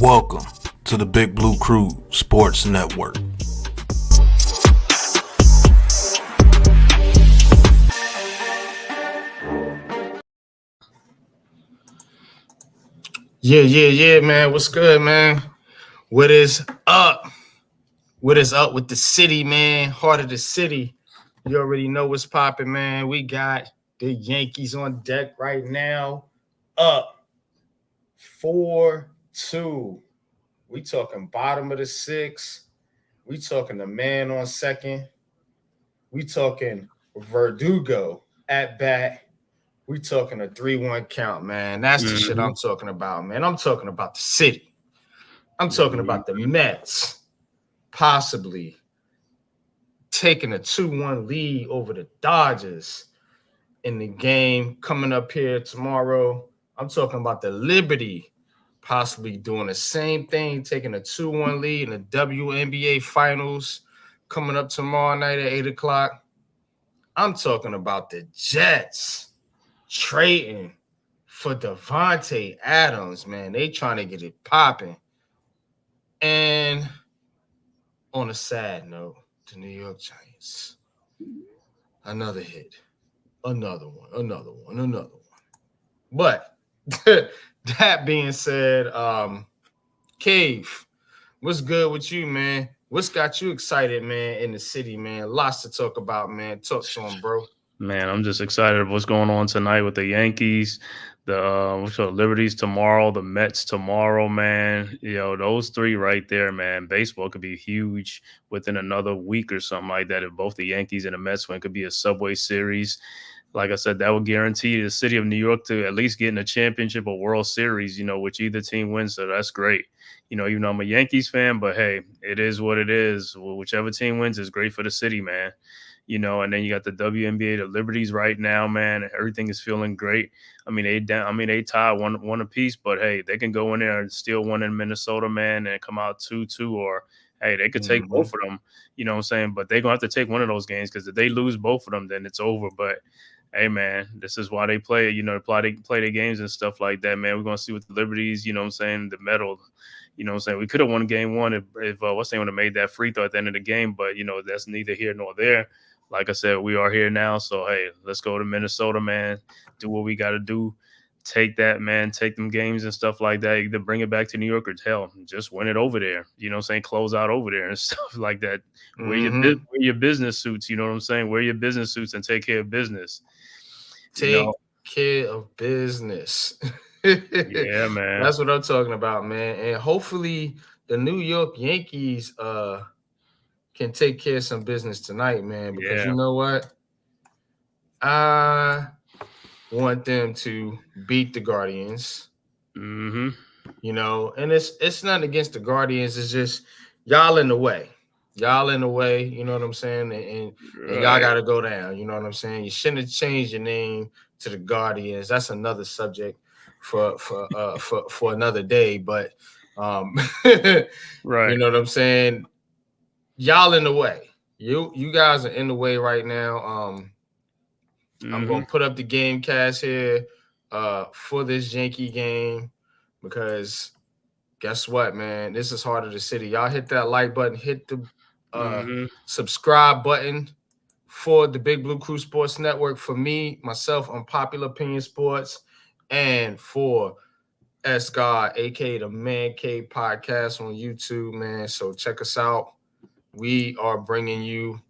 Welcome to the Big Blue Crew Sports Network. Yeah, man. What's good, man? What is up? What is up with the city, man? Heart of the city. You already know what's popping, man. We got the Yankees on deck right now. Up 4-2. We talking bottom of the sixth. We talking the man on second. We talking Verdugo at bat. We talking a 3-1 count, man. That's the shit I'm talking about, man. I'm talking about the city. I'm talking about the Mets possibly taking a 2-1 lead over the Dodgers in the game coming up here tomorrow. I'm talking about the Liberty possibly doing the same thing, taking a 2-1 lead in the WNBA Finals coming up tomorrow night at 8 o'clock. I'm talking about the Jets trading for Devontae Adams, man. They trying to get it popping. And on a sad note, the New York Giants. Another hit. Another one. But that being said, Cave, what's good with you, man? What's got you excited, man, in the city, man? Lots to talk about, man. Talk to him, bro. Man, I'm just excited of what's going on tonight with the Yankees, the Liberties tomorrow, the Mets tomorrow, man. You know, those three right there, man. Baseball could be huge within another week or something like that. If both the Yankees and the Mets win, it could be a Subway Series. Like I said, that would guarantee the city of New York to at least get in a championship or World Series, which either team wins. So that's great. I'm a Yankees fan, but hey, it is what it is. Whichever team wins is great for the city, man. And then you got the WNBA, the Liberties right now, man. Everything is feeling great. They tied one apiece, but hey, they can go in there and steal one in Minnesota, man, and come out 2-2, or hey, they could take both of them. You know what I'm saying? But they're gonna have to take one of those games, because if they lose both of them, then it's over. But hey, man, this is why they play. They play their games and stuff like that, man. We're gonna see what the Liberties, the medal. We could have won game one if what's name would have made that free throw at the end of the game, but that's neither here nor there. Like I said, we are here now. So, hey, let's go to Minnesota, man. Do what we got to do. Take that, man. Take them games and stuff like that. Either bring it back to New York or hell, just win it over there. Close out over there and stuff like that. Wear your business suits. You know what I'm saying? Wear your business suits and take care of business. Care of business. Yeah, man. That's what I'm talking about, man. And hopefully the New York Yankees can take care of some business tonight, man, because you know what? I want them to beat the Guardians. And it's not against the Guardians. It's just y'all in the way. You know what I'm saying? And y'all got to go down. You know what I'm saying? You shouldn't have changed your name to the Guardians. That's another subject for another day. But right. You know what I'm saying? Y'all in the way. You guys are in the way right now. I'm gonna put up the game cast here for this Yankee game, because guess what, man? This is Heart of the City. Y'all hit that like button, hit the subscribe button for the Big Blue Crew Sports Network. For me, myself, Unpopular Opinion Sports, and for S God, aka the Man-Cave podcast on YouTube, man. So check us out. We are bringing you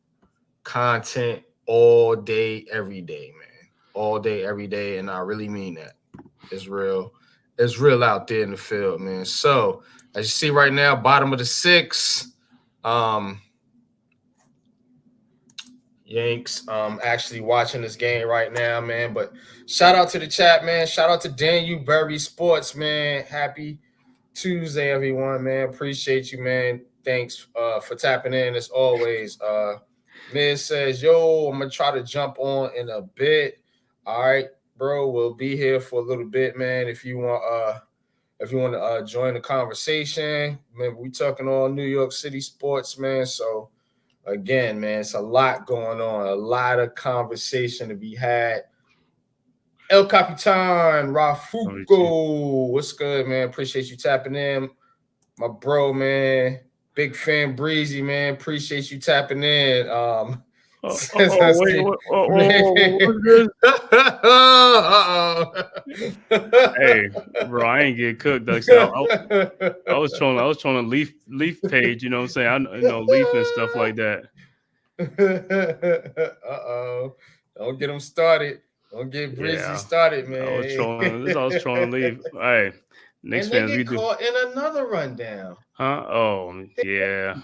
content all day, every day, man. All day, every day. And I really mean that. It's real. It's real out there in the field, man. So, as you see right now, bottom of the sixth, Yanks actually watching this game right now, man. But shout out to the chat, man. Shout out to Daniel Berry Sports, man. Happy Tuesday, everyone, man. Appreciate you, man. Thanks for tapping in as always. Miz says, yo, I'm gonna try to jump on in a bit. All right, bro. We'll be here for a little bit, man. If you want to join the conversation, man, we talking all New York City sports, man. So again, man, it's a lot going on, a lot of conversation to be had. El Capitan Rafuco, what's good, man? Appreciate you tapping in. my bro, man. Big fan Breezy, man. Appreciate you tapping in. Wait, what's this? Hey, bro, I ain't get cooked. Like I said, I was trying to leaf page, you know what I'm saying? Leaf and stuff like that. Don't get them started. Don't get Breezy started, man. I was trolling to leave. All right. Knicks fans, we get caught in another rundown. Huh? Oh, yeah.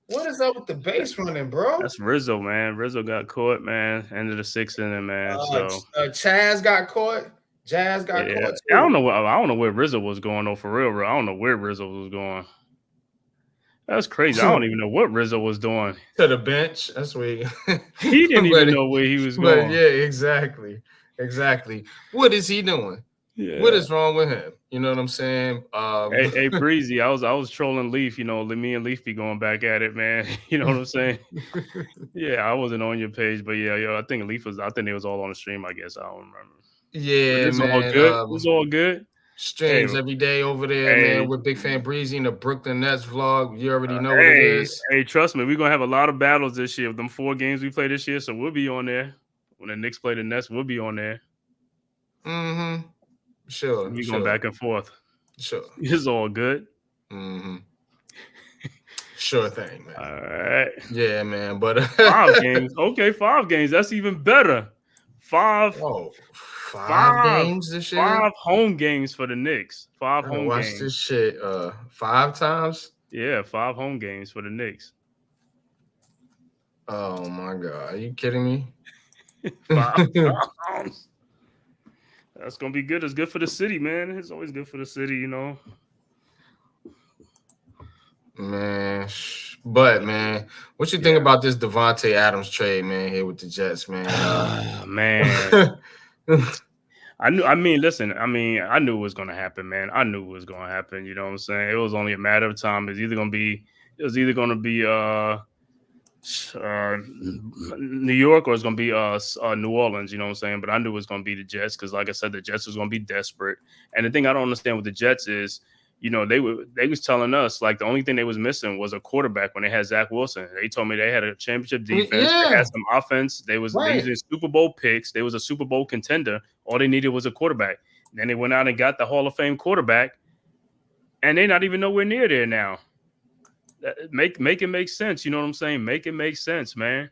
What is up with the base running, bro? That's Rizzo, man. Rizzo got caught, man. End of the 6th inning, man. Chaz got caught. Jazz got caught too. I don't know where Rizzo was going though, for real, bro. I don't know where Rizzo was going. That's crazy. I don't even know what Rizzo was doing. To the bench. That's where he didn't even know where he was going. Yeah, exactly. What is he doing? Yeah. What is wrong with him? You know what I'm saying? Hey, Breezy, I was trolling Leaf. You know, me and Leaf be going back at it, man. You know what I'm saying? Yeah, I wasn't on your page, but yeah, I think Leaf was. I think it was all on the stream. I guess I don't remember. Yeah, it's all good. It's all good. Streams every day over there, man. With Big Fan Breezy and the Brooklyn Nets vlog. You already know what it is. Hey, trust me, we're gonna have a lot of battles this year. Them 4 games we play this year, so we'll be on there. When the Knicks play the Nets, we'll be on there. Mm-hmm. Sure. We going back and forth. Sure. It's all good. Mm-hmm. Sure thing, man. All right. Yeah, man. But 5 games. Okay, 5 games. That's even better. 5. Oh, 5 games this year. 5 home games for the Knicks. 5 home games. Watch this shit. 5 times. Yeah, 5 home games for the Knicks. Oh my God! Are you kidding me? 5 times. That's gonna be good. It's good for the city, man. It's always good for the city, you know. Man, man, what you think about this Devontae Adams trade, man? Here with the Jets, man. Man, I knew it was gonna happen, man. I knew it was gonna happen. You know what I'm saying? It was only a matter of time. It was either gonna be New York or it's gonna be New Orleans. You know what I'm saying? But I knew it was gonna be the Jets because, like I said, the Jets was gonna be desperate. And the thing I don't understand with the Jets is, you know, they was telling us like the only thing they was missing was a quarterback when they had Zach Wilson. They told me they had a championship defense. Yeah. They had some offense. They was using Super Bowl picks. They was a Super Bowl contender. All they needed was a quarterback. Then they went out and got the Hall of Fame quarterback, and they're not even nowhere near there now. Make it make sense. You know what I'm saying? Make it make sense, man.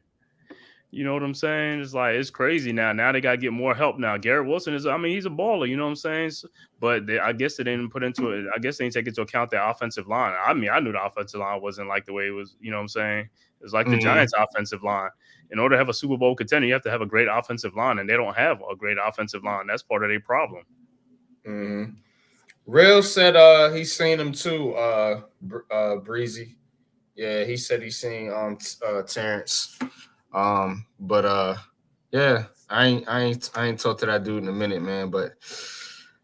You know what I'm saying? It's like, it's crazy now. Now they got to get more help now. Garrett Wilson he's a baller, you know what I'm saying? But I guess they didn't put into it. I guess they didn't take into account their offensive line. I mean, I knew the offensive line wasn't like the way it was, you know what I'm saying? It's like the Giants offensive line. In order to have a Super Bowl contender, you have to have a great offensive line, and they don't have a great offensive line. That's part of their problem. Mm-hmm. Real said he's seen him too, Breezy. Yeah, he said he's seen Terrence. Yeah, I ain't talked to that dude in a minute, man. But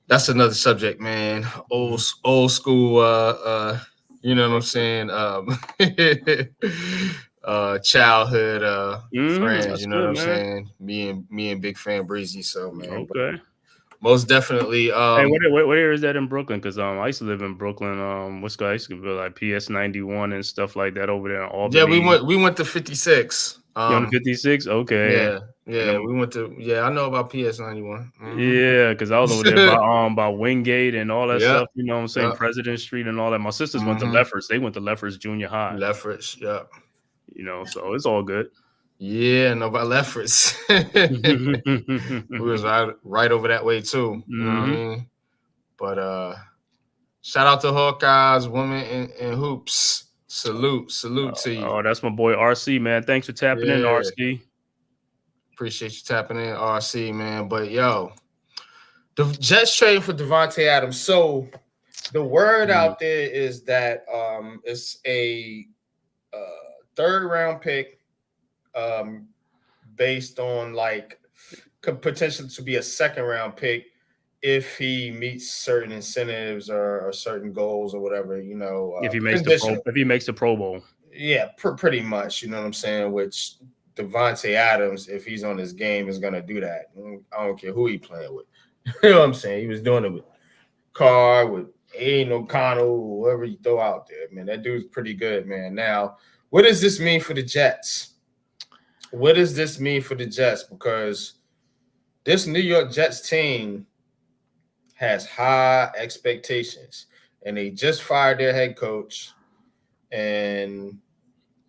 that's another subject, man. Old school. You know what I'm saying? Childhood friends. You know what I'm saying? Me and Big Fan Breezy. So man, okay. Most definitely. Hey, where is that in Brooklyn? Because I used to live in Brooklyn. I used to be like PS 91 and stuff like that over there in Albany. Yeah, we went to 56. On 56? Okay. Yeah, we went to. Yeah, I know about PS 91. Mm-hmm. Yeah, because I was over there by Wingate and all that stuff. You know what I'm saying? President Street and all that. My sisters went to Lefferts. They went to Lefferts Junior High. Lefferts, yeah. You know, so it's all good. Yeah, no, about Lefferts. We was right over that way too. You know what I mean? But shout out to Hawkeyes, women in hoops. Salute to you. Oh, that's my boy RC, man. Thanks for tapping in, RC. Appreciate you tapping in, RC, man. But yo, the Jets trading for Devontae Adams. So the word out there is that it's a 3rd round pick. Based on like could potentially to be a 2nd round pick if he meets certain incentives or certain goals or whatever, you know. If he makes the Pro Bowl. Yeah, pretty much. You know what I'm saying? Which Devontae Adams, if he's on his game, is gonna do that. I don't care who he playing with. You know what I'm saying? He was doing it with Carr, with Aiden O'Connell, whoever you throw out there, man, that dude's pretty good, man. Now, what does this mean for the Jets? What does this mean for the Jets? Because this New York Jets team has high expectations, and they just fired their head coach, and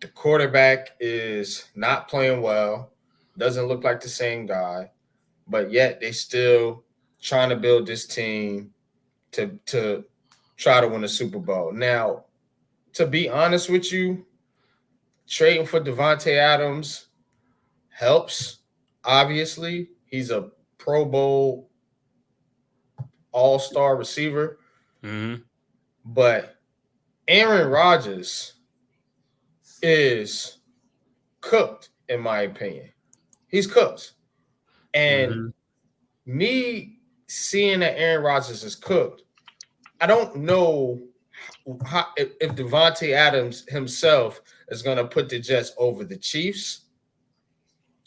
the quarterback is not playing well, doesn't look like the same guy, but yet they still trying to build this team to try to win a Super Bowl. Now, to be honest with you, trading for Devontae Adams helps. Obviously, he's a Pro Bowl all-star receiver. Mm-hmm. But Aaron Rodgers is cooked, in my opinion. He's cooked. And me seeing that Aaron Rodgers is cooked, I don't know if Devontae Adams himself is going to put the Jets over the Chiefs,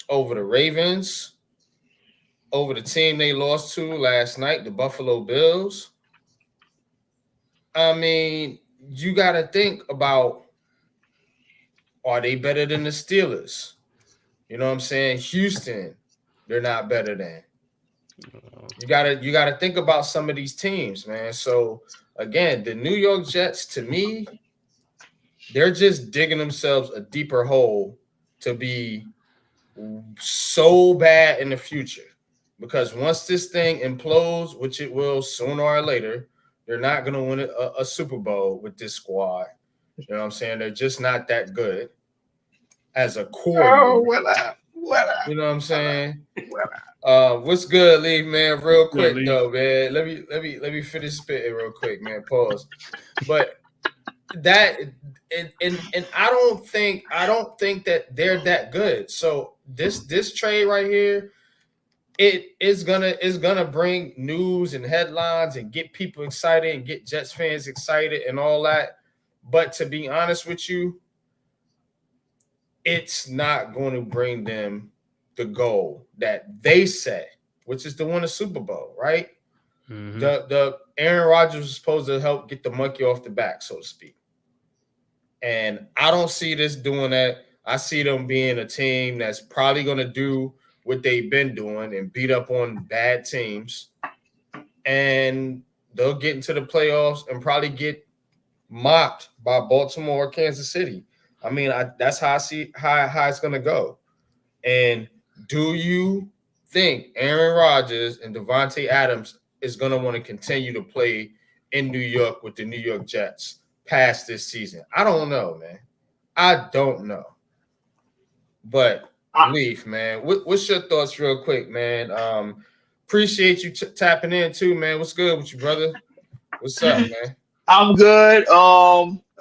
over the Ravens, over the team they lost to last night, the Buffalo Bills. I mean, you got to think about, are they better than the Steelers? You know what I'm saying? Houston, they're not better than. You gotta think about some of these teams, man. So again, the New York Jets, to me, they're just digging themselves a deeper hole to be so bad in the future. Because once this thing implodes, which it will sooner or later, they're not going to win a Super Bowl with this squad. You know what I'm saying? They're just not that good as a core. You know what I'm saying? What's good, Leaf, man? Real quick though, man. Let me finish spitting real quick, man. Pause. But that and I don't think that they're that good. So this trade right here, it is gonna bring news and headlines and get people excited and get Jets fans excited and all that. But to be honest with you, it's not going to bring them the goal that they set, which is to win a Super Bowl, right? Mm-hmm. The Aaron Rodgers was supposed to help get the monkey off the back, so to speak. And I don't see this doing that. I see them being a team that's probably going to do what they've been doing and beat up on bad teams. And they'll get into the playoffs and probably get mocked by Baltimore or Kansas City. I mean, that's how I see how it's going to go. And do you think Aaron Rodgers and Devontae Adams is going to want to continue to play in New York with the New York Jets past this season? I don't know, man. I don't know. But Leaf, man, what's your thoughts real quick, man? Appreciate you tapping in too, man. What's good with you, brother? What's up, man? I'm good.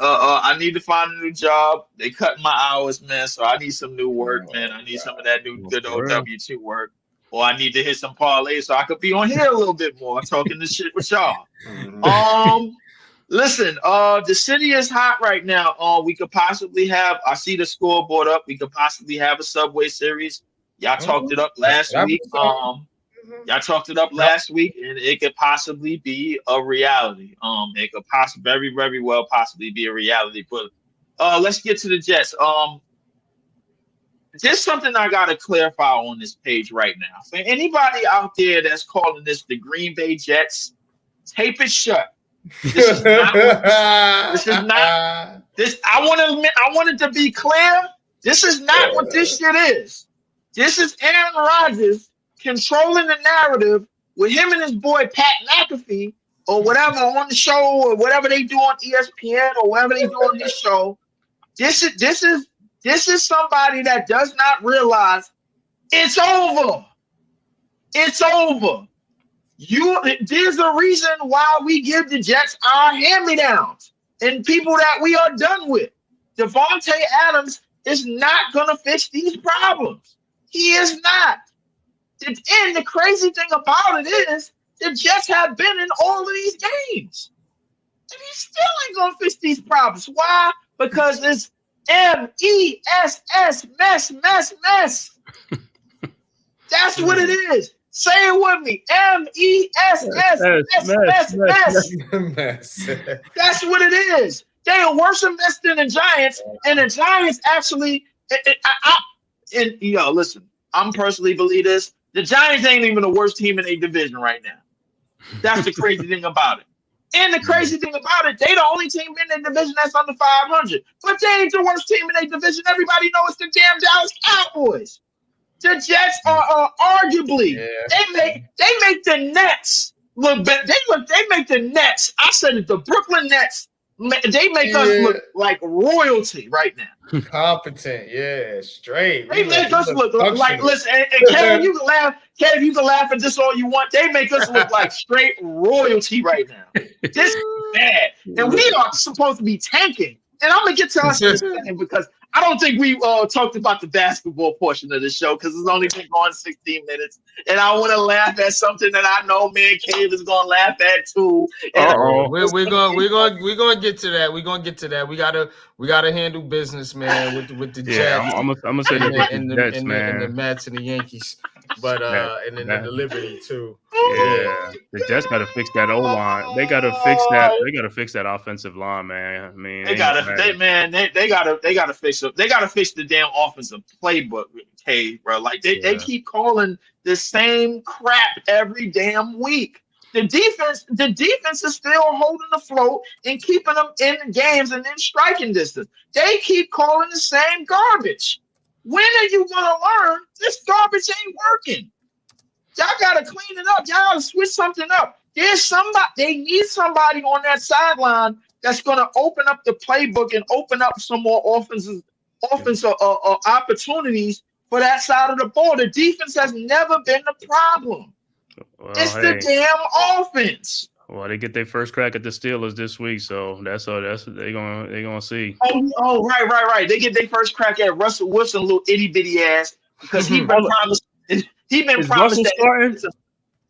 I need to find a new job. They cut my hours, man, so I need some new work, man. I need some of that new good old W2 work. Or I need to hit some parlays so I could be on here a little bit more, talking this shit with y'all. Listen, the city is hot right now. We could possibly have, I see the scoreboard up, we could possibly have a Subway Series. Y'all talked it up last week. Y'all talked it up last week, and it could possibly be a reality. It could very, very well possibly be a reality. But let's get to the Jets. There's something I gotta clarify on this page right now. For anybody out there that's calling this the Green Bay Jets, tape it shut. This is not. I want it to be clear. This is not what this shit is. This is Aaron Rodgers controlling the narrative with him and his boy Pat McAfee or whatever on the show or whatever they do on ESPN or whatever they do on this show. This is somebody that does not realize it's over. It's over. There's a reason why we give the Jets our hand-me-downs and people that we are done with. Devontae Adams is not going to fix these problems. He is not. And the crazy thing about it is the Jets have been in all of these games. And he still ain't going to fix these problems. Why? Because it's MESS, mess. That's what it is. Say it with me. MESS. Mess. That's what it is. They are worse a mess than the Giants, and the Giants actually. Listen, I'm personally believe this. The Giants ain't even the worst team in a division right now. That's the crazy thing about it. And the crazy thing about it, they the only team in the division that's under 500. But they ain't the worst team in a division. Everybody knows the damn Dallas Cowboys. The Jets are arguably they make the Nets look better. They make the Nets. I said it. The Brooklyn Nets. They make us look like royalty right now. Competent, yeah, straight. They make us look like. Listen, and Kevin, you can laugh. Kevin, you can laugh at this all you want. They make us look like straight royalty right now. This is bad, and we are supposed to be tanking. And I'm gonna get to us in a second because I don't think we talked about the basketball portion of the show because it's only been going 16 minutes, and I want to laugh at something that I know Man-Cave is gonna laugh at too. We're gonna get to that. We're gonna get to that. We gotta handle business, man, with the Jets. Yeah, I'm gonna say that and the Jets, man. And the Mets and the Yankees, but and then the Liberty too. Yeah, the Jets got to fix that O line. They got to fix that. They got to fix that offensive line, man. I mean, they got to fix it. They got to fix the damn offensive playbook, bro. Like they keep calling the same crap every damn week. The defense is still holding the float and keeping them in the games and in striking distance. They keep calling the same garbage. When are you gonna learn this garbage ain't working? Y'all gotta clean it up. Y'all gotta switch something up. There's somebody. They need somebody on that sideline that's gonna open up the playbook and open up some more offensive opportunities for that side of the ball. The defense has never been the problem. Well, it's the damn offense. Well, they get their first crack at the Steelers this week, so that's what they're gonna see. Oh, right. They get their first crack at Russell Wilson, little itty bitty ass, because he's been promised. He's been promised that.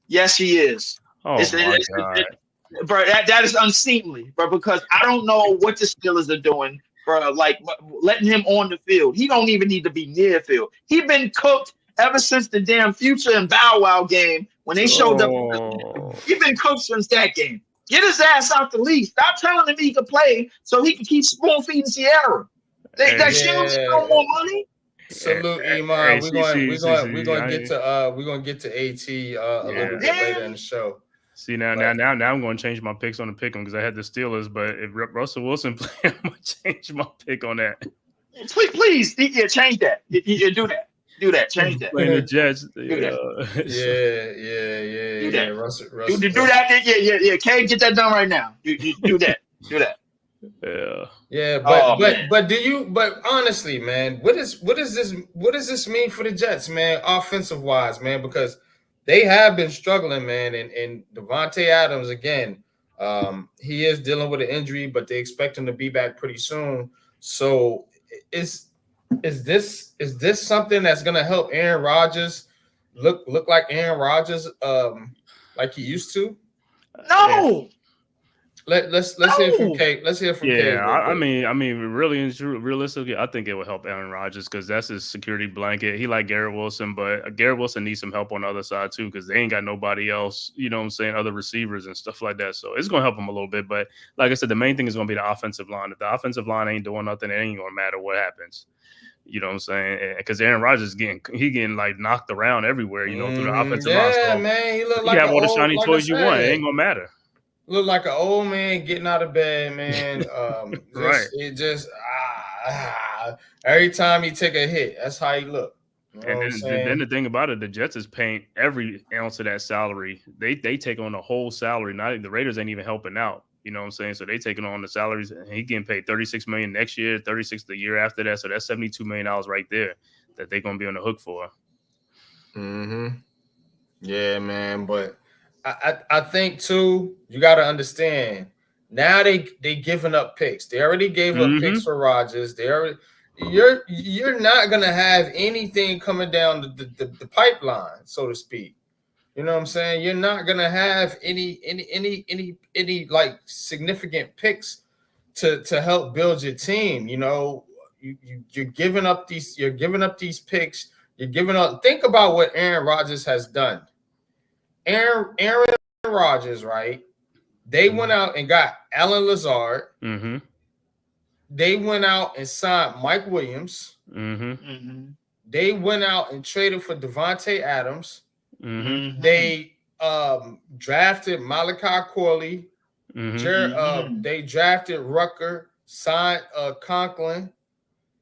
Yes, he is. Oh my God. Bro, that is unseemly, bro. Because I don't know what the Steelers are doing, bro. Like letting him on the field. He don't even need to be near the field. He been cooked ever since the damn Future and Bow Wow game when they showed up. He been cooked since that game. Get his ass out the league. Stop telling him he can play so he can keep spoon feeding Sierra. That she don't no more money. Salute Iman. We're gonna get to AT a little bit later in the show. See now I'm going to change my picks on the pick 'em because I had the Steelers, but if Russell Wilson play, I'm going to change my pick on that. Please, change that. You do that. Do that. Change that. Playing the Jets. Yeah. Do that. Russell. Do that. Yeah. Cade, get that done right now. You do that. Do that. Yeah, but honestly, man, what does this mean for the Jets, man, offensive wise, man? Because they have been struggling, man, and Devontae Adams again, he is dealing with an injury, but they expect him to be back pretty soon. So is this something that's gonna help Aaron Rodgers look like Aaron Rodgers like he used to? No. Let's hear from Kate. Let's hear from Kate. Yeah, I mean, really and realistically, I think it will help Aaron Rodgers because that's his security blanket. He like Garrett Wilson, but Garrett Wilson needs some help on the other side too because they ain't got nobody else. You know what I'm saying? Other receivers and stuff like that. So it's gonna help him a little bit. But like I said, the main thing is gonna be the offensive line. If the offensive line ain't doing nothing, it ain't gonna matter what happens. You know what I'm saying? Because Aaron Rodgers getting like knocked around everywhere. You know, through the offensive line. Yeah, man, he look like you have all the shiny toys you want. It ain't gonna matter. Look like an old man getting out of bed, man. Right. It just every time he take a hit, that's how he look. You know and then the thing about it, the Jets is paying every ounce of that salary. They take on the whole salary. Not the Raiders ain't even helping out. You know what I'm saying? So they taking on the salaries, and he getting paid $36 million next year, $36 the year after that. So that's $72 million right there that they're gonna be on the hook for. Yeah, man, but. I think too, you got to understand. Now they giving up picks. They already gave up picks for Rodgers. You're not gonna have anything coming down the pipeline, so to speak. You know what I'm saying? You're not gonna have any like significant picks to help build your team. You know, you're giving up these picks. You're giving up. Think about what Aaron Rodgers has done. Aaron Rodgers, right? They went out and got Alan Lazard. Mm-hmm. They went out and signed Mike Williams. Mm-hmm. Mm-hmm. They went out and traded for Devontae Adams. Mm-hmm. They drafted Malachi Corley. Mm-hmm. They drafted Rucker, signed Conklin.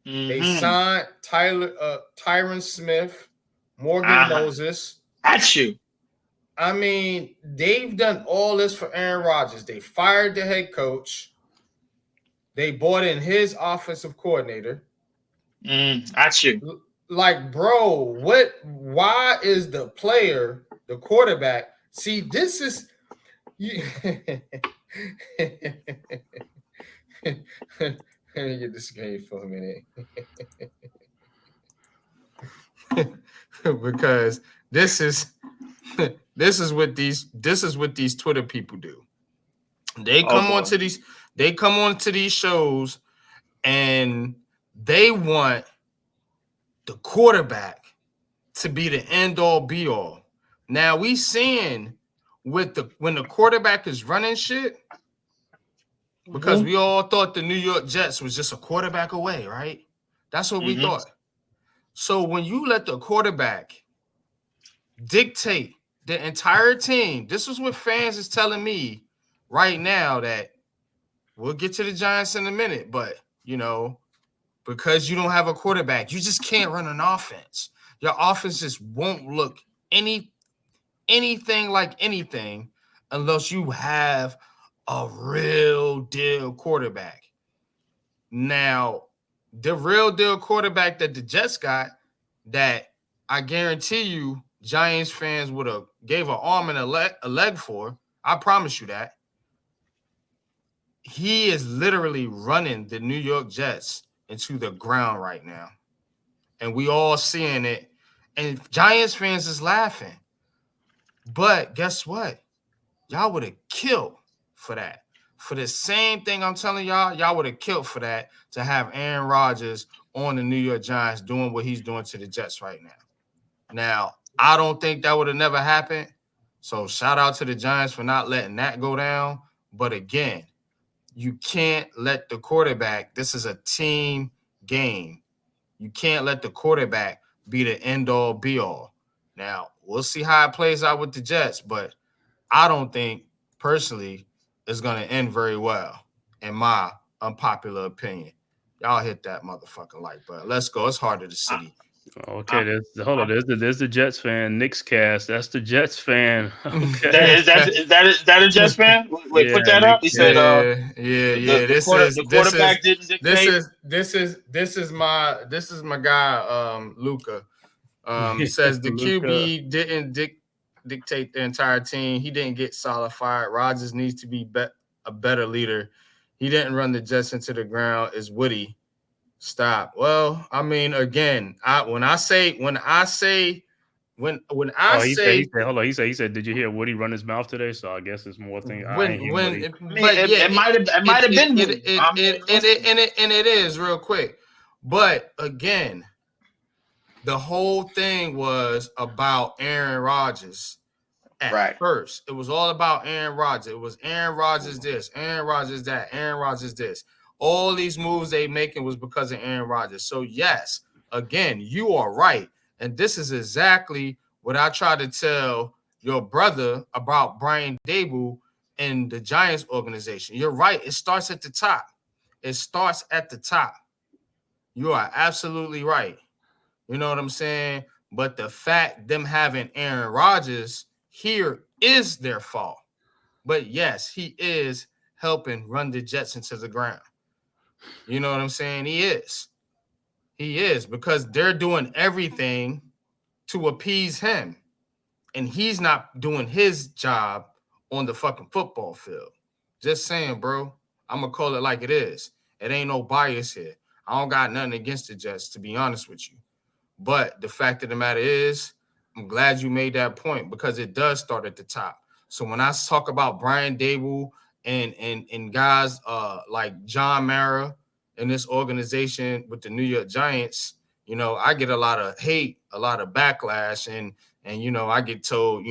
They signed Tyron Smith, Morgan Moses. At you. I mean, they've done all this for Aaron Rodgers. They fired the head coach. They brought in his offensive coordinator. At you. Like, bro, why is the player, the quarterback? See, this is let me get this game for a minute. Because this is what these Twitter people do. They come onto these shows and they want the quarterback to be the end all be all. Now we seeing when the quarterback is running shit, because we all thought the New York Jets was just a quarterback away, right? That's what we thought. So when you let the quarterback dictate the entire team, this is what fans is telling me right now, that we'll get to the Giants in a minute, but because you don't have a quarterback, you just can't run an offense. Your offense just won't look anything like anything unless you have a real deal quarterback. Now, the real deal quarterback that the Jets got, that I guarantee you Giants fans would have gave an arm and a leg for, I promise you that, he is literally running the New York Jets into the ground right now. And we all seeing it. And Giants fans is laughing. But guess what? Y'all would have killed for that. For the same thing I'm telling y'all would have killed for that, to have Aaron Rodgers on the New York Giants doing what he's doing to the Jets right now. Now, I don't think that would have never happened. So shout out to the Giants for not letting that go down. But again, you can't let the quarterback, this is a team game. You can't let the quarterback be the end-all, be-all. Now, we'll see how it plays out with the Jets, but I don't think, personally, it's going to end very well, in my unpopular opinion. Y'all hit that motherfucking like button. Let's go. It's harder to city. Okay, there's the Jets fan. Nick's cast. That's the Jets fan. Okay. Is that a Jets fan? Wait, put that up. He said, The quarterback didn't dictate. This is my guy, Luca. Says the QB didn't dictate the entire team. He didn't get solidified. Rodgers needs to be a better leader. He didn't run the Jets into the ground. Is Woody. Stop. Well, I mean, again, he said, did you hear Woody run his mouth today? So I guess it's more things. It might have been Woody. And it is real quick. But again, the whole thing was about Aaron Rodgers at first. It was all about Aaron Rodgers. It was Aaron Rodgers this, Aaron Rodgers that, Aaron Rodgers this. All these moves they making was because of Aaron Rodgers. So yes, again, you are right. And this is exactly what I tried to tell your brother about Brian Daboll and the Giants organization. You're right. It starts at the top. It starts at the top. You are absolutely right. You know what I'm saying? But the fact them having Aaron Rodgers here is their fault. But yes, he is helping run the Jets into the ground. You know what I'm saying? He is. He is, because they're doing everything to appease him. And he's not doing his job on the fucking football field. Just saying, bro. I'm going to call it like it is. It ain't no bias here. I don't got nothing against the Jets, to be honest with you. But the fact of the matter is, I'm glad you made that point, because it does start at the top. So when I talk about Brian Daboll and guys like John Mara and this organization with the New York Giants, I get a lot of hate, a lot of backlash, and I get told,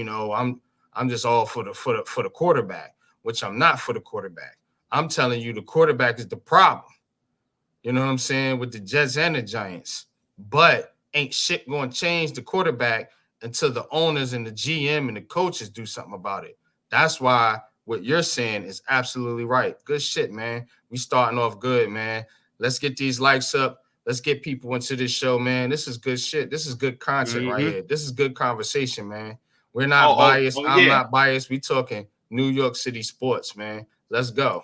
I'm just all for the quarterback, which I'm not for the quarterback. I'm telling you, the quarterback is the problem. You know what I'm saying, with the Jets and the Giants. But ain't shit going to change the quarterback until the owners and the GM and the coaches do something about it. That's why what you're saying is absolutely right. Good shit, man. We starting off good, man. Let's get these likes up. Let's get people into this show, man. This is good shit. This is good content right here. This is good conversation, man. We're not biased. I'm not biased. We talking New York City sports, man. Let's go.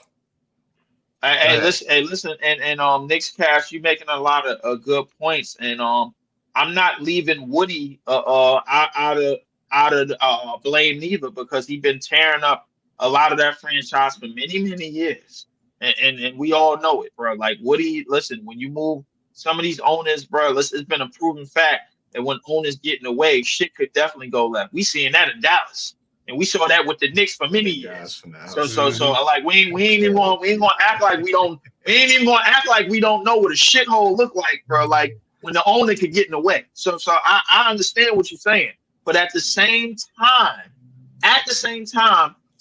Hey, listen, and Nick's Cash, you making a lot of good points, and I'm not leaving Woody out of blame neither, because he's been tearing up a lot of that franchise for many years, and we all know it, bro. Like, Woody, listen, when you move some of these owners, bro, it's been a proven fact that when owners get in the way, shit could definitely go left. We seeing that in Dallas. And we saw that with the Knicks for many years. So like we ain't even gonna act like we don't know what a shithole look like, bro. Like, when the owner could get in the way. So I understand what you're saying, but at the same time,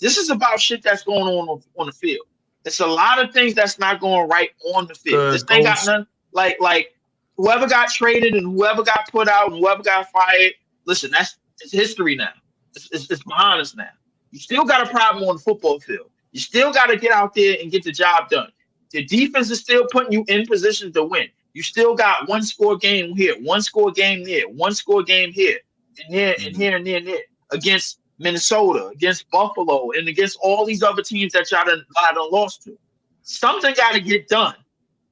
this is about shit that's going on the field. It's a lot of things that's not going right on the field. This thing got none. Like whoever got traded and whoever got put out and whoever got fired. Listen, it's history now. It's behind us now. You still got a problem on the football field. You still got to get out there and get the job done. The defense is still putting you in position to win. You still got one score game here, one score game there, one score game here, and here and here and there and there, against Minnesota, against Buffalo, and against all these other teams that y'all done lost to. Something got to get done.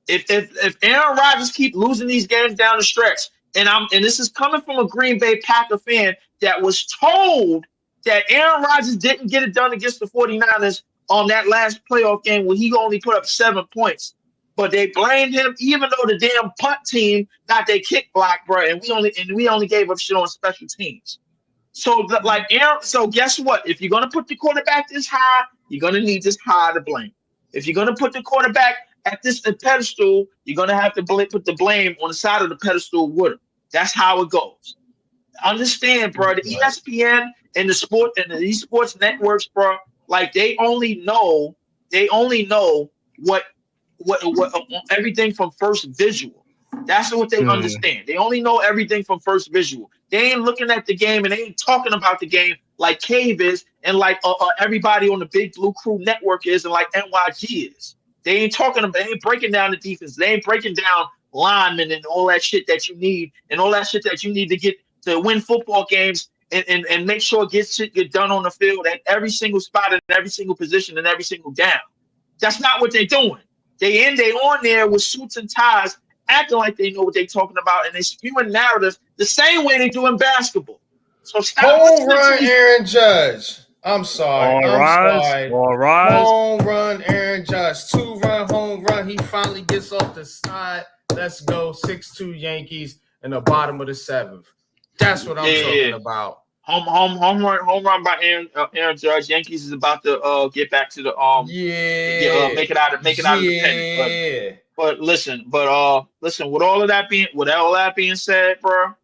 If Aaron Rodgers keep losing these games down the stretch, and this is coming from a Green Bay Packer fan that was told that Aaron Rodgers didn't get it done against the 49ers on that last playoff game when he only put up 7 points. But they blamed him, even though the damn punt team got their kick blocked, bro, and we only gave up shit on special teams. So so guess what? If you're gonna put the quarterback this high, you're gonna need this high to blame. If you're gonna put the quarterback at this pedestal, you're gonna have to put the blame on the side of the pedestal with him. That's how it goes. Understand, bro? The ESPN and the sport and the esports networks, bro, like they only know what everything from first visual. That's what they understand. They only know everything from first visual. They ain't looking at the game and they ain't talking about the game like Cave is and like everybody on the Big Blue Crew network is and like NYG is. They ain't breaking down the defense. They ain't breaking down linemen and all that shit that you need and all that shit that you need to get to win football games and make sure get done on the field at every single spot and every single position and every single down. That's not what they're doing. They on there with suits and ties, acting like they know what they're talking about, and they spewing narratives the same way they do in basketball. So stop. Home run, Aaron Judge. I'm sorry. All right. Home run, Aaron Judge. 2-run home run. He finally gets off the side. Let's go. 6-2 Yankees in the bottom of the 7th. That's what I'm talking about. Home run by Aaron Judge. Yankees is about to get back to the make it out of the pen. But listen, with all that being said, bro,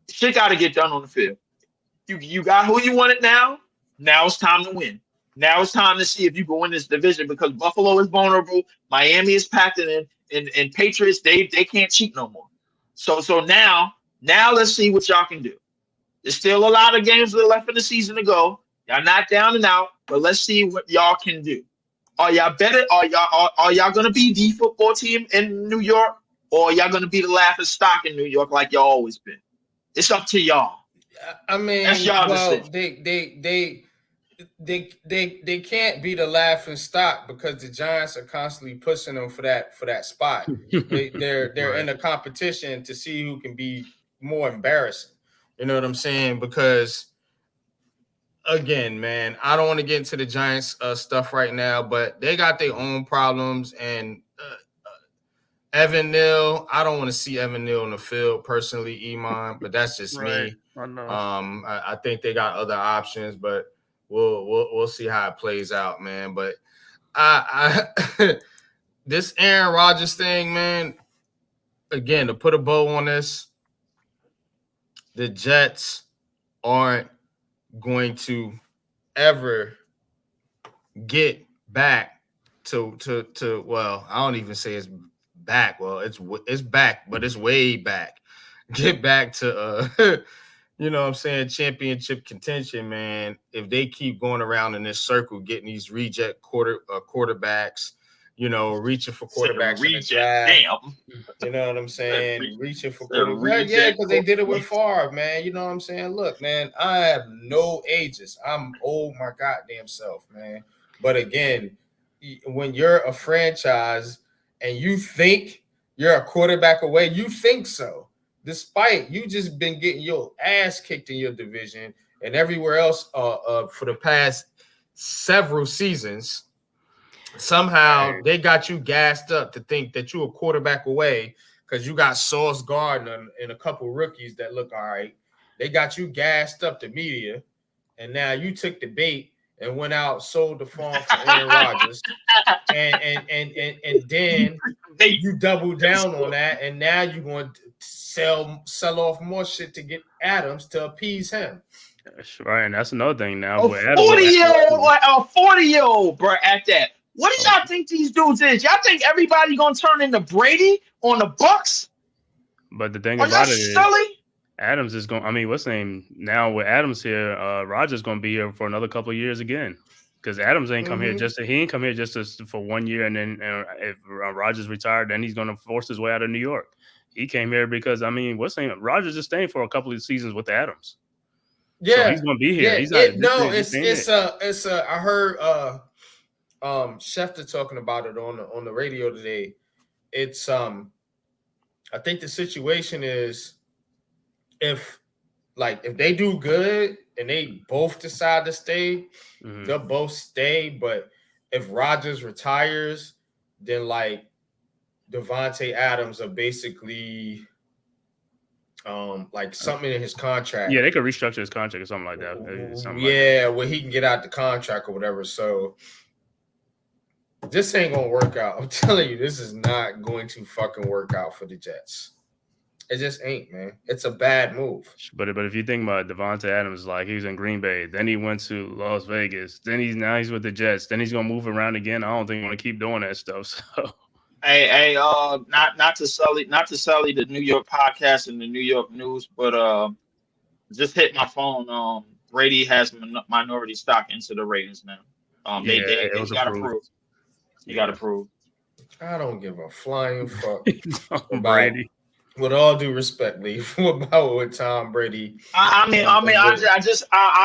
shit got to get done on the field. You got who you want it now. Now it's time to win. Now it's time to see if you can win this division, because Buffalo is vulnerable, Miami is packed in, and Patriots they can't cheat no more. So now let's see what y'all can do. There's still a lot of games left in the season to go. Y'all not down and out, but let's see what y'all can do. Are y'all better? Are y'all gonna be the football team in New York, or are y'all gonna be the laughing stock in New York like y'all always been? It's up to y'all. I mean, that's y'all decision. They can't be the laughing stock because the Giants are constantly pushing them for that spot. They're right. In a competition to see who can be more embarrassing. You know what I'm saying? Because again, man, I don't want to get into the Giants stuff right now, but they got their own problems. And Evan Neal, I don't want to see Evan Neal in the field personally, Iman, but that's just me. I know. I think they got other options, but we'll see how it plays out, man. But I this Aaron Rodgers thing, man. Again, to put a bow on this, the Jets aren't going to ever get back to well, I don't even say it's back. Well, it's back, but it's way back. Get back to you know what I'm saying, championship contention, man. If they keep going around in this circle, getting these reject quarterbacks, you know, reaching for quarterbacks in the draft. Damn. You know what I'm saying? Reaching for quarterbacks. Yeah, because they did it with Favre, man. You know what I'm saying? Look, man, I have no ages. I'm old my goddamn self, man. But again, when you're a franchise and you think you're a quarterback away, you think so. Despite you just been getting your ass kicked in your division and everywhere else for the past several seasons, somehow they got you gassed up to think that you're a quarterback away because you got Sauce Gardner and a couple rookies that look all right. They got you gassed up, the media, and now you took the bait and went out, sold the farm for Aaron Rodgers, and then you doubled down on that, and now you're going to sell off more shit to get Adams to appease him. That's right, and that's another thing now. A 40-year-old, bro, at that. What do y'all think these dudes is? Y'all think everybody gonna turn into Brady on the Bucks? But the thing about it is, Adams is going. I mean, what's the name now with Adams here? Rodgers going to be here for another couple of years again, because Adams ain't come here he ain't come here just for 1 year, and then if Rodgers retired, then he's going to force his way out of New York. He came here because, I mean, what's the name? Rodgers is staying for a couple of seasons with Adams. Yeah, so he's going to be here. Yeah, he's not. It's I heard Schefter talking about it on the radio today. It's I think the situation is, if they do good and they both decide to stay, they'll both stay. But if Rodgers retires, then like Devontae Adams are basically like something in his contract. Yeah, they could restructure his contract or something like that. Where he can get out the contract or whatever. So this ain't gonna work out. I'm telling you, this is not going to fucking work out for the Jets. It just ain't, man. It's a bad move. But if you think about Devontae Adams, like he was in Green Bay, then he went to Las Vegas, then he's with the Jets, then he's gonna move around again. I don't think he's gonna keep doing that stuff. So hey, not to sully the New York podcast and the New York news, but just hit my phone. Brady has minority stock into the ratings now. They got approved. He got approved. I don't give a flying fuck about Brady. With all due respect, Lee, about what Tom Brady. I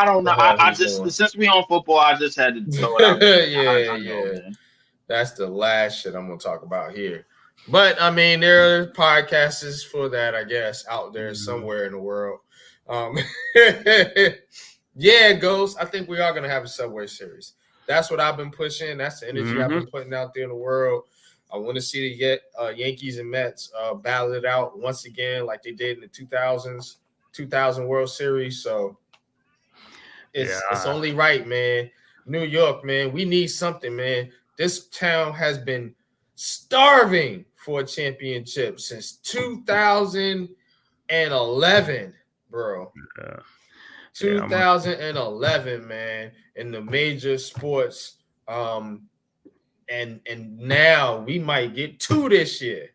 don't know. I just since we on football, I just had to throw it out. Yeah. That's the last shit I'm gonna talk about here. But I mean, there are podcasts for that, I guess, out there somewhere in the world. Yeah, Ghost. I think we are gonna have a Subway Series. That's what I've been pushing. That's the energy I've been putting out there in the world. I want to see the Yankees and Mets battle it out once again, like they did in the 2000 World Series. So it's only right, man. New York, man, we need something, man. This town has been starving for a championship since 2011, bro. 2011, man, in the major sports. And now we might get two this year.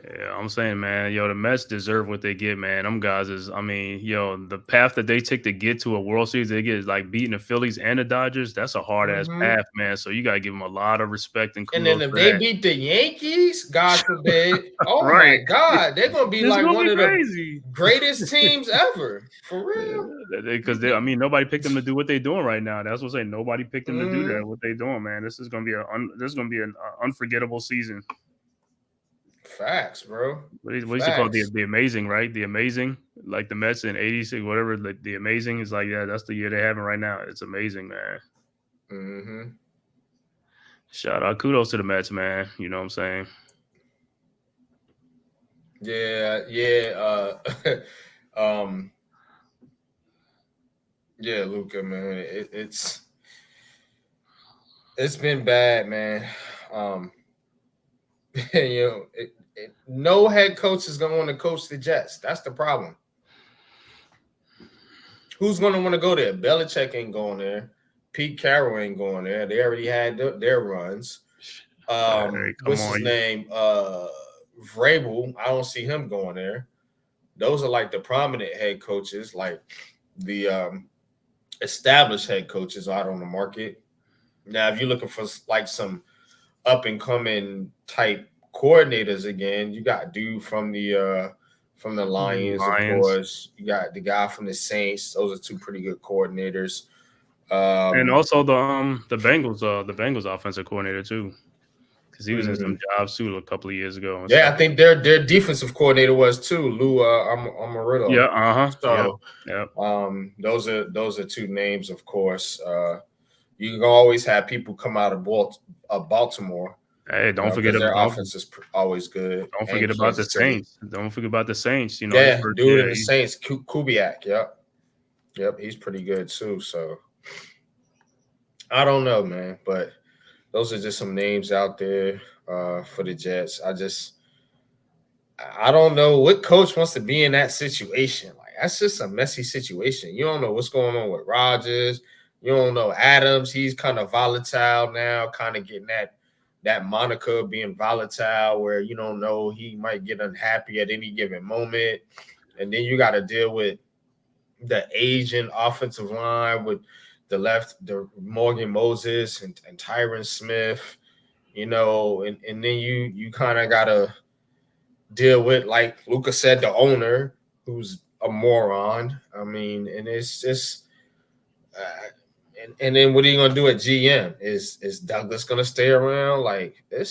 Yeah, I'm saying, man, the Mets deserve what they get, man. Them guys the path that they take to get to a World Series, they get like beating the Phillies and the Dodgers. That's a hard ass path, man. So you gotta give them a lot of respect and kudos. And then if they beat the Yankees, God forbid, my God, they're gonna be like one of the greatest teans ever, for real. Because nobody picked them to do what they're doing right now. That's what I'm saying. Nobody picked them to do that. What they're doing, man. This is gonna be an unforgettable season. Facts, bro. What is it called? The Amazing, right? The Amazing, like the Mets in '86, whatever. Like the Amazing is like, yeah, that's the year they're having right now. It's amazing, man. Shout out, kudos to the Mets, man. You know what I'm saying? Yeah. Yeah, Luka, man. It's been bad, man. No head coach is going to want to coach the Jets. That's the problem. Who's going to want to go there? Belichick ain't going there. Pete Carroll ain't going there. They already had their runs. What's his name? Vrabel. I don't see him going there. Those are like the prominent head coaches, like the established head coaches out on the market. Now, if you're looking for like some up and coming type coordinators again, you got dude from the Lions, of course. You got the guy from the Saints. Those are two pretty good coordinators. And also the Bengals offensive coordinator too, because he was in some jobs too a couple of years ago. Yeah, I think their defensive coordinator was too Lou Amarillo. Yeah, So, those are two names, of course. You can always have people come out of Baltimore. Hey, don't forget their offense is always good. Don't forget about the Saints. Don't forget about the Saints. You know, dude in the Saints, Kubiak. Yep, he's pretty good too. So I don't know, man, but those are just some names out there for the Jets. I don't know what coach wants to be in that situation. Like, that's just a messy situation. You don't know what's going on with Rodgers. You don't know Adams. He's kind of volatile now, kind of getting that moniker of being volatile, where you don't know, he might get unhappy at any given moment. And then you got to deal with the Asian offensive line with the Morgan Moses and Tyron Smith, and then you kind of got to deal with, like Luka said, the owner, who's a moron. I mean, and it's just and then what are you gonna do at GM? Is Douglas gonna stay around? Like, it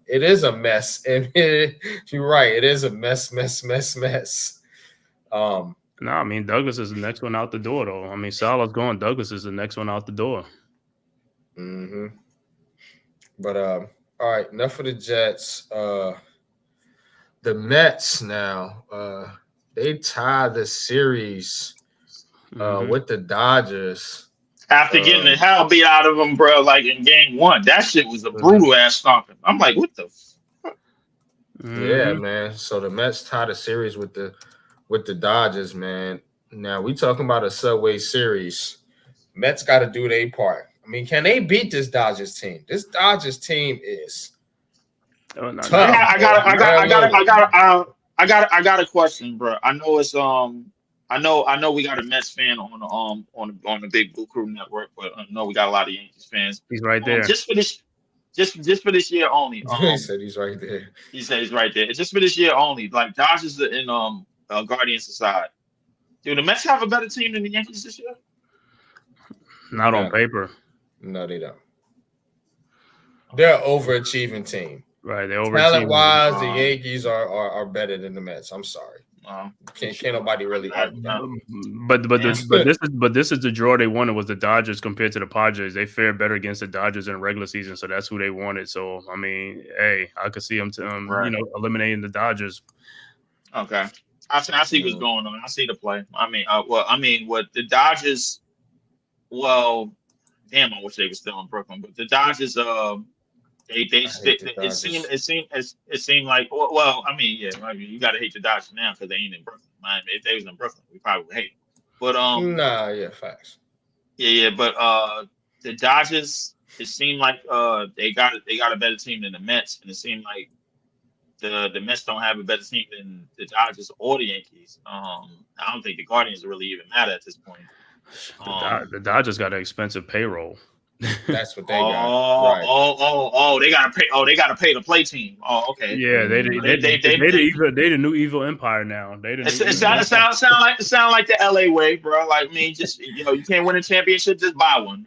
is a mess. And you're right, it is a mess. No, I mean, Douglas is the next one out the door, though. I mean, Salah's gone. Douglas is the next one out the door. Mm-hmm. But all right, enough of the Jets. The Mets now, they tied the series with the Dodgers. After getting the hell beat out of them, bro, like in game one. That shit was a brutal ass stomping. I'm like, what the fuck? Yeah, man. So the Mets tied the series with the Dodgers, man. Now we talking about a Subway series. Mets got to do their part. I mean, can they beat this Dodgers team? This Dodgers team is tough. I got a question, bro. I know it's I know we got a Mets fan on the Big Blue Crew Network, but I know we got a lot of Yankees fans. He's right there. Just for this year only. He said he's right there. He said he's right there. Just for this year only. Like, Dodgers are in Guardians aside. Do the Mets have a better team than the Yankees this year? Not on paper. No, they don't. They're an overachieving team. Right, they're overachieving. Talent-wise, the Yankees are better than the Mets. I'm sorry. Can't nobody really argue that. But this is the draw they wanted, was the Dodgers compared to the Padres. They fared better against the Dodgers in the regular season, so that's who they wanted. So I mean, hey, I could see them eliminating the Dodgers. Okay, I see what's going on. I see the play. What the Dodgers? Well, damn, I wish they were still in Brooklyn, but the Dodgers, it seemed like, you got to hate the Dodgers now because they ain't in Brooklyn. If they was in Brooklyn, we probably would hate them. But facts. But the Dodgers, it seemed like they got a better team than the Mets, and it seemed like the Mets don't have a better team than the Dodgers or the Yankees. I don't think the Guardians really even matter at this point. The Dodgers got an expensive payroll. That's what they got. They gotta pay. Oh, they gotta pay the play team. Oh, okay. Yeah, they the new evil empire now. It sound like the LA way, bro. Like, just you can't win a championship, just buy one.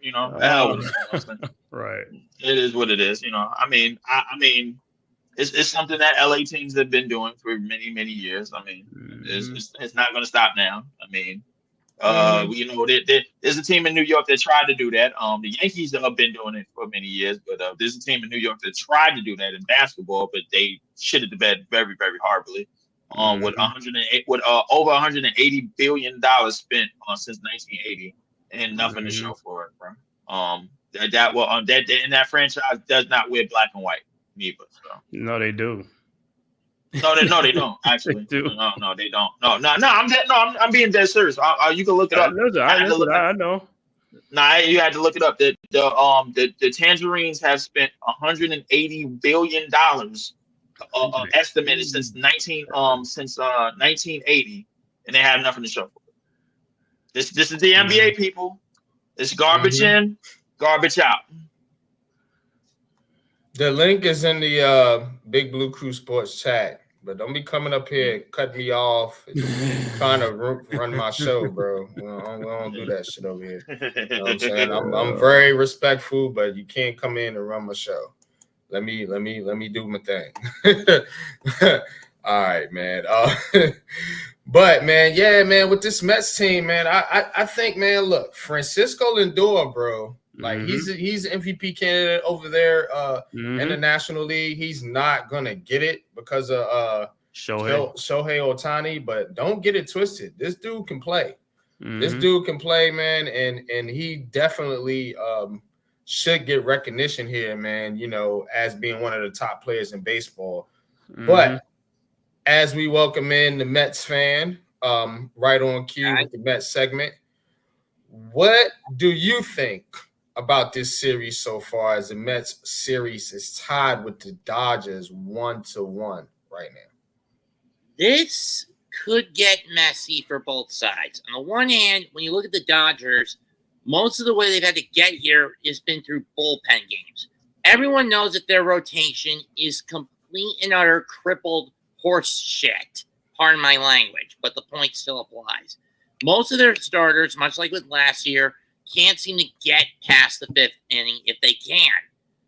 Right. It is what it is. It's something that LA teams have been doing for many, many years. It's not gonna stop now. There's a team in New York that tried to do that. The Yankees have been doing it for many years, but there's a team in New York that tried to do that in basketball, but they shitted the bed very, very horribly. With over $180 billion spent since 1980, and nothing to show for it, bro. That franchise does not wear black and white neither. So. No, they do. No, they don't actually. They do. No, they don't. No. I'm being dead serious. You can look it up. I know. You had to look it up. The Tangerines have spent $180 billion estimated since 1980, and they have nothing to show for it. This is the NBA, people. It's garbage in, garbage out. The link is in the Big Blue Crew Sports chat, but don't be coming up here cutting me off, trying to run my show, bro. We don't do that shit over here. You know what I'm saying? I'm very respectful, but you can't come in and run my show. Let me do my thing. All right, man. But man, yeah, man, with this Mets team, man, I think, man, look, Francisco Lindor, bro. Like he's MVP candidate over there in the National League. He's not gonna get it because of Shohei Ohtani, but don't get it twisted. This dude can play. This dude can play, man, and he definitely should get recognition here, man. You know, as being one of the top players in baseball. But as we welcome in the Mets fan, right on cue with the Mets segment, what do you think about this series so far, as the Mets series is tied with the Dodgers 1-1 right now? This could get messy for both sides. On the one hand, when you look at the Dodgers, most of the way they've had to get here has been through bullpen games. Everyone knows that their rotation is complete and utter crippled horse shit. Pardon my language, but the point still applies. Most of their starters, much like with last year, can't seem to get past the fifth inning if they can.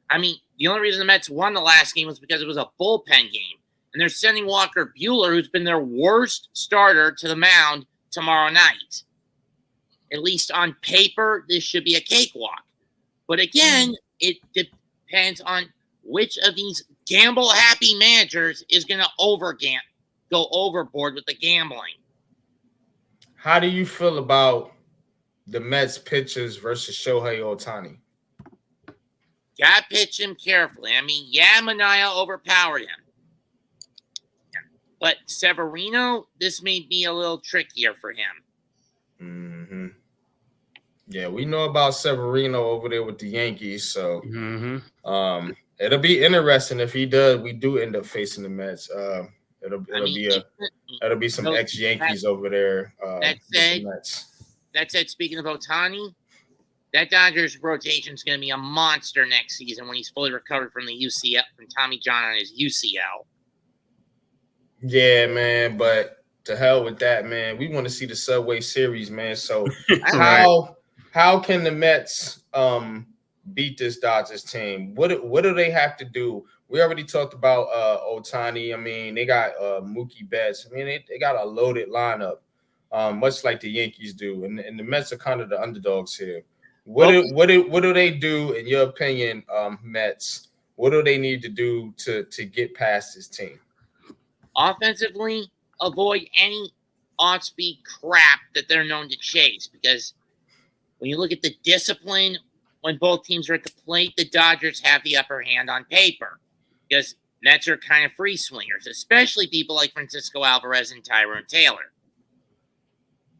I mean, the only reason the Mets won the last game was because it was a bullpen game. And they're sending Walker Buehler, who's been their worst starter, to the mound tomorrow night. At least on paper, this should be a cakewalk. But again, it depends on which of these gamble-happy managers is going to go overboard with the gambling. How do you feel about the Mets pitchers versus Shohei Ohtani? Gotta pitch him carefully. I mean, Manaea overpowered him. But Severino, this may be a little trickier for him. Yeah, we know about Severino over there with the Yankees, so it'll be interesting if we do end up facing the Mets. It'll be some ex-Yankees over there. That said, speaking of Ohtani, that Dodgers rotation is going to be a monster next season when he's fully recovered from the UCL, from Tommy John on his UCL. Yeah, man, but to hell with that, man. We want to see the Subway Series, man. So how can the Mets beat this Dodgers team? What do they have to do? We already talked about Ohtani. I mean, they got Mookie Betts. I mean, they got a loaded lineup, much like the Yankees do, and the Mets are kind of the underdogs here. What do they do, in your opinion, Mets? What do they need to do to get past this team? Offensively, avoid any off-speed crap that they're known to chase, because when you look at the discipline when both teams are at the plate, the Dodgers have the upper hand on paper, because Mets are kind of free swingers, especially people like Francisco Alvarez and Tyrone Taylor.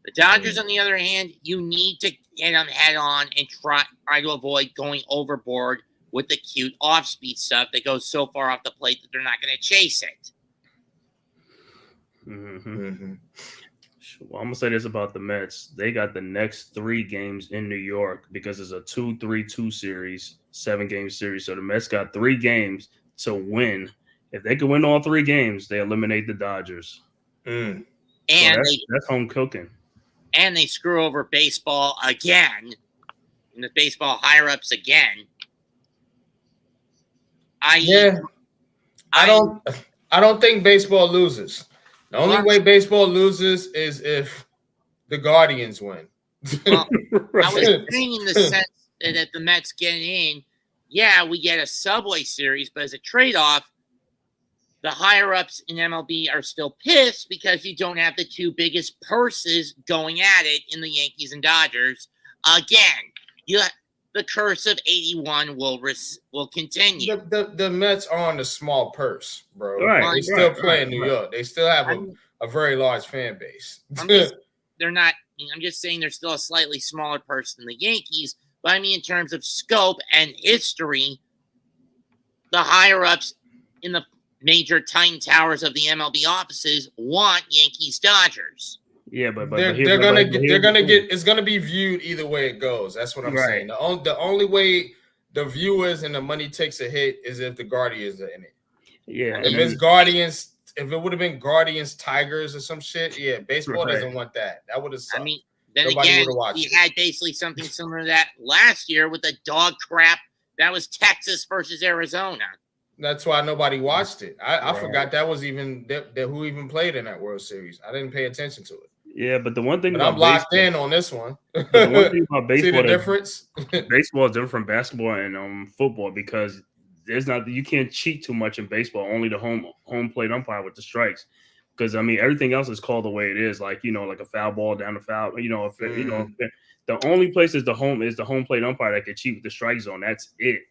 The Dodgers, on the other hand, you need to get them head on and try to avoid going overboard with the cute off-speed stuff that goes so far off the plate that they're not going to chase it. Well, I'm gonna say this about the Mets: they got the next 3 games in New York because it's a 2-3-2 series, 7-game series. So the Mets got 3 games to win. If they can win all 3 games, they eliminate the Dodgers. And so that's home cooking. And they screw over baseball again, and the baseball higher-ups again. I don't think baseball loses. The only way baseball loses is if the Guardians win. Well, I was saying in the sense that if the Mets get in, we get a Subway Series, but as a trade-off, the higher-ups in MLB are still pissed because you don't have the 2 biggest purses going at it in the Yankees and Dodgers. Again, the curse of 81 will continue. The Mets are on the small purse, bro. Right, They still play in New York. They still have a very large fan base. They're not. I'm just saying they're still a slightly smaller purse than the Yankees. But I mean, in terms of scope and history, the higher ups in the major Titan towers of the MLB offices want Yankees Dodgers. Yeah, but they're gonna get. It's gonna be viewed either way it goes. That's what I'm saying. The only way the viewers and the money takes a hit is if the Guardians are in it. Yeah, if it's Guardians, if it would have been Guardians Tigers or some shit, yeah, baseball doesn't want that. That would have sucked. I mean, then again, we had basically something similar to that last year with the dog crap that was Texas versus Arizona. That's why nobody watched it. I forgot that was even who even played in that World Series. I didn't pay attention to it. Yeah, but the one thing I'm locked in on this one. The one thing about baseball, see the difference? Baseball is different from basketball and football because you can't cheat too much in baseball. Only the home plate umpire with the strikes, because I mean everything else is called the way it is. Like like a foul ball down the foul. The only place is the home plate umpire that can cheat with the strike zone. That's it.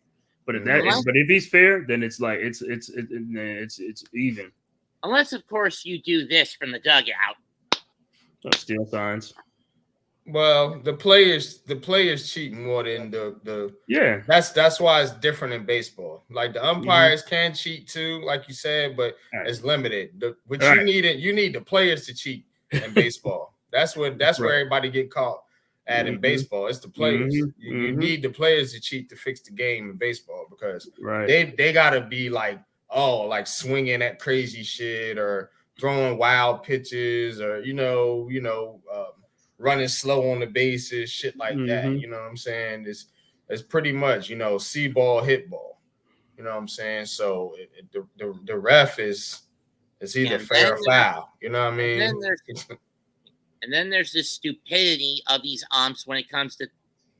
But if he's fair, then it's like it's even. Unless of course you do this from the dugout. Steal signs. Well, the players cheat more than the That's why it's different in baseball. Like the umpires can cheat too, like you said, but it's limited. You need the players to cheat in baseball. That's where everybody get caught at in baseball. It's the players. You need the players to cheat to fix the game in baseball because they gotta be like swinging at crazy shit or throwing wild pitches or running slow on the bases, shit like that. You know what I'm saying? It's pretty much see ball, hit ball. You know what I'm saying? So the ref is either fair or foul. You know what I mean? And then there's this stupidity of these umps when it comes to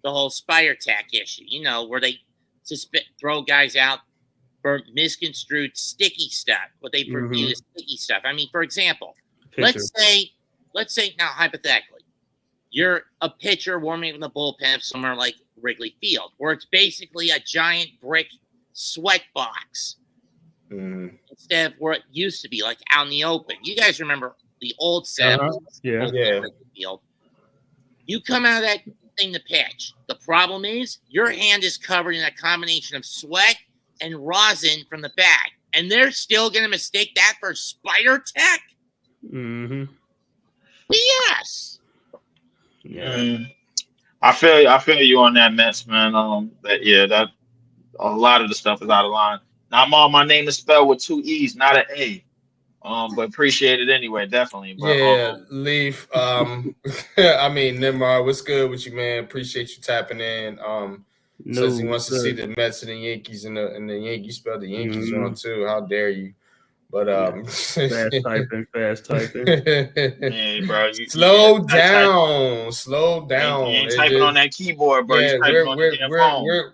the whole Spire Tack issue. Where they throw guys out for misconstrued sticky stuff, what they view as sticky stuff. I mean, for example, let's say now hypothetically, you're a pitcher warming up in the bullpen somewhere like Wrigley Field, where it's basically a giant brick sweat box instead of where it used to be, like out in the open. You guys remember the old setup? Wrigley Field. You come out of that thing to pitch. The problem is your hand is covered in a combination of sweat and rosin from the bag, and they're still going to mistake that for Spire Tack? BS. Yeah. I feel you on that, Mets, man. That a lot of the stuff is out of line. Now, my name is spelled with 2 E's, not an A. But appreciate it anyway, definitely. But, Leaf. I mean, Nimar, what's good with you, man? Appreciate you tapping in. Says he wants to see the Mets and the Yankees and the Yankees spell the Yankees wrong too. How dare you? But fast typing. Hey, bro, slow down. You ain't typing on that keyboard, bro. Yeah, you're typing on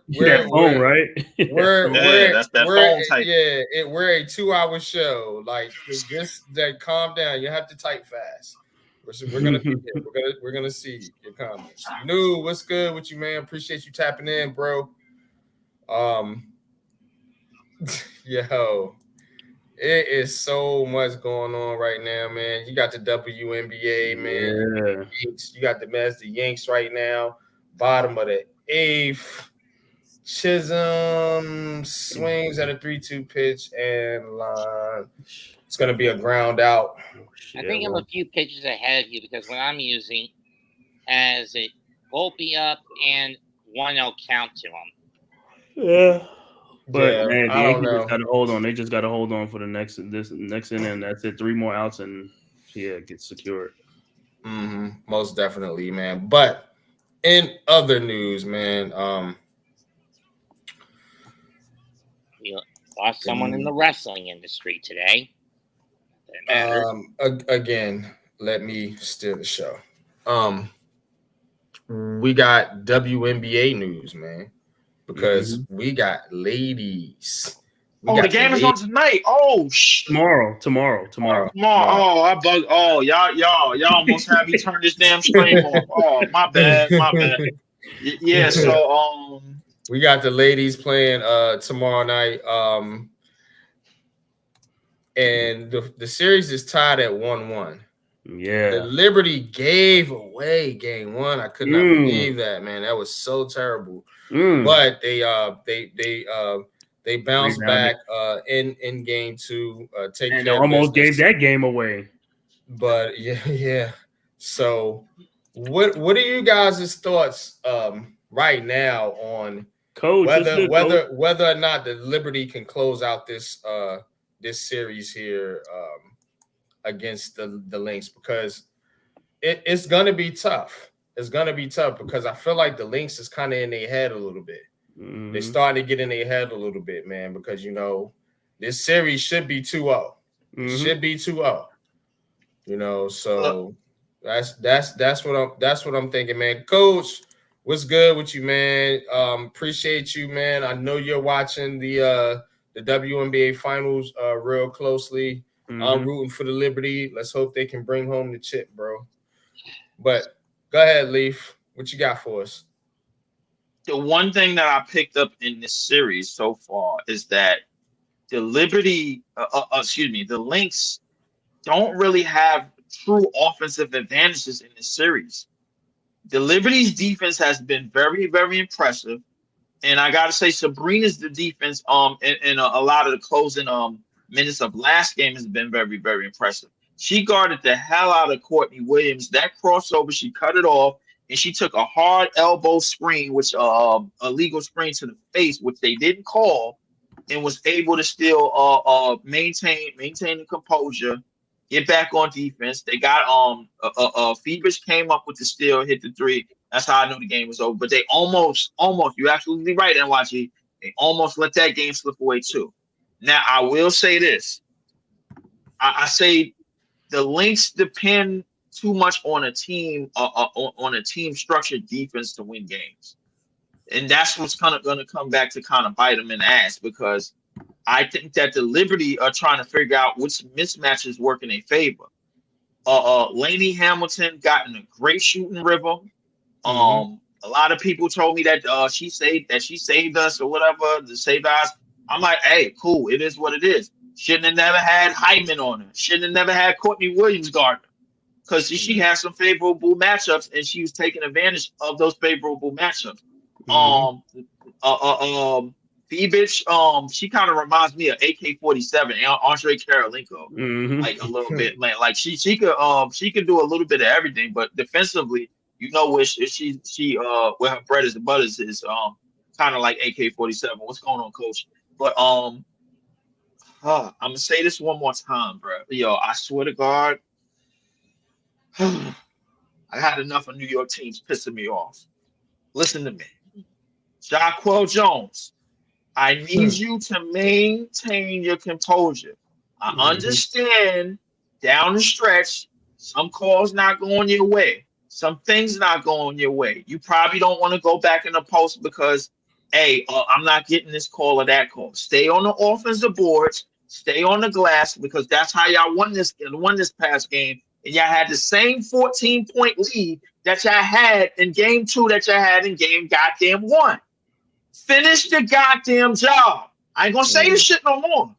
your phone. Right? That's that phone type. Yeah, we're a 2-hour show. Like just calm down. You have to type fast. We're gonna be here. We're gonna see your comments. New, what's good with you, man? Appreciate you tapping in, bro. Yo, it is so much going on right now, man. You got the WNBA, man. Yeah. You got the Mets, the Yanks right now. Bottom of the 8th. Chisholm swings at a 3-2 pitch and line. It's going to be a ground out. I think I'm a few pitches ahead of you because what I'm using has it Volpe up and 1-0 count to him. Yeah. But man, the Yankees just got to hold on. They just got to hold on for the next inning. That's it. 3 more outs and get secured. Most definitely, man. But in other news, man, we lost someone in the wrestling industry today. Again, let me steer the show. We got WNBA news, man. Because we got ladies. The game is on tonight. Oh, tomorrow. Oh, I bug. Oh, y'all almost have me turn this damn stream off. Oh, my bad. Yeah. So We got the ladies playing tomorrow night. And the series is tied at 1-1. Yeah. The Liberty gave away game one. I could not believe that, man. That was so terrible. But they bounced back in game two. And they almost gave that game away. But yeah. So what are you guys' thoughts right now on Coach, whether or not the Liberty can close out this series here against the Lynx? Because it's gonna be tough. It's gonna be tough because I feel like the Lynx is kind of in their head a little bit. They're starting to get in their head a little bit, man, because this series should be 2-0. Should be 2-0. So that's what I'm thinking, man. Coach, what's good with you, man? Appreciate you, man. I know you're watching the WNBA Finals real closely. I'm rooting for the Liberty. Let's hope they can bring home the chip, bro. But go ahead, Leaf. What you got for us? The one thing that I picked up in this series so far is that the Liberty, the Lynx don't really have true offensive advantages in this series. The Liberty's defense has been very, very impressive. And I got to say, Sabrina's defense in a lot of the closing minutes of last game has been very, very impressive. She guarded the hell out of Courtney Williams. That crossover, she cut it off, and she took a hard elbow screen, which a legal screen to the face, which they didn't call, and was able to still maintain the composure, get back on defense. They got Phoebus came up with the steal, hit the three. That's how I knew the game was over. But they almost, you're absolutely right, NYG. They almost let that game slip away too. Now I will say this. I say the Lynx depend too much on a team structured defense to win games, and that's what's kind of going to come back to kind of bite them in the ass, because I think that the Liberty are trying to figure out which mismatches work in their favor. Lainey Hamilton got in a great shooting rhythm. A lot of people told me that she saved us or whatever, to save us. I'm like, hey, cool, it is what it is. Shouldn't have never had Hyman on her. Shouldn't have never had Courtney Williams guard her, because she had some favorable matchups and she was taking advantage of those favorable matchups. Phoebus, she kind of reminds me of AK-47, Andre Karolinko, like a little bit, man. Like she could do a little bit of everything, but defensively, where where her bread is and butters is kind of like AK-47. What's going on, Coach? But I'm gonna say this one more time, bro. Yo, I swear to God, I had enough of New York teams pissing me off. Listen to me, Jaquel Jones. I need you to maintain your composure. I understand down the stretch, some calls not going your way, some things not going your way. You probably don't want to go back in the post because, hey, I'm not getting this call or that call. Stay on the offensive boards, stay on the glass, because that's how y'all won this past game. And y'all had the same 14-point lead that y'all had in game 2 that y'all had in game goddamn 1. Finish the goddamn job. I ain't gonna say this shit no more.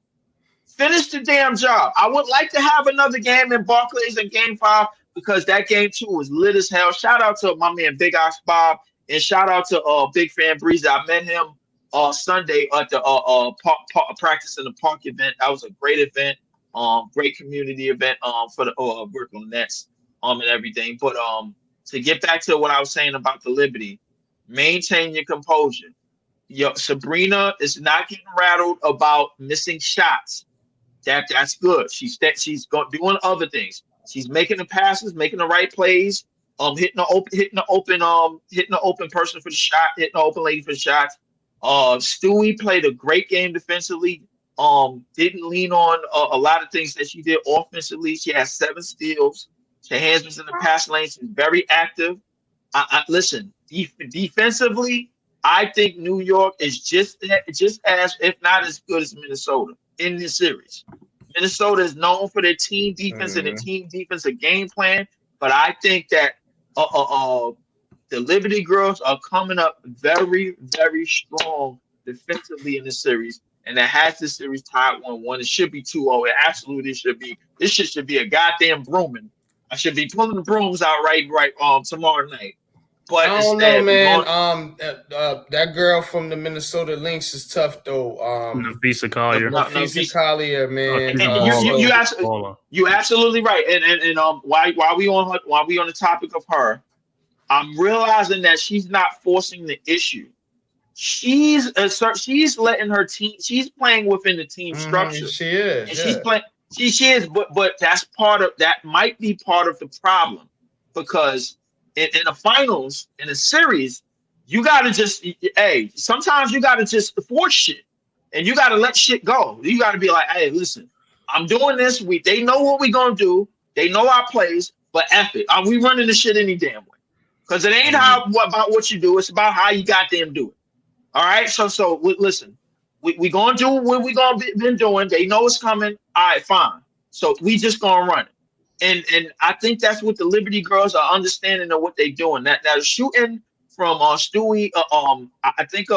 Finish the damn job. I would like to have another game in Barclays in game 5, because that game 2 was lit as hell. Shout out to my man Big Ox Bob, and shout out to Big Fan Breezy. I met him Sunday at the practice in the park event. That was a great event, great community event for the Brooklyn Nets and everything. But to get back to what I was saying about the Liberty, maintain your composure. Yo, Sabrina is not getting rattled about missing shots. That's good. She's doing other things. She's making the passes, making the right plays, hitting the open person for the shot, hitting the open lady for the shots. Stewie played a great game defensively. Didn't lean on a lot of things that she did offensively. She had 7 steals. Her hands was in the pass lane. She's very active. Listen, defensively, I think New York is just as, if not as good as Minnesota in this series. Minnesota is known for their team defense and their team defensive game plan, but I think that the Liberty Girls are coming up very, very strong defensively in this series, and that has this series tied 1-1. It should be 2-0. It absolutely should be. This shit should be a goddamn brooming. I should be pulling the brooms out right tomorrow night. But I don't know, man. That girl from the Minnesota Lynx is tough though. Nafisa Collier. Nafisa Collier, man. You absolutely right. And while we on the topic of her, I'm realizing that she's not forcing the issue. She's letting her team. She's playing within the team structure. She is. And she's playing. She is. But that's part of that. Might be part of the problem because in the finals in a series, you gotta just sometimes you gotta just force shit, and you gotta let shit go. You gotta be like, hey, listen, I'm doing this. They know what we gonna do. They know our plays, but F it. We running the shit any damn way. Because it ain't about what you do. It's about how you goddamn do it. All right. So listen, we gonna do what we gonna been doing. They know it's coming. All right, fine. So we just gonna run it. And I think that's what the Liberty Girls are understanding of what they doing. That shooting from Stewie. I think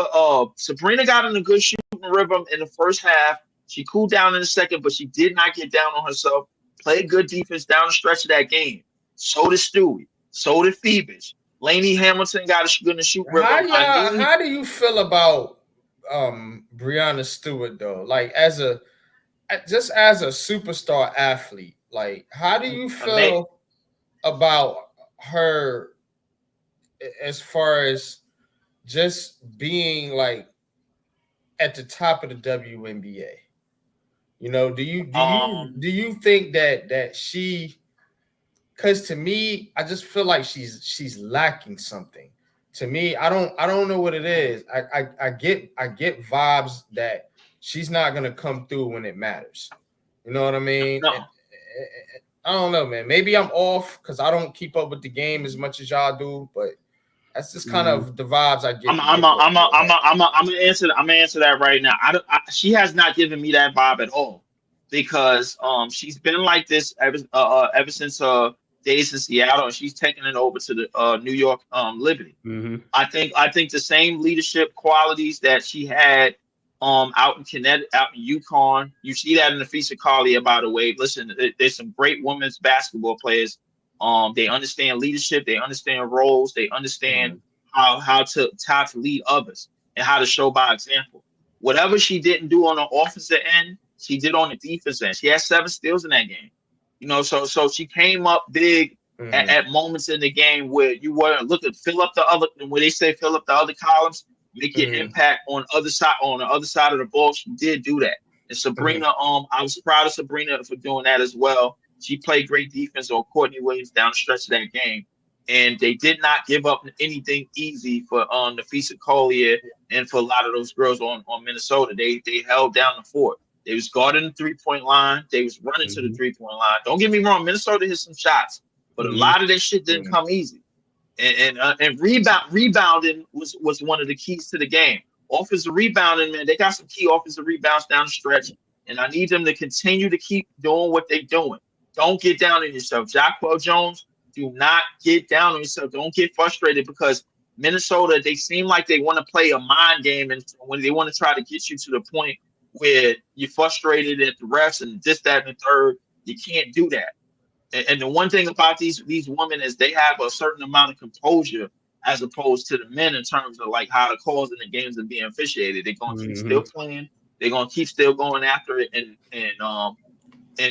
Sabrina got in a good shooting rhythm in the first half. She cooled down in the second, but she did not get down on herself. Played good defense down the stretch of that game. So did Stewie. So did Phoebus. Lainey Hamilton got a good shoot rhythm. How do you feel about Breanna Stewart though? Like as a superstar athlete, like how do you feel about her as far as just being like at the top of the WNBA? You know, do you think that she? Because to me, I just feel like she's lacking something. To me, I don't know what it is. I get vibes that she's not gonna come through when it matters. You know what I mean? No. I don't know, man. Maybe I'm off because I don't keep up with the game as much as y'all do, but that's just kind of the vibes I get. I'm gonna answer that right now. She has not given me that vibe at all because she's been like this ever since days in Seattle, and she's taking it over to the New York Liberty. Mm-hmm. I think the same leadership qualities that she had out in Connecticut, out in UConn. You see that in Nafisa Collier, by the way. Listen, there's some great women's basketball players. They understand leadership, they understand roles, they understand how to lead others and how to show by example. Whatever she didn't do on the offensive end, she did on the defense end. She had 7 steals in that game. You know, so she came up big at moments in the game where you weren't looking, fill up the other columns, make your impact on the other side of the ball. She did do that. And Sabrina, I was proud of Sabrina for doing that as well. She played great defense on Courtney Williams down the stretch of that game. And they did not give up anything easy for Nafisa Collier and for a lot of those girls on Minnesota. They held down the fort. They was guarding the 3-point line. They was running to the 3-point line. Don't get me wrong, Minnesota hit some shots, but a lot of that shit didn't come easy. And rebounding was one of the keys to the game. Offensive rebounding, man, they got some key offensive rebounds down the stretch, and I need them to continue to keep doing what they're doing. Don't get down on yourself. Jacquel Jones, do not get down on yourself. Don't get frustrated because Minnesota, they seem like they want to play a mind game, and when they want to try to get you to the point where you're frustrated at the refs and this, that, and the third, you can't do that. And the one thing about these women is they have a certain amount of composure as opposed to the men in terms of like how the calls in the games are being officiated. They're going to keep still playing. They're going to keep still going after it, and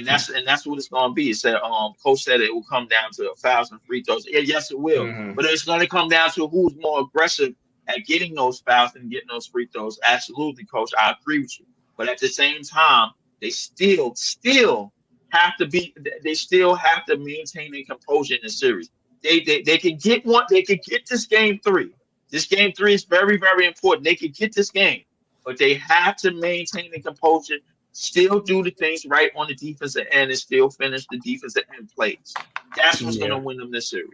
that's what it's going to be. It said, coach said it will come down to fouls and free throws. Yeah, yes, it will. But it's going to come down to who's more aggressive at getting those fouls and getting those free throws. Absolutely, coach. I agree with you. But at the same time, they still have to maintain their composure in the series. They can get one. They can get this game 3. This game 3 is very, very important. They can get this game, but they have to maintain their composure, still do the things right on the defensive end, and still finish the defensive end plays. That's what's going to win them this series.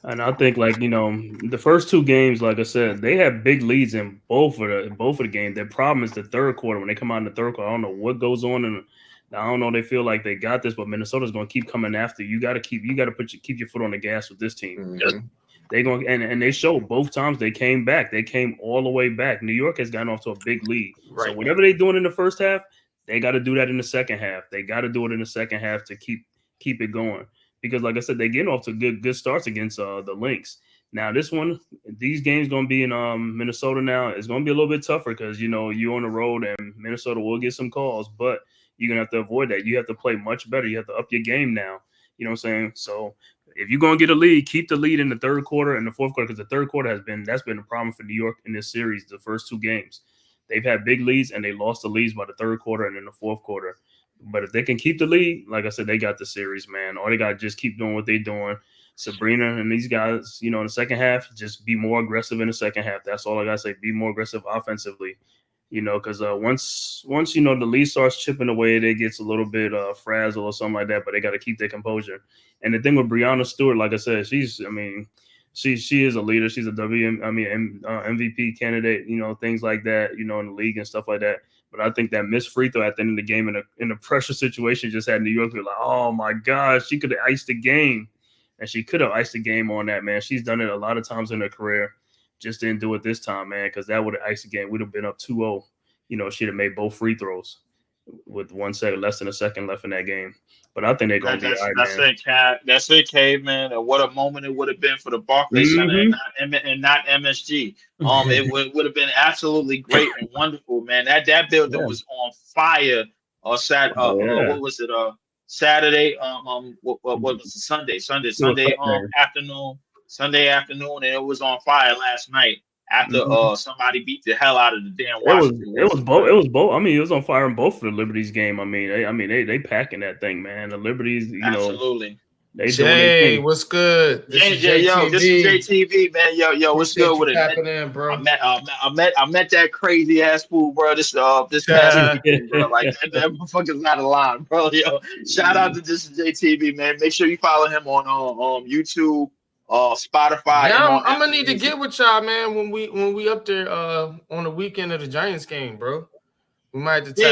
And I think, like, you know, the first 2 games, like I said, they have big leads in both of the games. Their problem is the third quarter. When they come out in the third quarter, I don't know what goes on, and I don't know. They feel like they got this, but Minnesota's going to keep coming after you. Got to keep your foot on the gas with this team. They going and they showed both times they came back. They came all the way back. New York has gotten off to a big lead. Right. So whatever they're doing in the first half, they got to do that in the second half. They got to do it in the second half to keep it going. Because like I said, they getting off to good starts against the Lynx. Now these games going to be in Minnesota now. It's going to be a little bit tougher because, you know, you're on the road and Minnesota will get some calls, but you're going to have to avoid that. You have to play much better. You have to up your game now. You know what I'm saying? So if you're going to get a lead, keep the lead in the third quarter and the fourth quarter, because the third quarter that's been a problem for New York in this series, the first two games. They've had big leads and they lost the leads by the third quarter and in the fourth quarter. But if they can keep the lead, like I said, they got the series, man. All they got to just keep doing what they're doing. Sabrina and these guys, you know, in the second half, just be more aggressive in the second half. That's all I got to say. Be more aggressive offensively, you know, because once, you know, the lead starts chipping away, it gets a little bit frazzled or something like that, but they got to keep their composure. And the thing with Breanna Stewart, like I said, she is a leader. She's a MVP candidate, you know, things like that, you know, in the league and stuff like that. But I think that missed free throw at the end of the game in a pressure situation just had New York be like, oh my gosh, she could have iced the game. And she could have iced the game on that, man. She's done it a lot of times in her career. Just didn't do it this time, man, because that would have iced the game. We'd have been up 2-0. You know, she'd have made both free throws with 1 second, less than a second left in that game. But I think they're going to be all right, man. That's it, Cave, man. And what a moment it would have been for the Barclays Center and not MSG. It would have been absolutely great and wonderful, man. That building was on fire. What was it? Saturday. What was it? Sunday afternoon, and it was on fire last night after somebody beat the hell out of the damn Washington. It was both. I mean, it was on fire in both of the Liberties game. I mean, they packing that thing, man. The Liberties, you absolutely. They Jay, what's good? This is JTV, man. Yo, what's good with it? Happening, bro? I met that crazy ass fool, bro. This past weekend, bro. Like that motherfucker's not a line, bro. Yo, shout out to This is JTV, man. Make sure you follow him on YouTube, Spotify. Yeah, I'm gonna need to get with y'all, man, when we up there on the weekend of the Giants game, bro. We might have to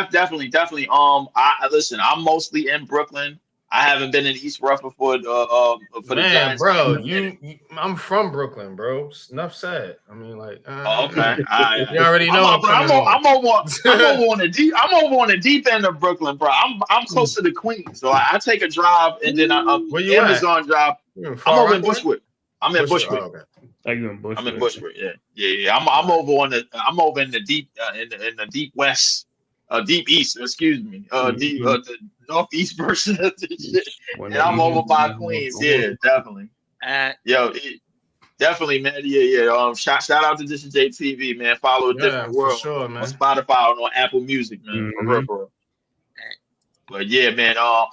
definitely. Listen, I'm mostly in Brooklyn. I haven't been in East Rutherford for the Giants. Bro. I'm from Brooklyn, bro. Enough said. I mean, like, okay. You already know. I'm over on the deep end of Brooklyn, bro. I'm close to the Queens, so I take a drive and then where you Amazon drive. I'm over in Bushwick. I'm in Bushwick. Oh, okay. Are you in Bushwick? I'm in Bushwick. Yeah. I'm over in the deep in the deep west. Deep east, excuse me. The northeast version of this shit. And I'm over by Queens. Yeah, definitely. Definitely, man. Yeah. Shout out to This is JTV, man. Follow a different world sure, man. on Spotify and on Apple Music, man. For real. But yeah, man. I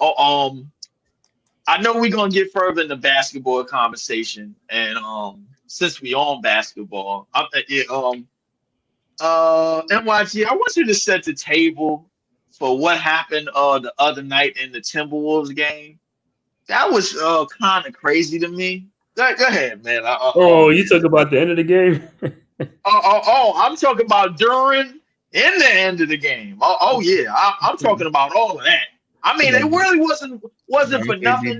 know we're gonna get further in the basketball conversation, and since we on basketball, NYG, I want you to set the table for what happened the other night in the Timberwolves game. That was kind of crazy to me. Go ahead, man. You talk about the end of the game? I'm talking about during and the end of the game. Yeah, I'm talking about all of that. I mean, it really wasn't for nothing.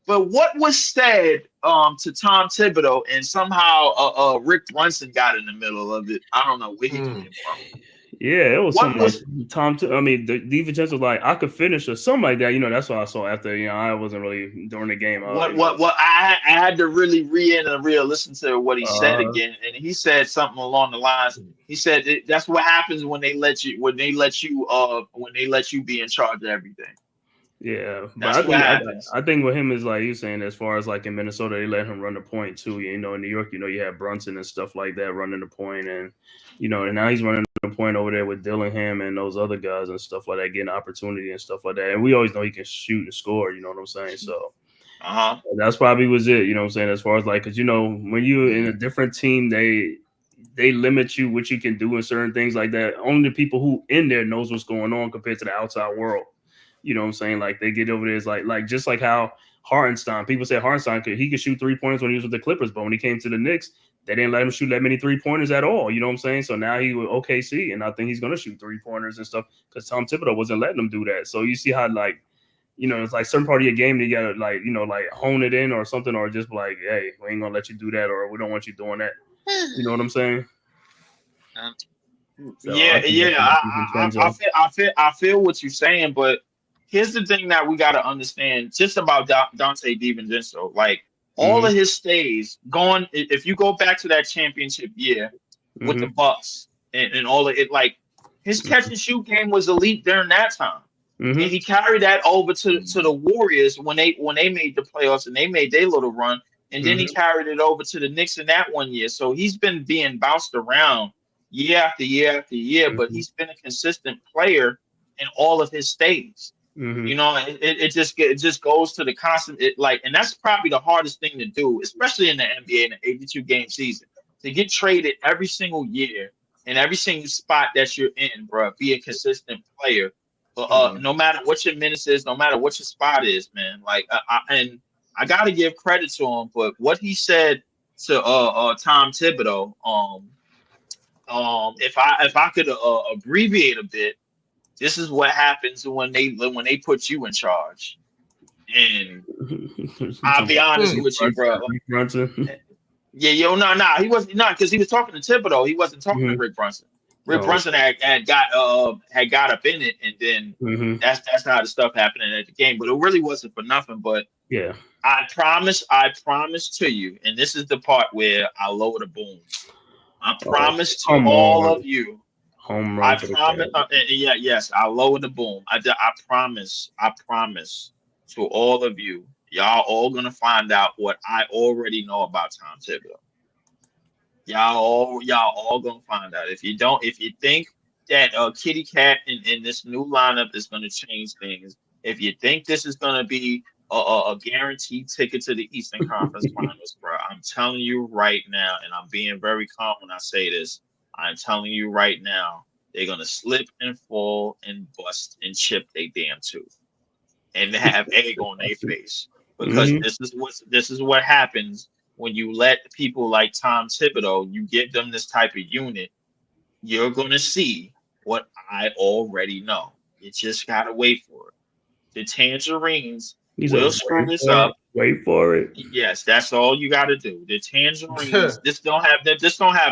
But what was said to Tom Thibodeau, and somehow Rick Brunson got in the middle of it. I don't know where he came from. Yeah, it was something like Tom. The defense was like, I could finish or something like that. You know, that's what I saw after. You know, I wasn't really during the game. I had to really listen to what he said again, and he said something along the lines. He said that's what happens when they let you be in charge of everything. Yeah, but I think with him is like you saying, as far as like in Minnesota, they let him run the point too. You know, in New York, you know, you have Brunson and stuff like that running the point, and you know, and now he's running the point over there with Dillingham and those other guys and stuff like that, getting opportunity and stuff like that. And we always know he can shoot and score. You know what I'm saying? So that's probably was it. You know what I'm saying? As far as like, because you know, when you're in a different team, they limit you what you can do and certain things like that. Only the people who in there knows what's going on compared to the outside world. You know what I'm saying? Like they get over there, it's like just like how Hartenstein, people say Hartenstein could shoot 3-pointers when he was with the Clippers, but when he came to the Knicks, they didn't let him shoot that many 3-pointers at all. You know what I'm saying? So now he with OKC, and I think he's gonna shoot 3-pointers and stuff because Tom Thibodeau wasn't letting him do that. So you see how you know, it's like certain part of your game that you gotta like, you know, like hone it in or something, or just like, hey, we ain't gonna let you do that, or we don't want you doing that. You know what I'm saying? So I feel what you're saying, but here's the thing that we got to understand just about Dante DiVincenzo. Like all of his stays going, if you go back to that championship year with the Bucks and all of it, like his catch and shoot game was elite during that time. And he carried that over to the Warriors when they made the playoffs and they made their little run. And then he carried it over to the Knicks in that one year. So he's been being bounced around year after year after year, but he's been a consistent player in all of his stays. You know, it just goes to the constant, and that's probably the hardest thing to do, especially in the NBA in an 82 game season, to get traded every single year in every single spot that you're in, bro. Be a consistent player, no matter what your minutes is, no matter what your spot is, man. Like, I got to give credit to him, but what he said to Tom Thibodeau, if I could abbreviate a bit, this is what happens when they put you in charge. And I'll be honest with you, bro. Yeah, he wasn't because he was talking to Thibodeau. He wasn't talking to Rick Brunson. Rick Brunson had got up in it, and then that's how the stuff happened at the game. But it really wasn't for nothing. But yeah, I promise to you, and this is the part where I lower the boom. I promise to all of you. Home run. I promise. Yes, I'll lower the boom. I promise to all of you. Y'all all gonna find out what I already know about Tom Thibodeau. Y'all all gonna find out. If you think that Kitty Cat in this new lineup is gonna change things, if you think this is gonna be a guaranteed ticket to the Eastern Conference Finals, bro, I'm telling you right now, and I'm being very calm when I say this. I'm telling you right now, they're gonna slip and fall and bust and chip their damn tooth, and have egg on their face, because this is what happens when you let people like Tom Thibodeau. You give them this type of unit, you're gonna see what I already know. You just gotta wait for it. The Tangerines will screw this up. Wait for it. Yes, that's all you got to do. The Tangerines. This don't have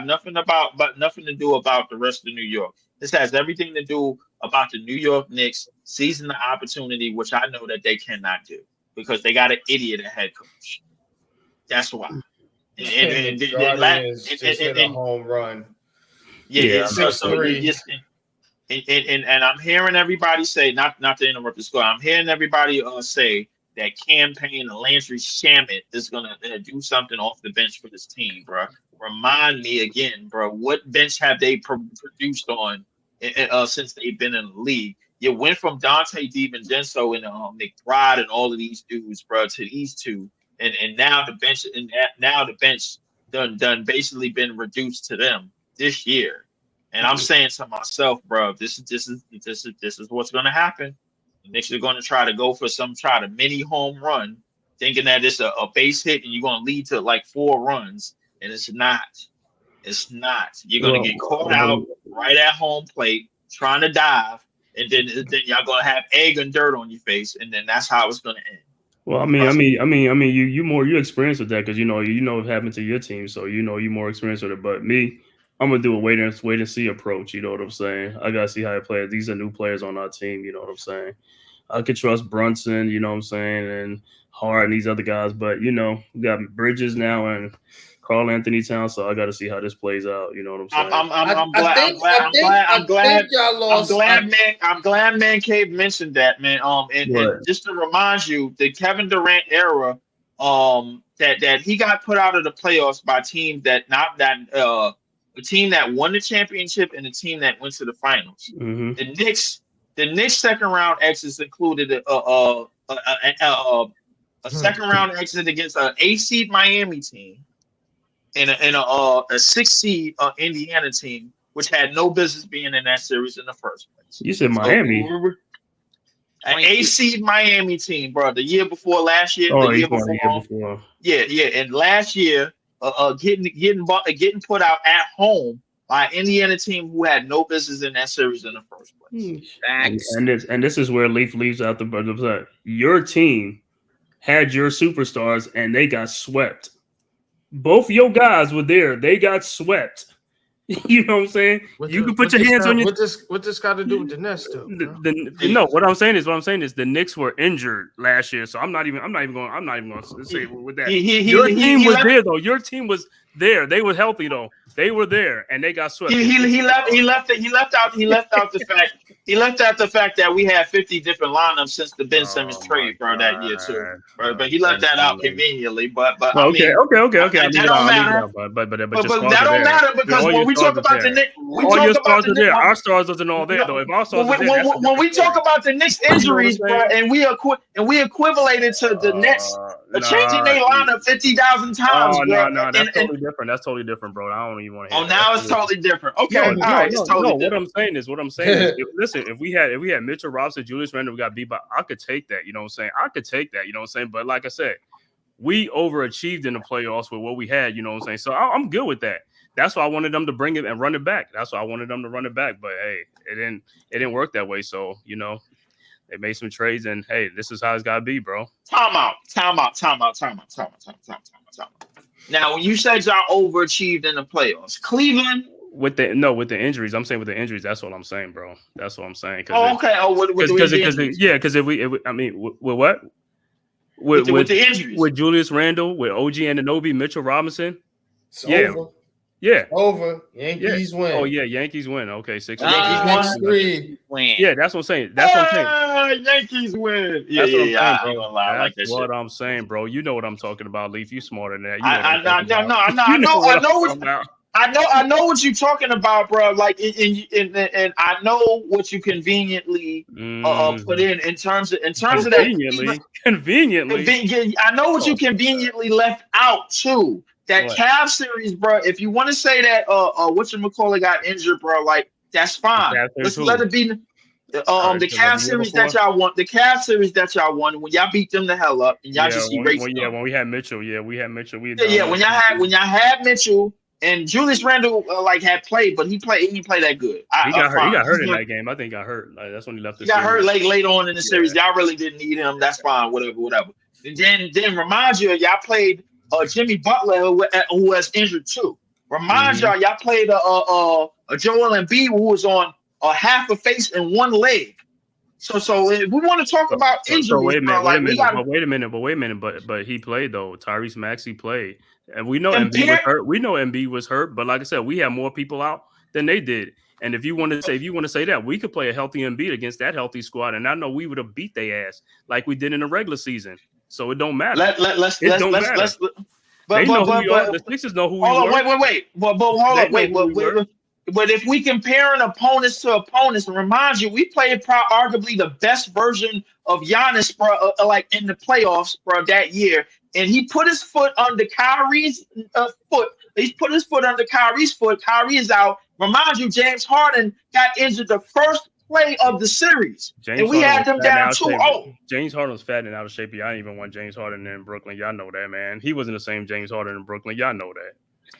nothing to do about the rest of New York. This has everything to do about the New York Knicks seizing the opportunity, which I know that they cannot do because they got an idiot head coach. That's why. And a home run. And I'm hearing everybody say, not to interrupt the score, I'm hearing everybody say that campaign and Landry Shamet is gonna do something off the bench for this team, bro. Remind me again, bro. What bench have they produced on since they've been in the league? You went from Dante DiVincenzo and McBride and all of these dudes, bro, to these two, and now the bench done basically been reduced to them this year. And I'm saying to myself, bro, this is what's gonna happen. The Knicks are gonna try to mini home run, thinking that it's a base hit and you're gonna lead to like 4 runs, and it's not. It's not. You're gonna get caught out right at home plate trying to dive, and then y'all gonna have egg and dirt on your face, and then that's how it's gonna end. Well, you experienced with that because you know what happened to your team, so you more experienced with it. But me, I'm gonna do a wait and see approach. You know what I'm saying? I gotta see how they play. These are new players on our team. You know what I'm saying? I could trust Brunson. You know what I'm saying? And Hart and these other guys, but we got Bridges now and Karl Anthony Towns. So I got to see how this plays out. You know what I'm saying? I'm glad Man-Cave mentioned that, man. And just to remind you, the Kevin Durant era, that he got put out of the playoffs by teams a team that won the championship and a team that went to the finals. The Knicks second round exits included a second round exit against an 8 seed Miami team and a 6 seed Indiana team, which had no business being in that series in the first place. You said Miami. An 8 seed Miami team, bro. The year before last year. Oh, the year before. Yeah. And last year, getting put out at home by an Indiana team who had no business in that series in the first place. Facts. And this is where Leaf leaves out the your team had your superstars and they got swept. Both your guys were there. They got swept. You know what I'm saying? You can put your hands on your. What this got to do with the Nets, though? No, what I'm saying is the Knicks were injured last year, so I'm not even going to say with that. Your team was there though. Your team was there. They were healthy though. They were there and they got swept. He left out the fact that we had 50 different lineups since the Ben Simmons trade, bro, that year too. But he left that out conveniently. But okay. That don't matter. But that don't matter because when we talk about the Knicks, all your stars are there. Our stars wasn't all there though. If our stars are there, when we talk about the Knicks injuries, bro, and we equivalated to the Nets changing their lineup 50,000 times. No, that's totally different. That's totally different, bro. I don't even want to hear. Oh, now it's totally different. Okay, all right, it's totally different. What I'm saying is, listen, if we had Mitchell Robinson, Julius Randle, we got beat by, I could take that. You know what I'm saying? I could take that. You know what I'm saying? But like I said, we overachieved in the playoffs with what we had. You know what I'm saying? So I'm good with that. That's why I wanted them to bring it and run it back. That's why I wanted them to run it back. But hey, it didn't work that way. So they made some trades, and hey, this is how it's gotta be, bro. Time out. Now, when you said y'all overachieved in the playoffs, Cleveland with the injuries, I'm saying with the injuries, that's what I'm saying, bro. That's what I'm saying. Because with what? With the injuries, with Julius Randle, with OG Anunoby, Mitchell Robinson. Over. Yankees win. Oh yeah, Yankees win. Okay, 6. Yankees win. Yeah, that's what I'm saying. That's what I'm saying. Yankees win. That's what I'm saying, bro. You know what I'm talking about, Leaf. You smarter than that. I know what you're talking about, bro. Like, and I know what you conveniently put in terms of that. Conveniently, I know what you conveniently left out too. That Cavs series, bro. If you want to say that whatchamacallit got injured, bro, like that's fine. Let's let it be. The Cavs series that y'all won. The Cavs series that y'all won when y'all beat them the hell up and y'all just erased them. When we had Mitchell, we had Mitchell. When y'all had Mitchell and Julius Randle had played, but he didn't play that good. He got hurt in that game. I think he got hurt. That's when he left. He got hurt late on in the series. Y'all really didn't need him. That's fine. Whatever. And then remind you, y'all played Jimmy Butler, who was injured too. Remind y'all played a Joel Embiid who was on half a face and one leg. So if we want to talk about injuries, wait a minute. But he played though. Tyrese Maxey played, and we know Embiid was hurt. We know Embiid was hurt, but like I said, we had more people out than they did. And if you want to say that, we could play a healthy Embiid against that healthy squad, and I know we would have beat their ass like we did in the regular season. So it don't matter. They know who we are. The Sixers know who we are. Wait. But if we comparing opponents to opponents, and remind you, we played arguably the best version of Giannis, bro, like in the playoffs, bro, that year, and he put his foot under Kyrie's foot. He put his foot under Kyrie's foot. Kyrie is out. Remind you, James Harden got injured the first play of the series, and we had them down 2-0. James Harden was fat and out of shape. I didn't even want James Harden in Brooklyn. Y'all know that, man. He wasn't the same James Harden in Brooklyn. Y'all know that.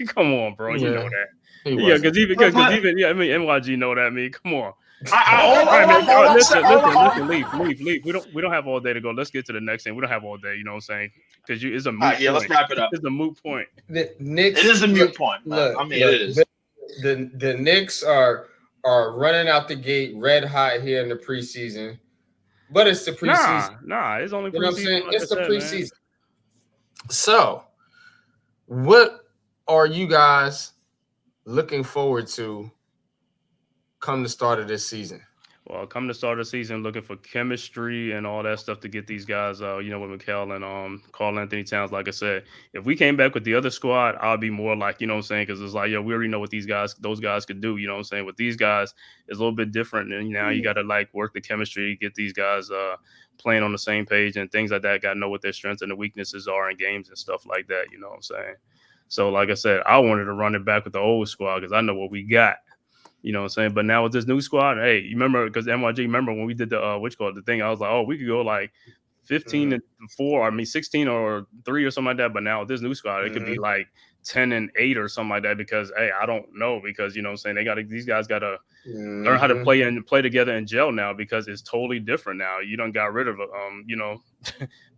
Come on, bro. You know that. Because even NYG know that. I mean, come on. Listen, leave. We don't have all day to go. Let's get to the next thing. We don't have all day. You know what I'm saying? Because it's a moot point. Let's wrap it up. It's a moot point. The Knicks. It is a moot point. It is. The Knicks are running out the gate red hot here in the preseason, but it's the preseason. Nah, it's only preseason. You know what I'm saying? It's the preseason. Man. So, what are you guys looking forward to come the start of this season? Well, come the start of the season, looking for chemistry and all that stuff to get these guys, with Mikal and Karl Anthony Towns. Like I said, if we came back with the other squad, I'll be more like, you know what I'm saying? Because it's like, we already know what those guys could do. You know what I'm saying? With these guys, it's a little bit different. And now you got to work the chemistry, get these guys playing on the same page and things like that. Got to know what their strengths and the weaknesses are in games and stuff like that. You know what I'm saying? So, like I said, I wanted to run it back with the old squad because I know what we got. You know what I'm saying? But now with this new squad, hey, you remember, because NYG, remember when we did the thing, I was like, we could go 15 and 4, 16 or 3 or something like that. But now with this new squad, it could be 10-8 or something like that, because hey, I don't know, because you know what I'm saying, these guys gotta learn how to play together and gel now, because it's totally different now. You done got rid of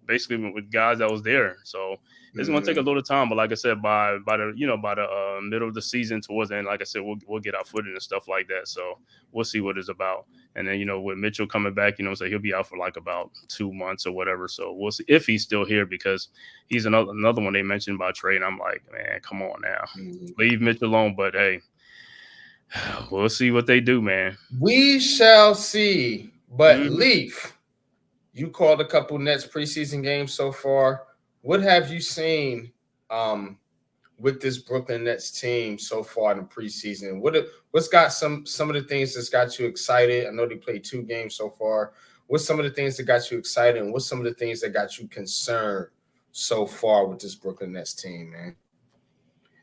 basically with guys that was there. So it's gonna take a little time, but like I said, by the middle of the season towards the end, like I said, we'll get our footing and stuff like that. So we'll see what it's about. And then with Mitchell coming back, so he'll be out for like about 2 months or whatever. So we'll see if he's still here, because he's another one they mentioned about trade. I'm like, man, come on now, leave Mitchell alone. But hey, we'll see what they do, man. We shall see. But Leaf, you called a couple Nets preseason games so far. What have you seen with this Brooklyn Nets team so far in the preseason? What's got some of the things that's got you excited? I know they played 2 games so far. What's some of the things that got you excited, and what's some of the things that got you concerned so far with this Brooklyn Nets team, man?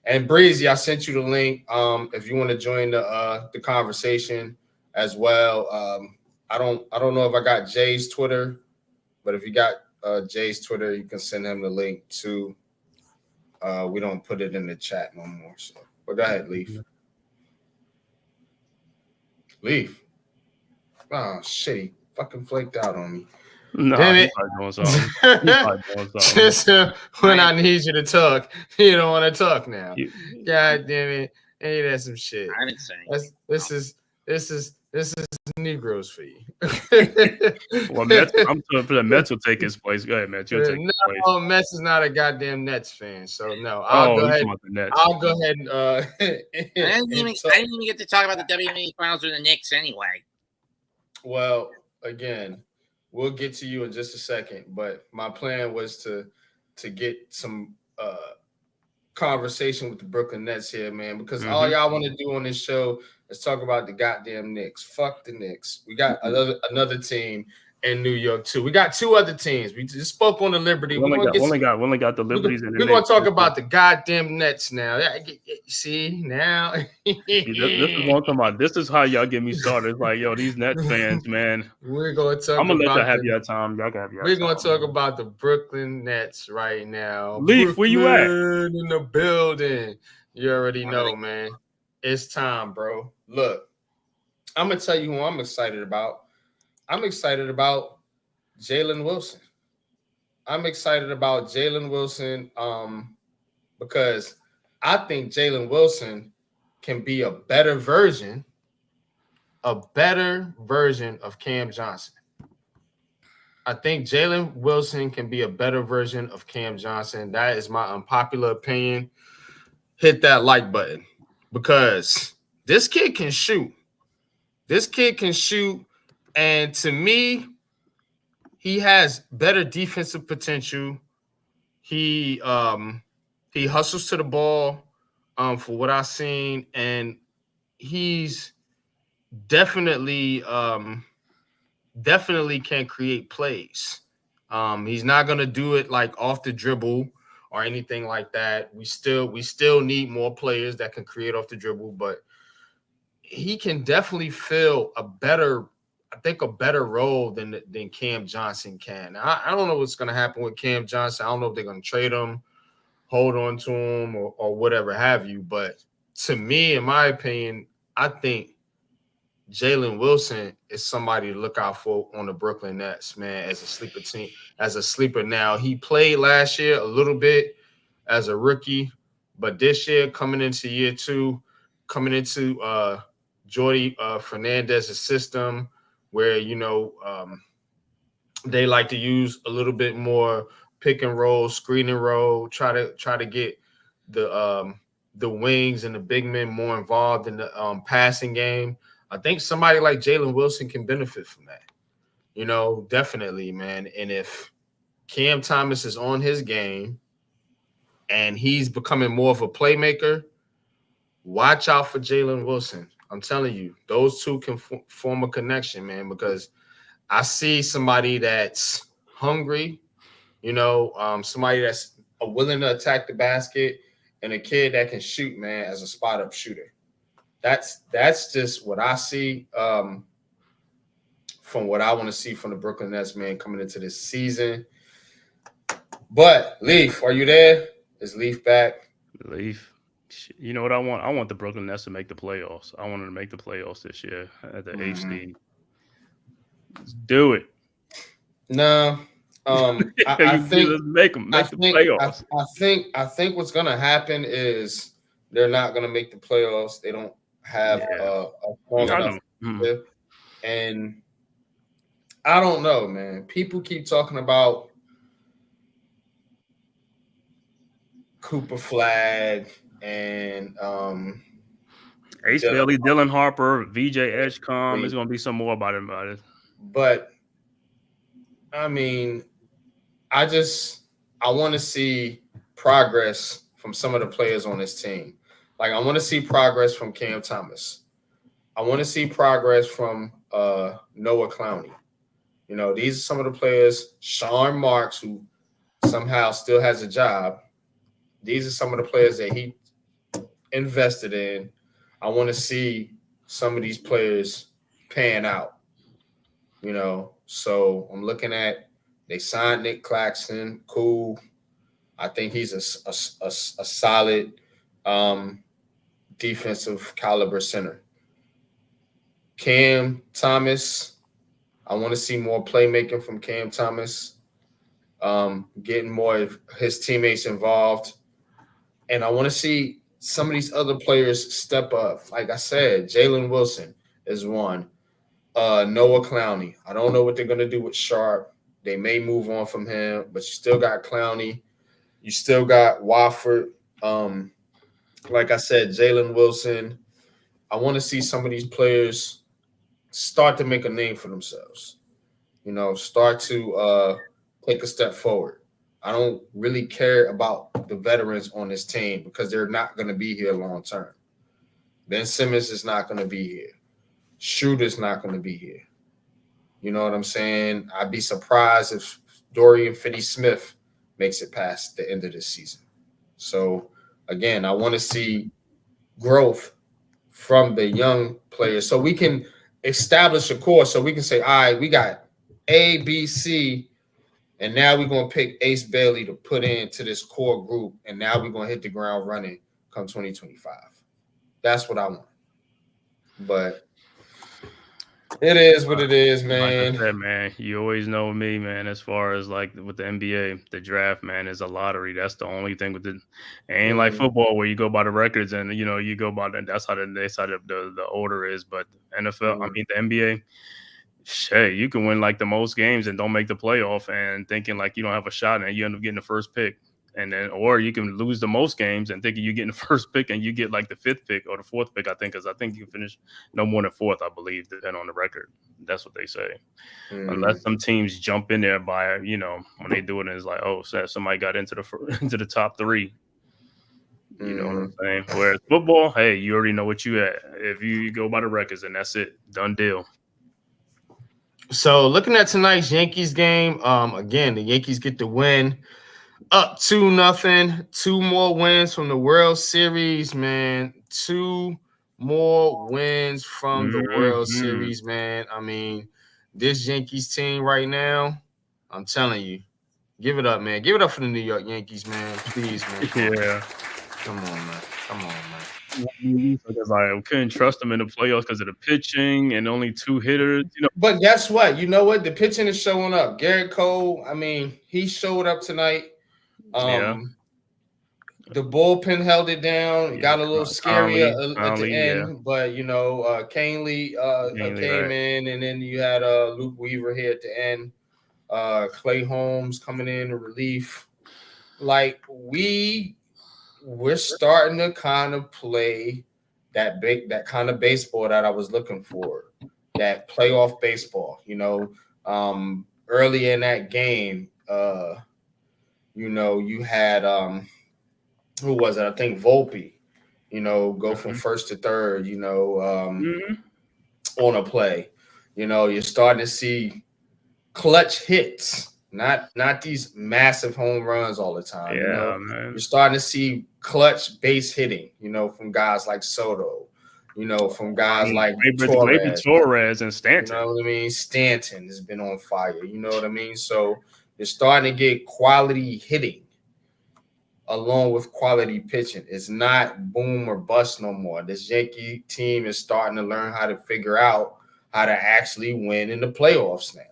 And Breezy, I sent you the link. If you want to join the conversation as well. I don't know if I got Jay's Twitter, but if you got Jay's Twitter, you can send him the link too. We don't put it in the chat no more. So, but go ahead, Leaf. Leaf. Oh shit, he fucking flaked out on me. No, damn it. Doing something. Just when I need you to talk, you don't want to talk now. God damn it. Ain't that some shit? I didn't say. This is Negroes for you. Well, I'm talking for the Mets will take his place. Go ahead, Mets. You'll take his place. No, Mets is not a goddamn Nets fan, so no. I'll go ahead and I didn't even get to talk about the WNBA Finals or the Knicks anyway. Well, again, we'll get to you in just a second, but my plan was to get some conversation with the Brooklyn Nets here, man, because all y'all want to do on this show is talk about the goddamn Knicks. Fuck the Knicks. We got another team in New York too. We got 2 other teams. We just spoke on the Liberty. We only got the Liberties. We're going to talk about the goddamn Nets now. See now. this is what I'm talking about. This is how y'all get me started. It's like, yo, these Nets fans, man. We're going to talk. I'm gonna let y'all have your time. Y'all can have your time. We're going to talk about the Brooklyn Nets right now. Leaf, where you at? In the building. You already know, man. It's time, bro. Look, I'm gonna tell you who I'm excited about. I'm excited about Jalen Wilson. I'm excited about Jalen Wilson because I think Jalen Wilson can be a better version of Cam Johnson. I think Jalen Wilson can be a better version of Cam Johnson. That is my unpopular opinion. Hit that like button because this kid can shoot. And to me, he has better defensive potential. He hustles to the ball for what I've seen, and he's definitely can create plays. He's not gonna do it like off the dribble or anything like that. We still need more players that can create off the dribble, but he can definitely fill a better role than Cam Johnson can. I don't know what's going to happen with Cam Johnson. I don't know if they're going to trade him, hold on to him, or whatever have you. But to me, in my opinion, I think Jalen Wilson is somebody to look out for on the Brooklyn Nets, man, as a sleeper team, as a sleeper. Now, he played last year a little bit as a rookie, but this year, coming into year 2, coming into Jordy Fernandez's system, where they like to use a little bit more pick and roll, screen and roll, try to get the wings and the big men more involved in the passing game. I think somebody like Jalen Wilson can benefit from that. Definitely, man. And if Cam Thomas is on his game and he's becoming more of a playmaker, watch out for Jalen Wilson. I'm telling you, those two can form a connection, man, because I see somebody that's hungry, somebody that's willing to attack the basket, and a kid that can shoot, man, as a spot-up shooter. That's just what I see from what I want to see from the Brooklyn Nets, man, coming into this season. But, Leaf, are you there? Is Leaf back? Leaf. You know what I want? I want the Brooklyn Nets to make the playoffs. I want them to make the playoffs this year at the eighth seed. Let's do it. No, I think make the playoffs. I think what's gonna happen is they're not gonna make the playoffs. They don't have a strong enough, and I don't know, man. People keep talking about Cooper Flag and Ace Bailey, Dylan Harper, VJ Edgecombe. There's gonna be some more about it. But I mean, I want to see progress from some of the players on this team. Like, I want to see progress from Cam Thomas. I want to see progress from Noah Clowney. You know, these are some of the players. Sean Marks, who somehow still has a job. These are some of the players that he invested in. I want to see some of these players pan out. You know, so I'm looking at, they signed Nick Claxton. Cool. I think he's a solid defensive caliber center. Cam Thomas, I want to see more playmaking from Cam Thomas, getting more of his teammates involved. And I want to see some of these other players step up. Like I said, Jalen Wilson is one. Noah Clowney. I don't know what they're going to do with Sharp. They may move on from him, but you still got Clowney. You still got Wofford. Like I said, Jalen Wilson. I want to see some of these players start to make a name for themselves. You know, start to take a step forward. I don't really care about the veterans on this team because they're not going to be here long term. Ben Simmons is not going to be here. Shooter's not going to be here. You know what I'm saying? I'd be surprised if Dorian Finney-Smith makes it past the end of this season. So, again, I want to see growth from the young players so we can establish a course, so we can say, all right, we got A, B, C, and now we're going to pick Ace Bailey to put into this core group, and now we're going to hit the ground running come 2025. That's what I want. But it is what it is, man. Like I said, man, you always know me, man, as far as like with the NBA, the draft, man, is a lottery. That's the only thing with it. Ain't like football where you go by the records and, you know, you go by the, that's how the order is. But NFL, I mean, the NBA, shit, you can win like the most games and don't make the playoff and thinking like you don't have a shot and you end up getting the first pick. And then, or you can lose the most games and thinking you get the first pick and you get like the fifth pick or the fourth pick, I think, because I think you can finish no more than fourth, I believe, depending on the record. That's what they say. Unless some teams jump in there by, you know, when they do it, and it's like, oh, so somebody got into the top three. You know what I'm saying? Whereas football, hey, you already know what you at. If you go by the records, and that's it, done deal. So looking at tonight's Yankees game, again, the Yankees get the win. Up 2-0, 2 more wins from the World Series, man. 2 more wins from the World Series, man. I mean, this Yankees team right now, I'm telling you, give it up, man. Give it up for the New York Yankees, man. Please, man. Yeah. Come on, man. Because I couldn't trust them in the playoffs because of the pitching and only 2 hitters. You know. But guess what? You know what? The pitching is showing up. Garrett Cole, I mean, he showed up tonight. The bullpen held it down. It got a little scary at the end, but you know, Canely came in, and then you had Luke Weaver here at the end. Clay Holmes coming in relief. Like we're starting to kind of play that kind of baseball that I was looking for, that playoff baseball. You know, early in that game. You know, you had who was it? I think Volpe, you know, go from first to third, you know, on a play. You know, you're starting to see clutch hits, not these massive home runs all the time. Yeah, you know? man. You're starting to see clutch base hitting, you know, from guys like Soto, you know, from guys like Torres and Stanton. You know what I mean? Stanton has been on fire. You know what I mean? So you're starting to get quality hitting. along with quality pitching. It's not boom or bust no more. This Yankee team is starting to learn how to figure out how to actually win in the playoffs now.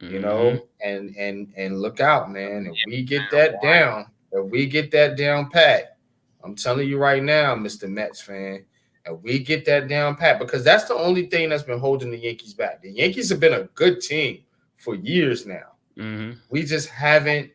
You know, and look out, man. If we get that down pat, I'm telling you right now, Mr. Mets fan, if we get that down pat, because that's the only thing that's been holding the Yankees back. The Yankees have been a good team for years now. We just haven't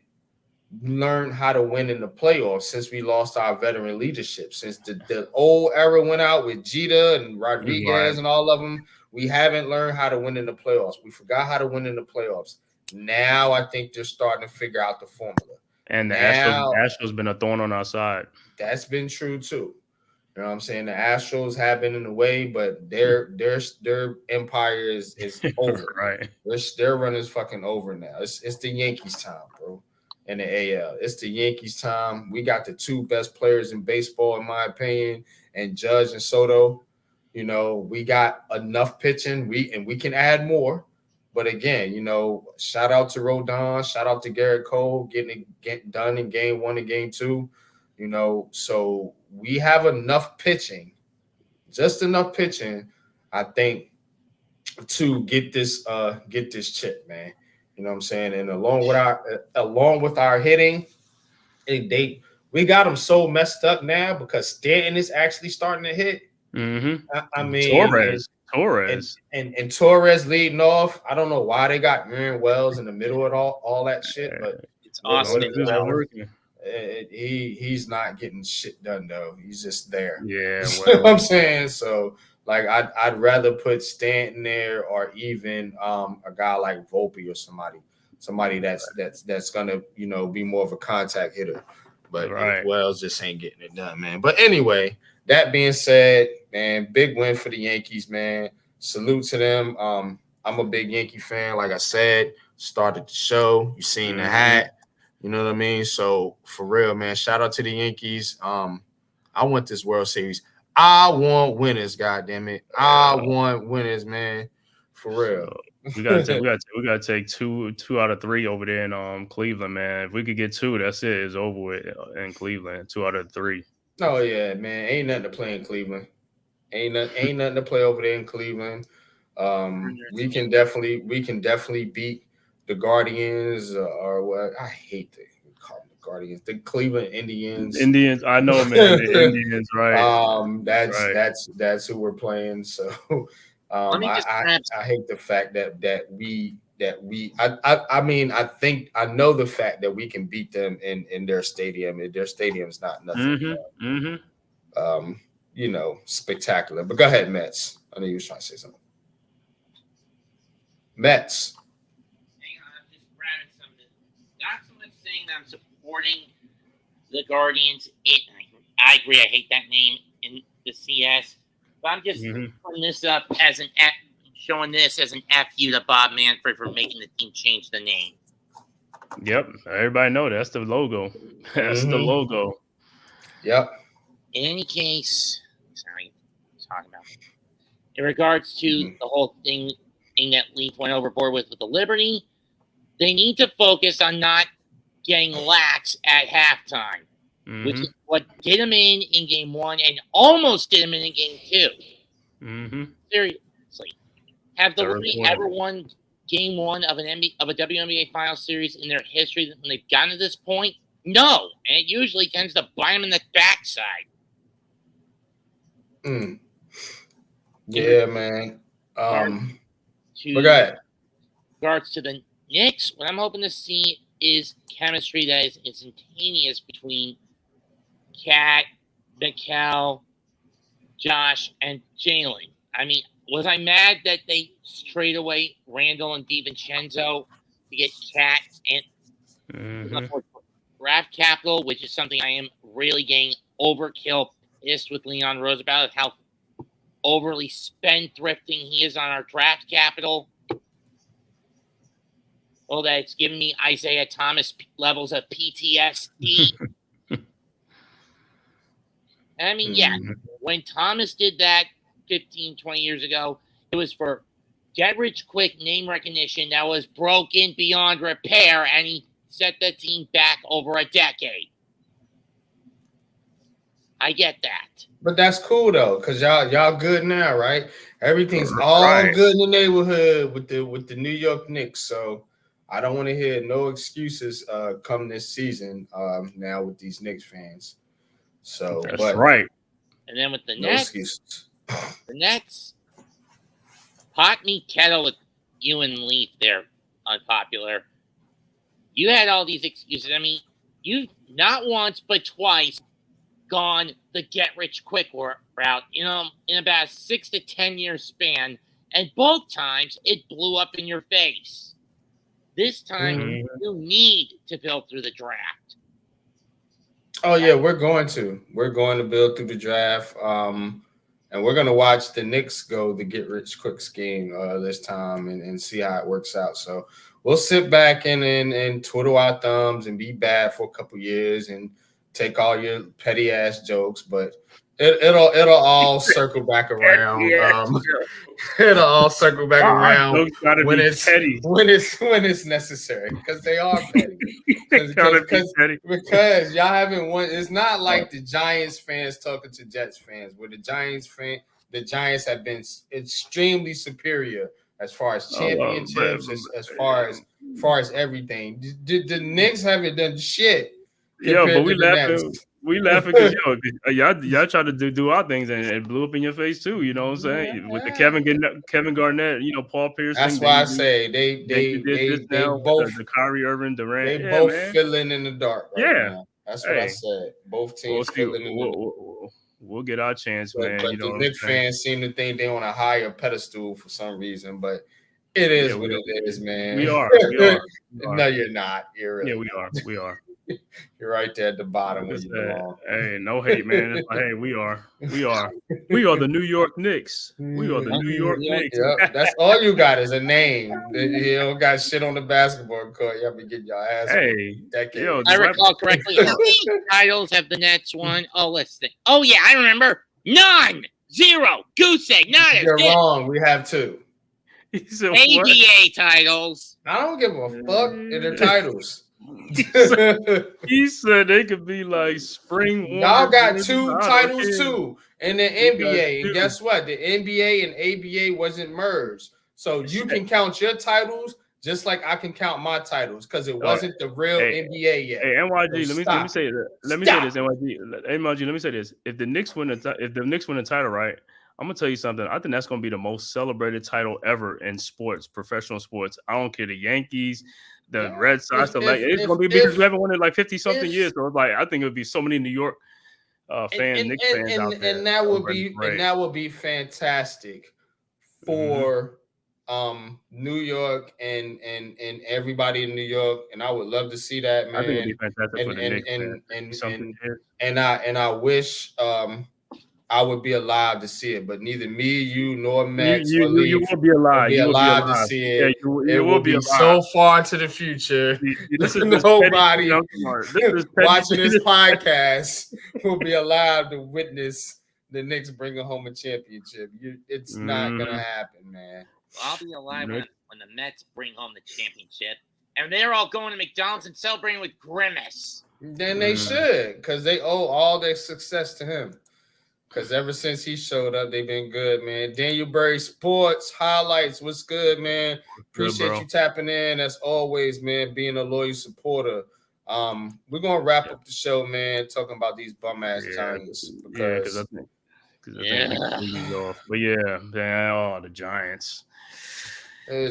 learned how to win in the playoffs since we lost our veteran leadership. Since the old era went out with Jeter and Rodriguez and all of them, we haven't learned how to win in the playoffs. We forgot how to win in the playoffs. Now I think they're starting to figure out the formula. And the Astros been a thorn on our side. That's been true too. You know what I'm saying? The Astros have been in the way, but their empire is over. Right. Their run is fucking over now. It's the Yankees' time, bro. In the AL, it's the Yankees' time. We got the two best players in baseball, in my opinion, and Judge and Soto. You know, we got enough pitching. We can add more. But again, you know, shout out to Rodon, shout out to Garrett Cole, getting it done in game 1 and game 2. You know, so we have enough pitching, just enough pitching, I think, to get this chip, man. You know what I'm saying? And along with our hitting, we got them so messed up now because Stanton is actually starting to hit. I mean, Torres and Torres leading off. I don't know why they got Aaron Wells in the middle of all that shit, but it's awesome. He's not getting shit done though. He's just there. Yeah, you know what I'm saying? So like I'd rather put Stanton there or even a guy like Volpe or somebody that's gonna, you know, be more of a contact hitter. But Wells just ain't getting it done, man. But anyway, that being said, man, big win for the Yankees, man. Salute to them. I'm a big Yankee fan. Like I said, started the show. You seen the hat. You know what I mean? So for real, man, shout out to the Yankees. I want this World Series. I want winners, goddammit. I want winners, man. For real. We gotta take two out of 3 over there in Cleveland, man. If we could get 2, that's it. It's over with in Cleveland. 2 out of 3. Oh yeah, man. Ain't nothing to play in Cleveland. Ain't nothing to play over there in Cleveland. We can definitely beat the Guardians or what I hate to call them the Guardians, the Cleveland Indians. I know, man. The Indians, right? That's who we're playing. So I hate the fact that we I mean I know the fact that we can beat them in their stadium. Their stadium's not nothing. You know, spectacular. But go ahead, Mets. I know you was trying to say something. Mets. Hang on, I'm just grabbing something. Not so much saying that I'm supporting the Guardians. I agree. I hate that name in the CS. But I'm just putting this up as showing this as an FU to Bob Manfred for making the team change the name. Yep. Everybody know that's the logo. That's the logo. Yep. In any case, sorry, talking about in regards to the whole thing that Leaf went overboard with the Liberty, they need to focus on not getting lax at halftime, which is what did them in game 1 and almost did them in game 2. Seriously, have the Liberty ever won game 1 of a WNBA Finals series in their history when they've gotten to this point? No, and it usually tends to bite them in the backside. Yeah, man. But go ahead. Regards to the Knicks, what I'm hoping to see is chemistry that is instantaneous between Kat, Mikal, Josh, and Jalen. I mean, was I mad that they traded away Randall and DiVincenzo to get Kat and draft capital, which is something I am really getting overkill pissed with Leon Rose about how overly spendthrifting he is on our draft capital. Well, that it's giving me Isaiah Thomas levels of PTSD. I mean, yeah, when Thomas did that 15, 20 years ago, it was for get rich quick name recognition that was broken beyond repair, and he set the team back over a decade. I get that. But that's cool though, because y'all good now, right? Everything's all Right. good in the neighborhood with the New York Knicks. So I don't want to hear no excuses come this season now with these Knicks fans. So That's right. And then with the no Nets, excuses. the Nets, pot me kettle with you and Leaf there, unpopular. You had all these excuses. I mean, you've not once but twice gone the get rich quick route, in about a 6 to 10 year span, and both times it blew up in your face. This time you need to build through the draft. Oh yeah, we're going to build through the draft, and we're going to watch the Knicks go the get rich quick scheme this time and see how it works out. So we'll sit back and twiddle our thumbs and be bad for a couple years and take all your petty ass jokes, but it'll all circle back around. It'll all circle back around when it's necessary, because they are petty. Because y'all haven't won. It's not like the Giants fans talking to Jets fans, where the Giants have been extremely superior as far as championships, as far as everything. The Knicks haven't done shit. Yeah, but we laughing. We laughing because y'all try to do our things and it blew up in your face too. You know what I'm saying? Yeah. With the Kevin Garnett, Paul Pierce. That's why I say they both the Kyrie Irving, Durant. They both filling in the dark right now. That's what I said. Both teams filling in the dark. We'll get our chance, man. But the Knicks fans seem to think they on a higher pedestal for some reason, but it is what it is, man. We are. No, you're not. You're really we are. You're right there at the bottom where you belong. Hey, no hate, man. Hey, we are the New York Knicks. We are the New York Knicks. Yep. That's all you got is a name. You don't got shit on the basketball court. Y'all be getting your ass. Hey, I recall correctly. How many titles have the Nets won? Oh, let's think. Oh yeah, I remember. None. 0. Goose egg. Not You're wrong. We have 2. ABA titles. I don't give a fuck if they're titles. He said they could be like spring. Y'all got 2 titles too in the NBA, and guess what? The NBA and ABA wasn't merged, so you can count your titles just like I can count my titles because it wasn't the real NBA yet. Hey, NYG, let me say that. Let me say this, NYG, let me say this. If the Knicks win the title, right? I'm gonna tell you something. I think that's gonna be the most celebrated title ever in sports, professional sports. I don't care the Yankees, the Red Sox. It's gonna be because we haven't won it like 50-something years. So it's like I think it would be so many New York fans, Knicks fans out there. And that would be fantastic for New York and everybody in New York. And I would love to see that, man. I think it'd be fantastic for the Knicks. And I wish I would be alive to see it, but neither me, you, nor Max, you will be alive. You will be alive to see it. Yeah, it will be so far into the future. Nobody watching this podcast will be alive to witness the Knicks bringing home a championship. It's not gonna happen, man. Well, I'll be alive when the Mets bring home the championship, and they're all going to McDonald's and celebrating with Grimace. Then they should, because they owe all their success to him. Because ever since he showed up, they've been good, man. Daniel Berry Sports Highlights. What's good, man? Appreciate you tapping in as always, man, being a loyal supporter. We're going to wrap up the show, man, talking about these bum-ass Giants. Because I think but yeah, man, the Giants. We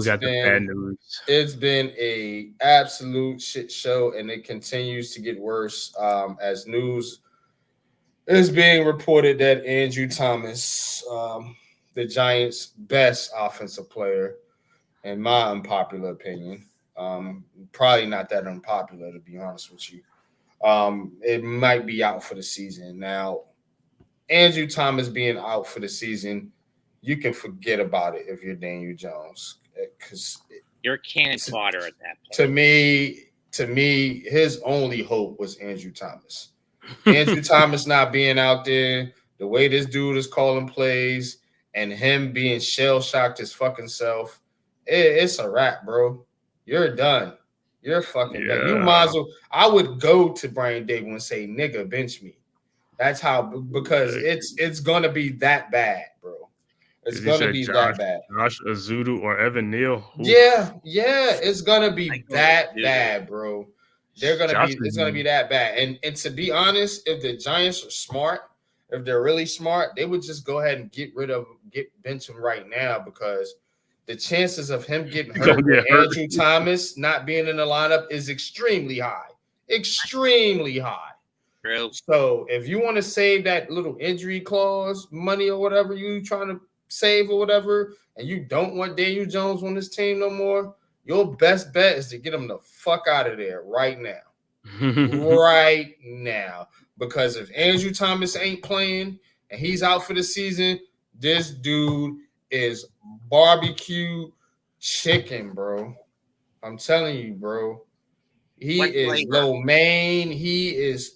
got the bad news. It's been a absolute shit show, and it continues to get worse as news is being reported that Andrew Thomas, the Giants' best offensive player, in my unpopular opinion, probably not that unpopular to be honest with you, it might be out for the season. Now, Andrew Thomas being out for the season, you can forget about it if you're Daniel Jones, because you're cannon fodder at that point. To me, his only hope was Andrew Thomas. Andrew Thomas not being out there, the way this dude is calling plays, and him being shell-shocked his fucking self, it's a wrap, bro. You're done. You're fucking done. You might as well. I would go to Brian Dable and say, nigga, bench me. That's how, because it's gonna be that bad, bro. It's gonna be that bad. Josh Azudu or Evan Neal. Yeah, it's gonna be that bad, bro. It's gonna be that bad. And to be honest, if the Giants are smart, if they're really smart, they would just go ahead and bench him right now, because the chances of him getting hurt with Andrew Thomas not being in the lineup is extremely high. Extremely high. True. So if you want to save that little injury clause money or whatever you trying to save or whatever, and you don't want Daniel Jones on this team no more, your best bet is to get him the fuck out of there right now. Right now. Because if Andrew Thomas ain't playing and he's out for the season, this dude is barbecue chicken, bro. I'm telling you, bro. He is lo mein. He is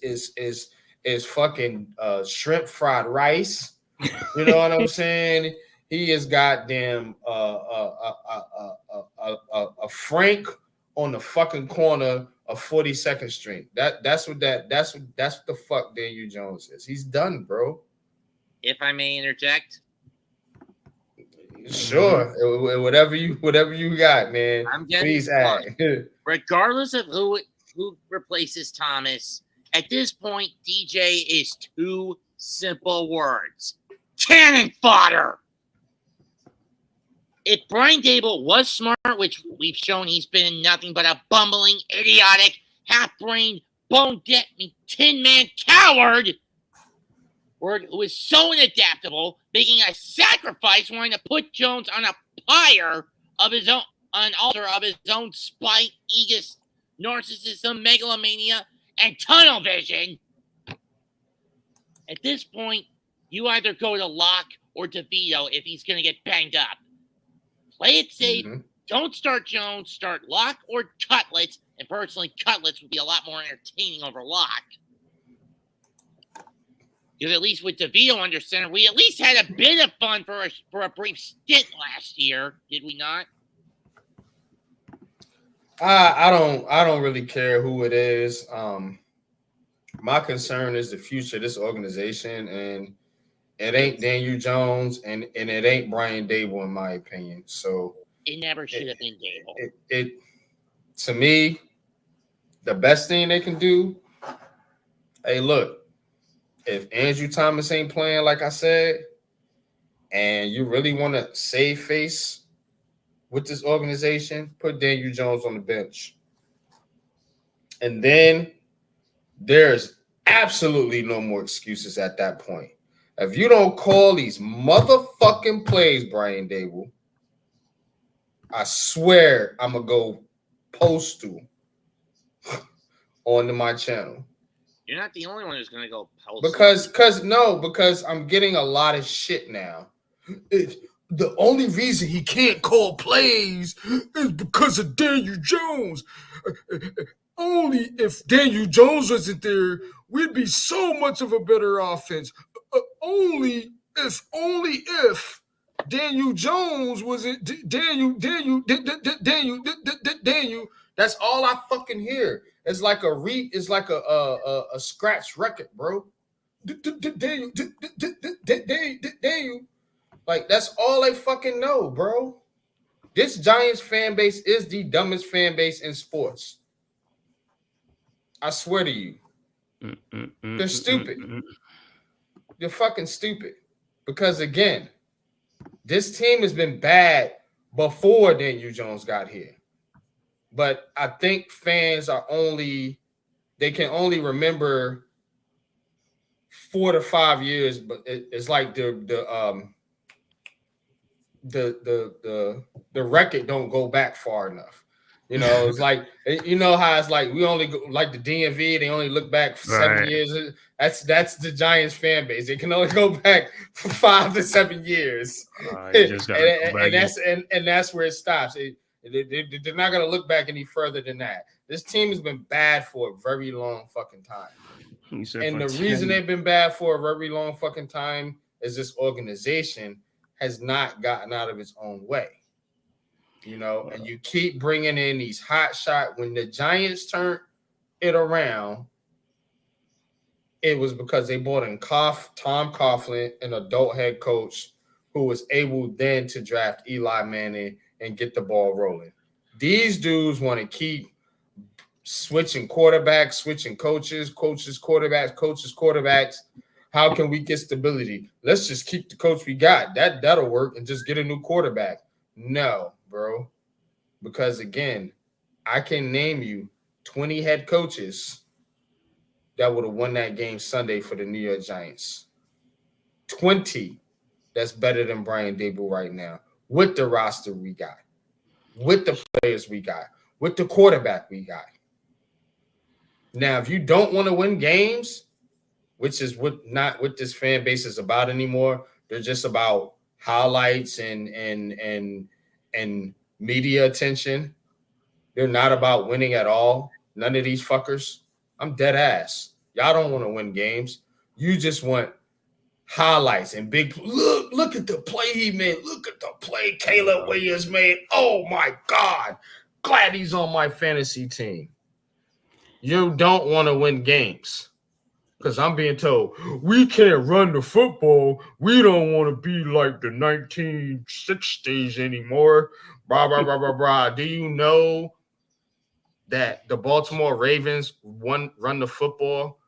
fucking shrimp fried rice. You know what I'm saying? He is goddamn a Frank on the fucking corner of 42nd Street. That's what the fuck Daniel Jones is. He's done, bro. If I may interject. Sure. Whatever you got, man. Please add. Regardless of who replaces Thomas, at this point, DJ is two simple words: cannon fodder. If Brian Dable was smart, which we've shown he's been nothing but a bumbling, idiotic, half-brained, bone-dead, tin-man coward, who is so inadaptable, making a sacrifice, wanting to put Jones on a pyre of his own, an altar of his own spite, ego, narcissism, megalomania, and tunnel vision. At this point, you either go to Locke or DeVito if he's going to get banged up. Play it safe. Mm-hmm. Don't start Jones. Start Locke or Cutlets. And personally, Cutlets would be a lot more entertaining over Locke. Because at least with DeVito under center, we at least had a bit of fun for a brief stint last year, did we not? I don't really care who it is. My concern is the future of this organization, and it ain't Daniel Jones and it ain't Brian Dable, in my opinion. So it never should have been Dable. It to me, the best thing they can do. Hey, look. If Andrew Thomas ain't playing, like I said, and you really want to save face with this organization, put Daniel Jones on the bench. And then there's absolutely no more excuses at that point. If you don't call these motherfucking plays, Brian Dable, I swear I'm going to go postal onto my channel. You're not the only one who's going to go post. Because I'm getting a lot of shit now. The only reason he can't call plays is because of Daniel Jones. Only if Daniel Jones wasn't there, we'd be so much of a better offense. Only if Daniel Jones wasn't Daniel. That's all I fucking hear. It's like a scratch record, bro. Daniel. Like, that's all they fucking know, bro. This Giants fan base is the dumbest fan base in sports. I swear to you. They're stupid. They're fucking stupid. Because, again, this team has been bad before Daniel Jones got here. But I think fans they can only remember 4 to 5 years, but it's like the record don't go back far enough. You know, it's like, you know how it's like we only go, like the DMV, they only look back for 7 years. That's the Giants fan base. They can only go back for 5 to 7 years. And that's where it stops. They're not gonna look back any further than that. This team has been bad for a very long fucking time. And the reason they've been bad for a very long fucking time is this organization has not gotten out of its own way. You know, and you keep bringing in these hot shot. When the Giants turn it around, it was because they brought in Tom Coughlin, an adult head coach who was able then to draft Eli Manning and get the ball rolling. These dudes want to keep switching quarterbacks, switching coaches, quarterbacks. How can we get stability? Let's just keep the coach we got. That'll work and just get a new quarterback. No, bro. Because again, I can name you 20 head coaches that would have won that game Sunday for the New York Giants. 20 that's better than Brian Daboll right now with the roster we got, with the players we got, with the quarterback we got. Now, if you don't want to win games, which is not what this fan base is about anymore, they're just about highlights and media attention. They're not about winning at all. None of these fuckers. I'm dead ass. Y'all don't want to win games. You just want highlights and big look at the play he made. Look at the play Caleb Williams made. Oh my God. Glad he's on my fantasy team. You don't want to win games. Because I'm being told we can't run the football. We don't want to be like the 1960s anymore. Blah, blah, blah, blah, blah. Do you know that the Baltimore Ravens run the football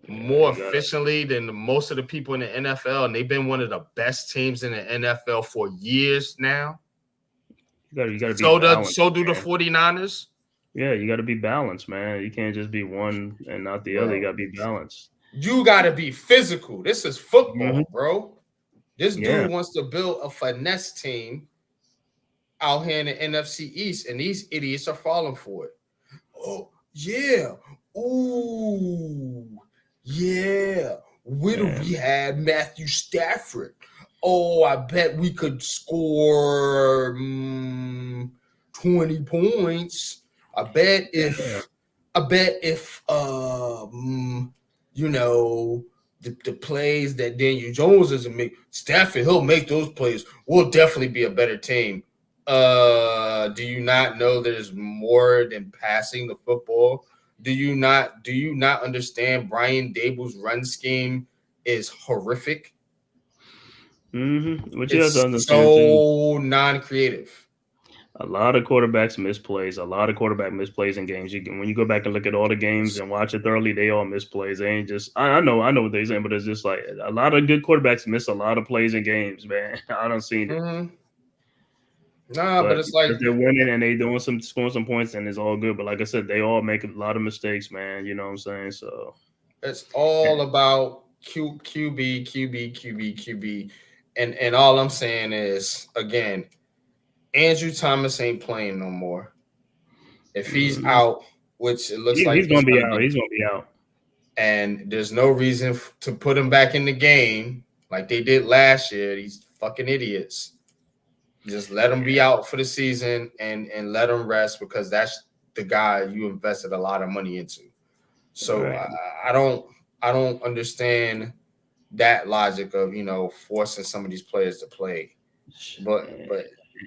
more efficiently than most of the people in the NFL, and they've been one of the best teams in the NFL for years now? You gotta be balanced, so do the 49ers. Yeah, you got to be balanced, man. You can't just be one and not the other. You got to be balanced. You got to be physical. This is football, bro. This dude wants to build a finesse team out here in the NFC East, and these idiots are falling for it. Oh, yeah. Ooh, yeah. What if we had Matthew Stafford? Oh, I bet we could score 20 points. I bet if you know, the plays that Daniel Jones doesn't make, Stafford, he'll make those plays. We'll definitely be a better team. Do you not know there's more than passing the football? Do you not understand Brian Daboll's run scheme is horrific? Which it's so non-creative. A lot of quarterbacks miss plays. A lot of quarterback miss plays in games. When you go back and look at all the games and watch it thoroughly, they all miss plays. They ain't just. I know what they're saying, but it's just like a lot of good quarterbacks miss a lot of plays in games, man. I don't see it. But it's like they're winning and they scoring some points, and it's all good. But like I said, they all make a lot of mistakes, man. You know what I'm saying? So it's all about QB, and all I'm saying is, again, Andrew Thomas ain't playing no more. If he's out, which it looks like he's going to be out. He's going to be out. And there's no reason to put him back in the game like they did last year. These fucking idiots. Just let him be out for the season and let him rest, because that's the guy you invested a lot of money into. So I don't understand that logic of, forcing some of these players to play. But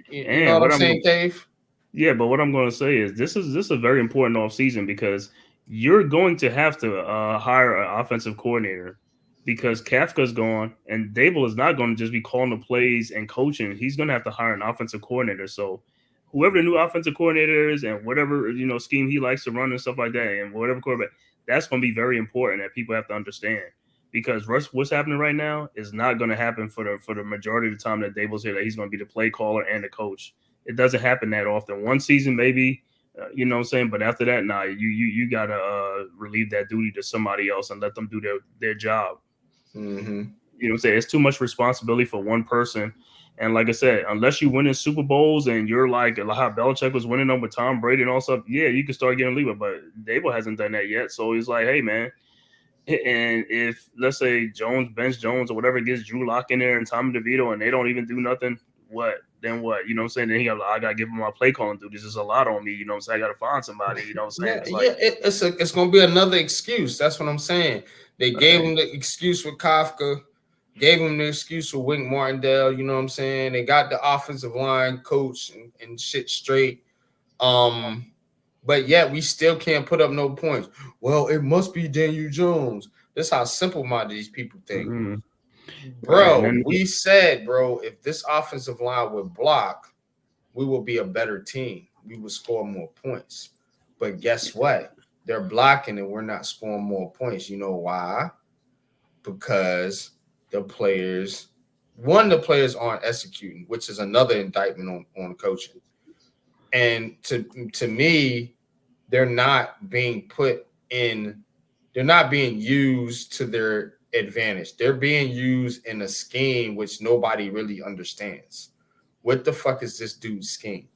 you know what I'm saying, Dave? Yeah, but what I'm going to say is this is a very important offseason, because you're going to have to hire an offensive coordinator, because Kafka's gone and Daboll is not going to just be calling the plays and coaching. He's going to have to hire an offensive coordinator. So whoever the new offensive coordinator is and whatever, scheme he likes to run and stuff like that, and whatever quarterback, that's going to be very important that people have to understand. Because what's happening right now is not going to happen for the majority of the time that Daboll's here, that he's going to be the play caller and the coach. It doesn't happen that often. One season, maybe, you know what I'm saying? But after that, nah, you got to relieve that duty to somebody else and let them do their job. Mm-hmm. You know what I'm saying? It's too much responsibility for one person. And like I said, unless you win in Super Bowls and you're like how Belichick was winning them with Tom Brady and all stuff, yeah, you can start getting leeway. But Daboll hasn't done that yet. So he's like, hey, man. And if, let's say, bench Jones or whatever, gets Drew Lock in there and Tommy DeVito and they don't even do nothing, then what? You know what I'm saying? Then I got to give him my play calling dude. This is a lot on me. You know what I'm saying? I got to find somebody. You know what I'm saying? It's going to be another excuse. That's what I'm saying. They gave him the excuse with Kafka, gave him the excuse with Wink Martindale. You know what I'm saying? They got the offensive line coach and shit straight. But yet we still can't put up no points. Well, it must be Daniel Jones. This is how simple-minded these people think. Mm-hmm. Bro, Right. we said, bro, if this offensive line would block, we will be a better team. We will score more points. But guess what? They're blocking and we're not scoring more points. You know why? Because the players aren't executing, which is another indictment on coaching. And to me, they're not being used to their advantage. They're being used in a scheme which nobody really understands. What the fuck is this dude's scheme?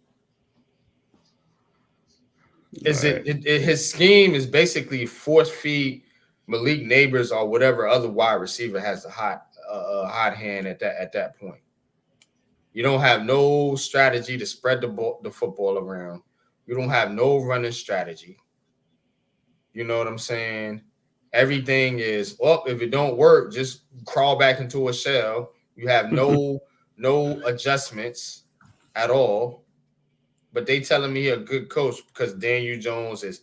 His scheme is basically force feed Malik Neighbors or whatever other wide receiver has a hot hand at that point. You don't have no strategy to spread the football around. You don't have no running strategy. You know what I'm saying? Everything is, if it don't work, just crawl back into a shell. You have no adjustments at all. But they telling me a good coach because Daniel Jones is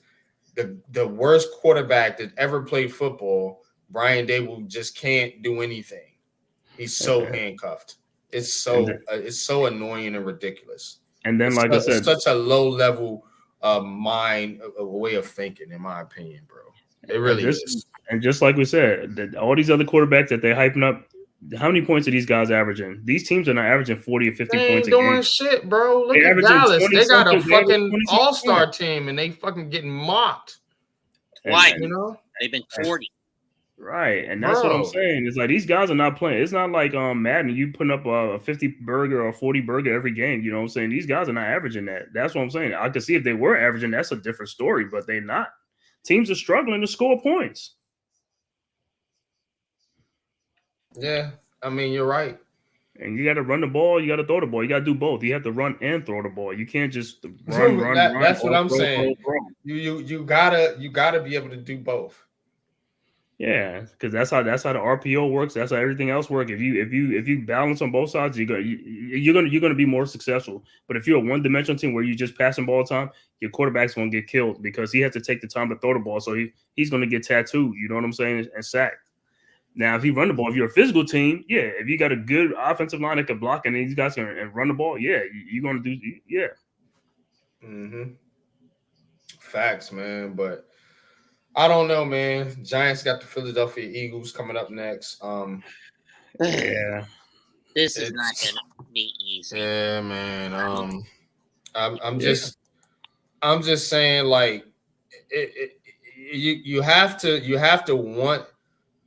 the worst quarterback that ever played football. Brian Dable just can't do anything. He's so handcuffed. It's so annoying and ridiculous. And then, like I said, it's such a low level mind, a way of thinking, in my opinion, bro. It really is. And just like we said, all these other quarterbacks that they hyping up, how many points are these guys averaging? These teams are not averaging 40 or 50 points a game. They ain't doing shit, bro. Look at Dallas. They got a fucking all-star team, and they fucking getting mocked. Why? You know? They've been 40. Right, and that's what I'm saying. It's like these guys are not playing. It's not like Madden, you putting up a 50 burger or 40 burger every game. You know what I'm saying? These guys are not averaging that. That's what I'm saying. I could see if they were averaging, that's a different story, but they're not. Teams are struggling to score points. Yeah, I mean, you're right. And you got to run the ball, you got to throw the ball. You got to do both. You have to run and throw the ball. You can't just run. That's what I'm saying. You gotta be able to do both. Yeah, because that's how the RPO works. That's how everything else works. If you balance on both sides, you're gonna be more successful. But if you're a one-dimensional team where you just passing ball time, your quarterback's gonna get killed because he has to take the time to throw the ball. So he's gonna get tattooed. You know what I'm saying? And sacked. Now, if you run the ball, if you're a physical team, yeah. If you got a good offensive line that can block and these guys can run the ball, yeah, you're gonna do yeah. Mm-hmm. Facts, man, but. I don't know, man. Giants got the Philadelphia Eagles coming up next. Yeah, this is not gonna be easy. Yeah, man. I'm just saying, like, you have to want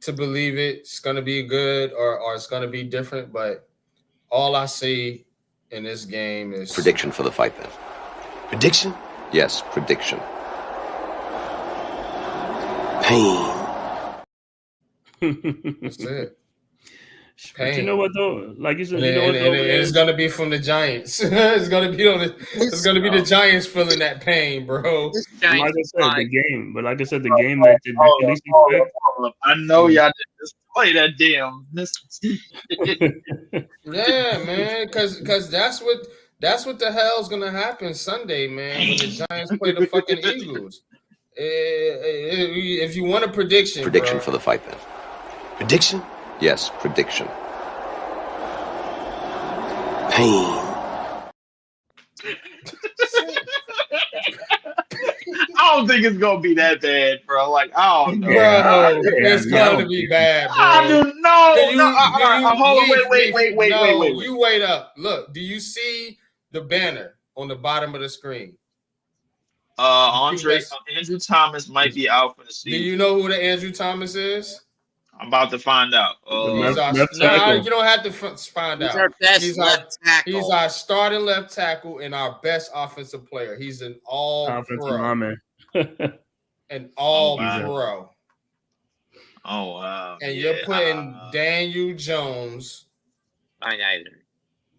to believe it's gonna be good or it's gonna be different. But all I see in this game is prediction for the fight. Then prediction? Yes, prediction. Pain. That's it. Pain. But you know what though? Like you said, it's gonna be from the Giants. It's gonna be the Giants feeling that pain, bro. Like I said, the game that they least expect. I know y'all didn't just play that damn. Yeah, man, because that's what the hell's gonna happen Sunday, man. When the Giants play the fucking Eagles. If you want a prediction for the fight, then prediction? Yes, prediction. Pain. I don't think it's gonna be that bad, bro. Like, I don't know. Bro, it's gonna be bad, bro. I do wait. You wait up. Look, do you see the banner on the bottom of the screen? Andrew Thomas might be out for the season. Do you know who the Andrew Thomas is? I'm about to find out. You don't have to find out. He's our best left tackle. He's our starting left tackle and our best offensive player. He's an all-pro. An all-pro. Oh, wow. And you're putting Daniel Jones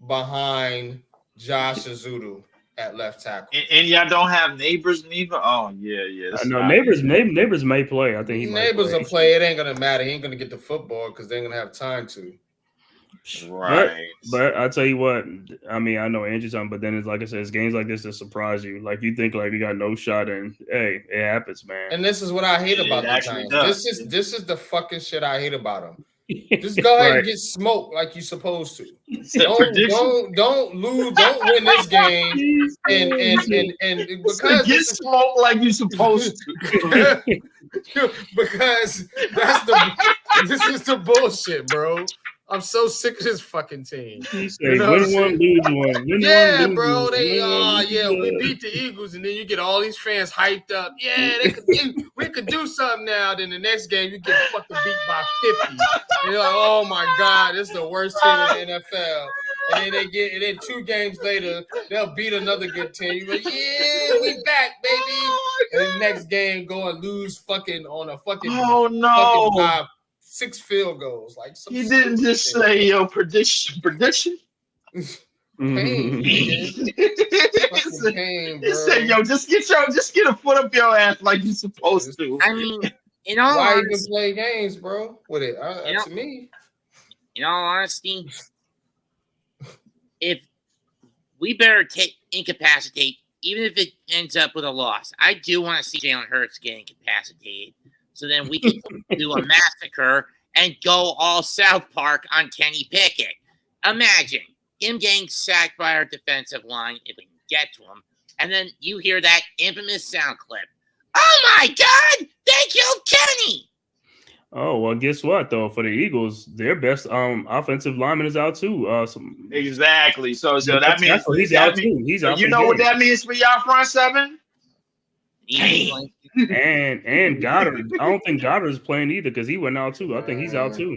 behind Josh Azudu at left tackle. And y'all don't have Neighbors neither? Oh, yeah. No, Neighbors may play. I think Neighbors will play. It ain't going to matter. He ain't going to get the football because they ain't going to have time to. Right. But I tell you what, I mean, I know Andrew's on, but then it's like I said, it's games like this that surprise you. Like you think like we got no shot, and hey, it happens, man. And this is what I hate about the Giants. This is the fucking shit I hate about them. Just go ahead and get smoked like you're supposed to. Don't lose, don't win this game, and because get smoked like you're supposed to. Because this is the bullshit, bro. I'm so sick of this fucking team. He said, win one, lose one. Yeah, bro. We beat the Eagles, and then you get all these fans hyped up. Yeah, we could do something now. Then the next game, you get fucking beat by 50. And you're like, oh my god, this is the worst team in the NFL. And then 2 games later, they'll beat another good team. You're like, yeah, we back, baby. And the next game, go and lose fucking on a fucking fucking 6 field goals. Like he didn't just say prediction. Pain, he said, yo, just get a foot up your ass like you're supposed to. I mean, in all why honesty, even play games, bro? With it, to me. In all honesty, if we better incapacitate, even if it ends up with a loss, I do want to see Jalen Hurts get incapacitated. So then we can do a massacre and go all South Park on Kenny Pickett. Imagine him getting sacked by our defensive line if we can get to him. And then you hear that infamous sound clip. Oh, my God! They killed Kenny! Oh, well, guess what, though? For the Eagles, their best offensive lineman is out, too. Exactly. So that means he's out, too. He's out. You know what that means for y'all front seven? And Goddard. I don't think Goddard is playing either because he went out too. I think he's out too.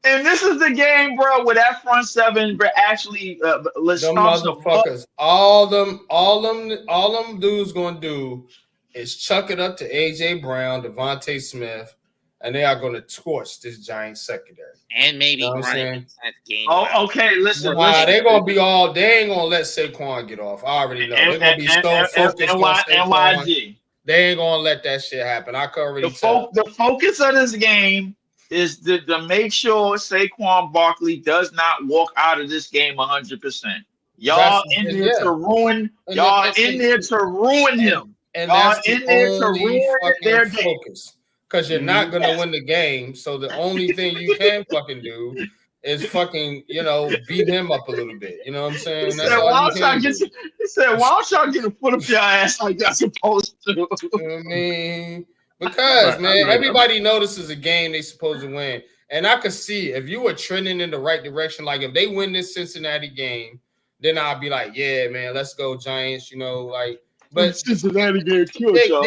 And this is the game, bro, where that front seven, bro, actually let's them motherfuckers. All them dudes gonna do is chuck it up to AJ Brown, Devontae Smith, and they are gonna torch this Giants secondary. And maybe run game. Oh, okay. Listen. They gonna be all. They ain't gonna let Saquon get off. I already know. They're gonna be so focused on Saquon. They ain't gonna let that shit happen. I can already tell. The focus of this game is to make sure Saquon Barkley does not walk out of this game 100%. Y'all in there to ruin. Y'all in there to ruin him. And that's in there to ruin their focus. Because you're not gonna win the game. So the only thing you can fucking do is fucking, beat him up a little bit. You know what I'm saying? He said, why don't y'all get a foot up your ass like y'all supposed to? You know what I mean? Because, man, everybody notices a game they supposed to win. And I could see if you were trending in the right direction, like if they win this Cincinnati game, then I'll be like, yeah, man, let's go Giants, But Cincinnati game killed y'all.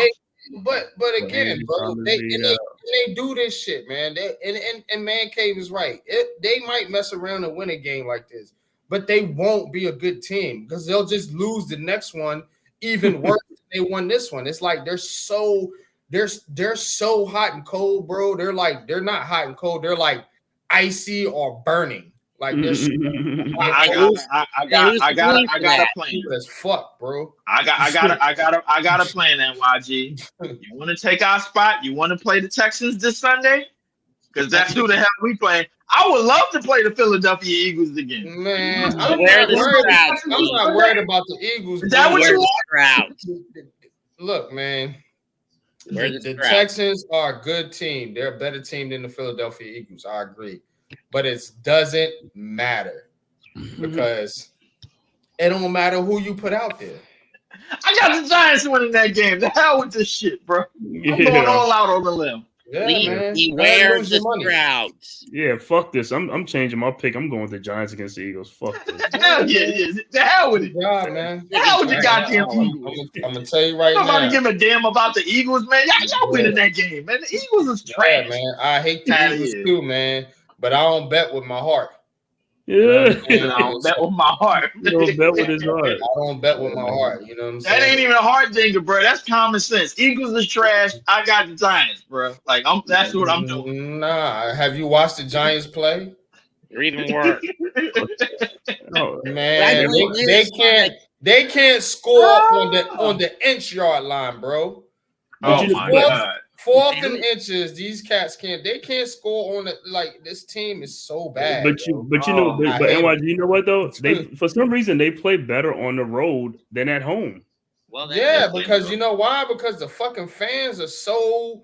But again, bro, they do this shit, man. And Man-Cave is right. They might mess around and win a game like this, but they won't be a good team because they'll just lose the next one even worse than they won this one. It's like they're so hot and cold, bro. They're not hot and cold. They're like icy or burning. Like this. I got a plan. As fuck, bro. I got a plan, NYG. You want to take our spot? You want to play the Texans this Sunday? Because that's who the hell we playing. I would love to play the Philadelphia Eagles again. Man, I'm not worried about the Eagles. Is that what you want? Look, man. The Texans are a good team. They're a better team than the Philadelphia Eagles. I agree. But it doesn't matter because it don't matter who you put out there. I got the Giants winning that game. The hell with this shit, bro. I'm going all out on the limb. Yeah, beware the crowds. Yeah, fuck this. I'm changing my pick. I'm going with the Giants against the Eagles. Fuck this. Hell yeah. The hell with it. God, man. The hell with the goddamn Eagles. I'm going to tell you right now. Nobody give a damn about the Eagles, man. Y'all winning that game, man. The Eagles is trash. Man. I hate the Eagles too, man. But I don't bet with my heart. Yeah. I don't bet with my heart. You don't bet with his heart. I don't bet with my heart. You know what I'm saying? That ain't even a heart dinger, bro. That's common sense. Eagles is trash. I got the Giants, bro. Like that's what I'm doing. Nah. Have you watched the Giants play? Or even worse. Man, they can't score on the inch yard line, bro. Oh my God. 4th and inches. These cats can't score on it. Like this team is so bad. But NYG, you know what though? They for some reason they play better on the road than at home. Well, yeah, because you know why? Because the fucking fans are so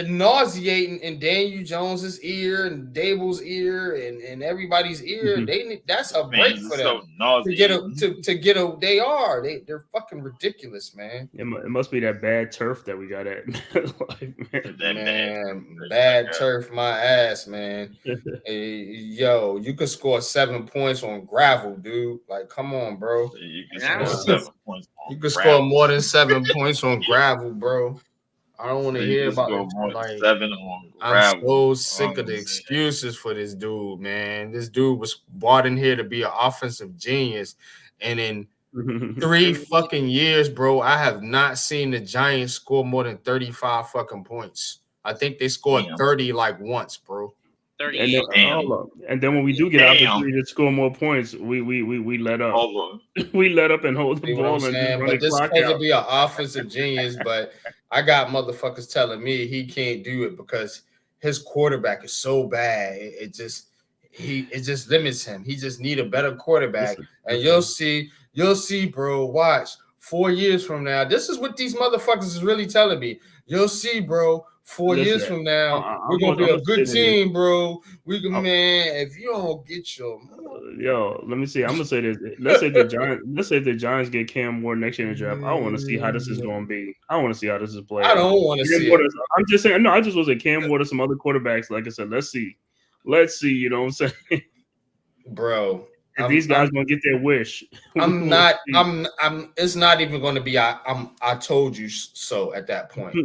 nauseating in Daniel Jones's ear and Dable's ear and everybody's ear. That's a break for them to get a. They're fucking ridiculous, man. It must be that bad turf that we got at. Bad turf, my ass, man. Hey, yo, you could score 7 points on gravel, dude. Like, come on, bro. You can score 7 points. You could score more than 7 points on gravel, bro. I don't want to hear about it. 7 on gravel. I'm so sick of the excuses for this dude, man. This dude was brought in here to be an offensive genius, and in 3 fucking years, bro, I have not seen the Giants score more than 35 fucking points. I think they scored 30 like once, bro. And then when we do get out to score more points, we let up. We let up and hold the ball and run the clock out. But this supposed to be an offensive genius, but I got motherfuckers telling me he can't do it because his quarterback is so bad. It just limits him. He just need a better quarterback. And you'll see, bro. Watch 4 years from now. This is what these motherfuckers is really telling me. You'll see, bro. 4 years from now, we're gonna be a good team, bro. We can, man. If you don't get your, let me see. I'm gonna say this. Let's say the Giants get Cam Ward next year in the draft. I want to see how this is gonna be. I want to see how this is played. I don't want to see it. I'm just saying. No, I just want to say Cam Ward or some other quarterbacks. Like I said, let's see. You know what I'm saying, bro. If these guys gonna get their wish. It's not even gonna be I told you so at that point.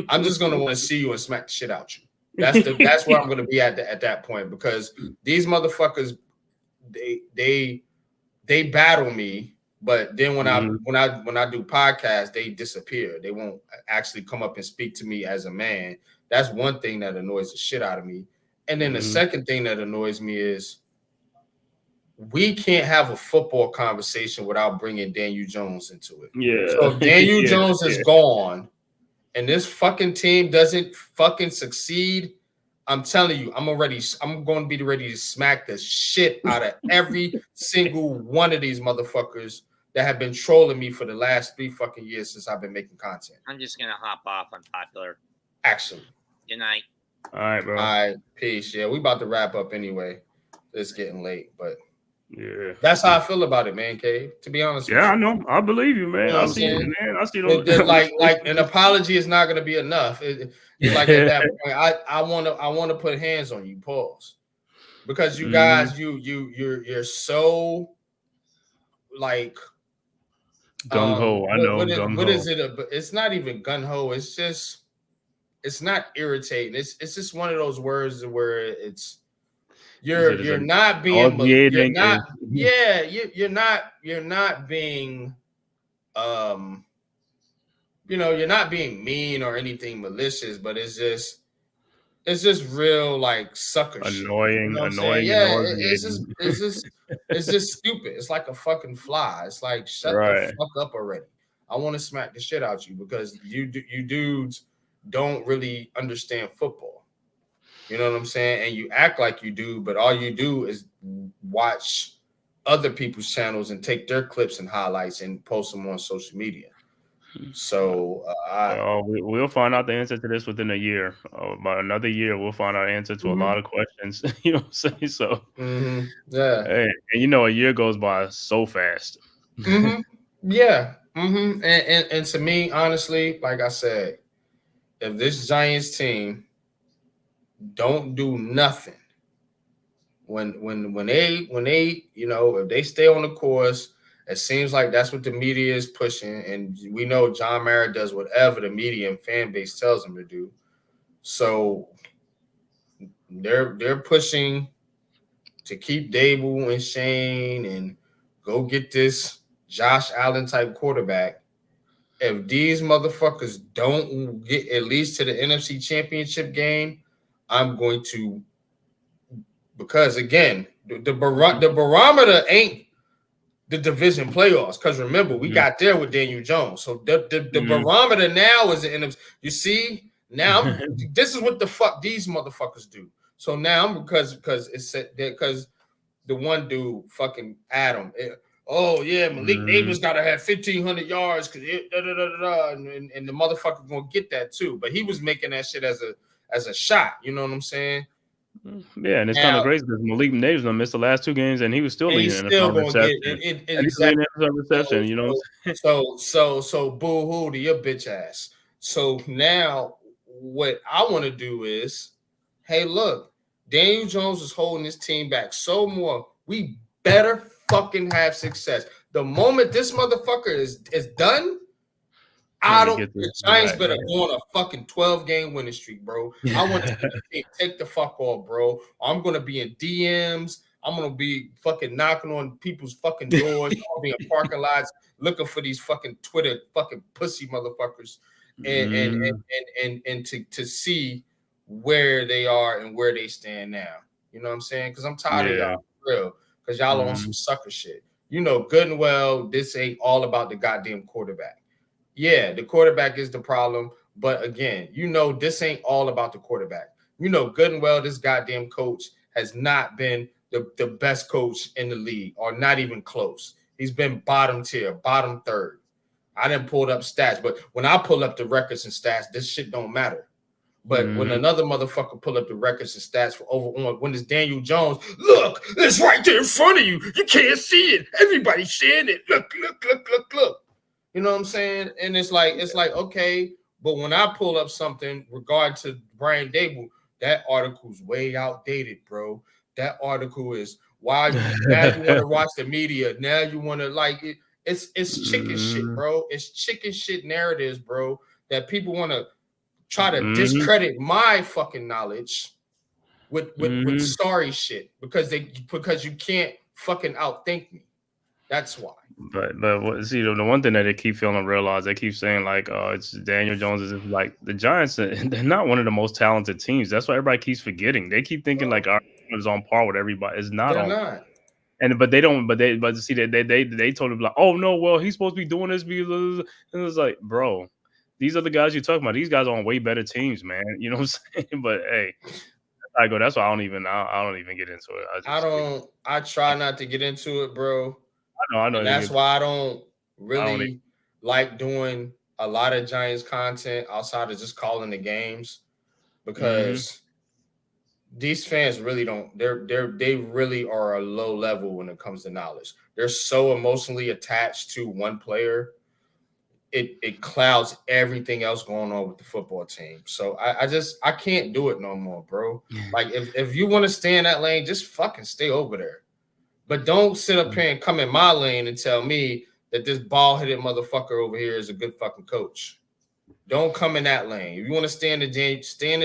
I'm just gonna want to see you and smack the shit out you. That's where I'm gonna be at that point, because these motherfuckers they battle me, but then when I do podcasts, they disappear. They won't actually come up and speak to me as a man. That's one thing that annoys the shit out of me. And then the second thing that annoys me is we can't have a football conversation without bringing Daniel Jones into it. Yeah. So if Daniel Jones is gone and this fucking team doesn't fucking succeed, I'm telling you, I'm going to be ready to smack the shit out of every single one of these motherfuckers that have been trolling me for the last 3 fucking years since I've been making content. I'm just going to hop off unpopular. Actually. Good night. All right, bro. All right. Peace. Yeah, we about to wrap up anyway. It's getting late, but yeah, that's how I feel about it, man, Cave. To be honest with you. I know. I believe you, man. You know I see it, man. I see those. Like an apology is not going to be enough. It's like at that point, I want to put hands on you. Pause, because you guys, you're so like gung ho. I know. What is it? It's not even gun ho. It's just, it's not irritating. It's just one of those words where it's. You're not being you're not being you're not being mean or anything malicious, but it's just real like sucker annoying, shit. You know annoying. Yeah, it's just stupid. It's like a fucking fly. It's like shut the fuck up already. I want to smack the shit out you because you dudes don't really understand football. You know what I'm saying? And you act like you do, but all you do is watch other people's channels and take their clips and highlights and post them on social media. So we'll find out the answer to this within a year. About another year, we'll find our answer to a lot of questions. You know what I'm saying? So yeah. Hey, and a year goes by so fast. Yeah. And to me, honestly, like I said, if this Giants team don't do nothing when they if they stay on the course, it seems like that's what the media is pushing, and we know John Mara does whatever the media and fan base tells him to do. So they're pushing to keep Dable and Shane and go get this Josh Allen type quarterback. If these motherfuckers don't get at least to the NFC Championship game, I'm going to, because again, the barometer ain't the division playoffs. Because remember, we got there with Daniel Jones. So the barometer now is the NFC. You see, Now this is what the fuck these motherfuckers do. So now because it's because the one dude fucking Adam. Malik Neighbors gotta have 1,500 yards because and the motherfucker gonna get that too. But he was making that shit as a shot. You know what I'm saying? Yeah, and it's kind of crazy because Malik Neighbors missed the last 2 games, and he was still leading in the reception. Exactly. Reception, you know. So boo hoo to your bitch ass. So now what I want to do is, hey, look, Daniel Jones is holding his team back so more. We better fucking have success. The moment this motherfucker is done, the Giants better go on a fucking 12-game winning streak, bro. I want to take the fuck off, bro. I'm gonna be in DMs. I'm gonna be fucking knocking on people's fucking doors. I'll be in parking lots looking for these fucking Twitter fucking pussy motherfuckers, and to see where they are and where they stand now. You know what I'm saying? Because I'm tired of y'all, for real. Because y'all are on some sucker shit. You know good and well this ain't all about the goddamn quarterback. Yeah, the quarterback is the problem. But again, you know this ain't all about the quarterback. You know good and well this goddamn coach has not been the best coach in the league or not even close. He's been bottom tier, bottom third. I didn't pull up stats, but when I pull up the records and stats, this shit don't matter. But when another motherfucker pull up the records and stats for when it's Daniel Jones, look, it's right there in front of you. You can't see it. Everybody's seeing it. Look. You know what I'm saying? And it's like, okay, but when I pull up something regard to Brian Dable, that article's way outdated, bro. That article is now you want to watch the media. Now you want to like it. It's chicken shit, bro. It's chicken shit narratives, bro, that people want to try to discredit my fucking knowledge with sorry shit because you can't fucking outthink me. That's why. But see, the one thing that they keep failing to realize, they keep saying like, it's Daniel Jones is like the Giants. They're not one of the most talented teams. That's why everybody keeps forgetting. They keep thinking like our team is on par with everybody. It's not. They're not. And but they don't. But see, they told him like, oh no, well he's supposed to be doing this because and it's like, bro, these are the guys you're talking about. These guys are on way better teams, man. You know what I'm saying? But hey, I go. That's why I don't even get into it. I try not to get into it, bro. I know. And that's why I don't really like doing a lot of Giants content outside of just calling the games because these fans really don't. They really are a low level when it comes to knowledge. They're so emotionally attached to one player. It clouds everything else going on with the football team. So I can't do it no more, bro. Like if you want to stay in that lane, just fucking stay over there. But don't sit up here and come in my lane and tell me that this ball-headed motherfucker over here is a good fucking coach. Don't come in that lane. If you want to stay in the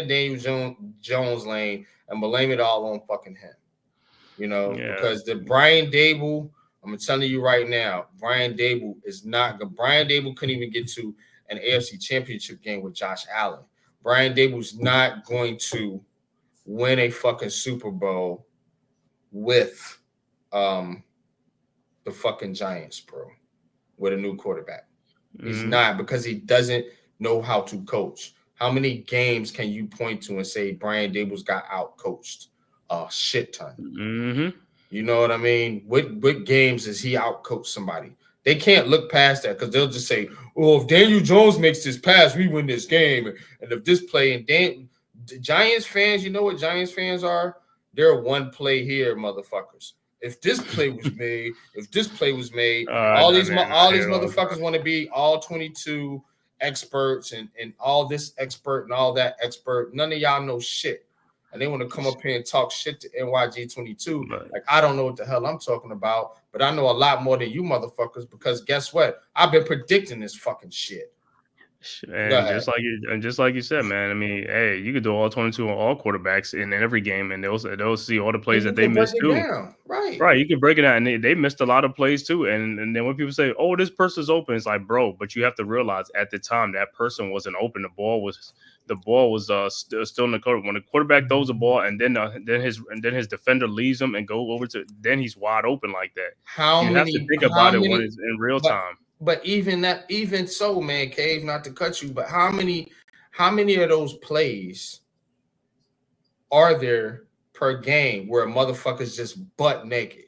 Daniel Jones lane and blame it all on fucking him. You know, because the Brian Dable, I'm telling you right now, Brian Dable is not good. Brian Dable couldn't even get to an AFC championship game with Josh Allen. Brian Dable's not going to win a fucking Super Bowl with the fucking Giants, bro, with a new quarterback. He's not, because he doesn't know how to coach. How many games can you point to and say Brian Dable's got out coached? A shit ton. You know what I mean? What games has he out coached somebody? They can't look past that because they'll just say, "Oh, if Daniel Jones makes this pass, we win this game." And if this play and Giants fans, you know what Giants fans are? They're one play here, motherfuckers. If this play was made, all these motherfuckers want to be all 22 experts and all this expert and all that expert. None of y'all know shit. And they want to come up here and talk shit to NYG22. Right. Like, I don't know what the hell I'm talking about, but I know a lot more than you motherfuckers because guess what? I've been predicting this fucking shit. And just like you said, man. I mean, hey, you could do all 22 on all quarterbacks in every game, and they'll see all the plays that they missed too. Right. You can break it down, and they missed a lot of plays too. And then when people say, "Oh, this person's open," it's like, bro, but you have to realize at the time that person wasn't open. The ball was still in the court. When the quarterback throws the ball, and then his defender leaves him and go over to, then he's wide open like that. You have to think about it when it's in real time. But even so, man, Cave, not to cut you, but how many how many of those plays are there per game where a motherfucker's just butt naked?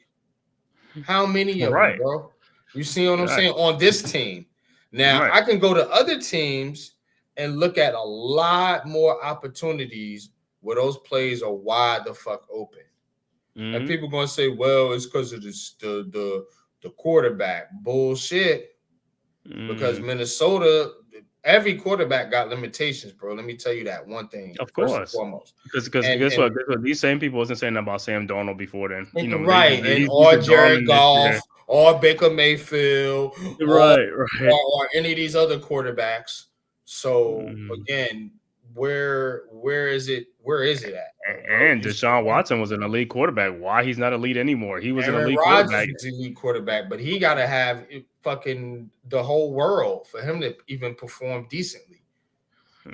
How many of them, bro? You see what I'm saying? On this team. Now, I can go to other teams and look at a lot more opportunities where those plays are wide the fuck open. And people going to say, well, it's because of the quarterback. Bullshit. Because Minnesota, every quarterback got limitations, bro. Let me tell you that one thing. Of course. First and foremost. Because guess what? These same people wasn't saying that about Sam Darnold before then. You know, or Jared Goff, or Baker Mayfield, or any of these other quarterbacks. So again, where is it? Where is it at? And Deshaun Watson was an elite quarterback. Why he's not elite anymore? He was an elite quarterback. He's an elite quarterback, but he got to have fucking the whole world for him to even perform decently.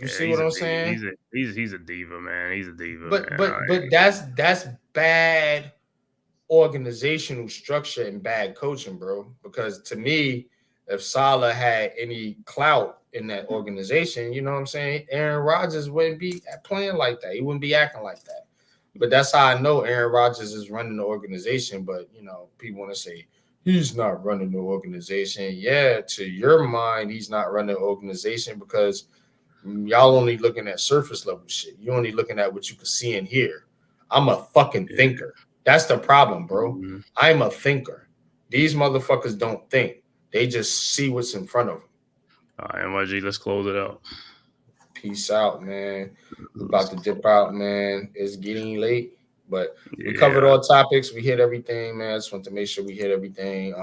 You see what I'm saying? He's a diva, man. He's a diva. But that's bad organizational structure and bad coaching, bro. Because to me, if Saleh had any clout in that organization, you know what I'm saying? Aaron Rodgers wouldn't be playing like that. He wouldn't be acting like that. But that's how I know Aaron Rodgers is running the organization. But, you know, people want to say he's not running the organization. Yeah, to your mind, he's not running the organization because y'all only looking at surface level shit. You're only looking at what you can see and hear. I'm a fucking thinker. That's the problem, bro. I'm a thinker. These motherfuckers don't think. They just see what's in front of them. All right, MYG, let's close it out. Peace out, man. We're about to dip out, man. It's getting late, but we covered all topics. We hit everything, man. I just want to make sure we hit everything.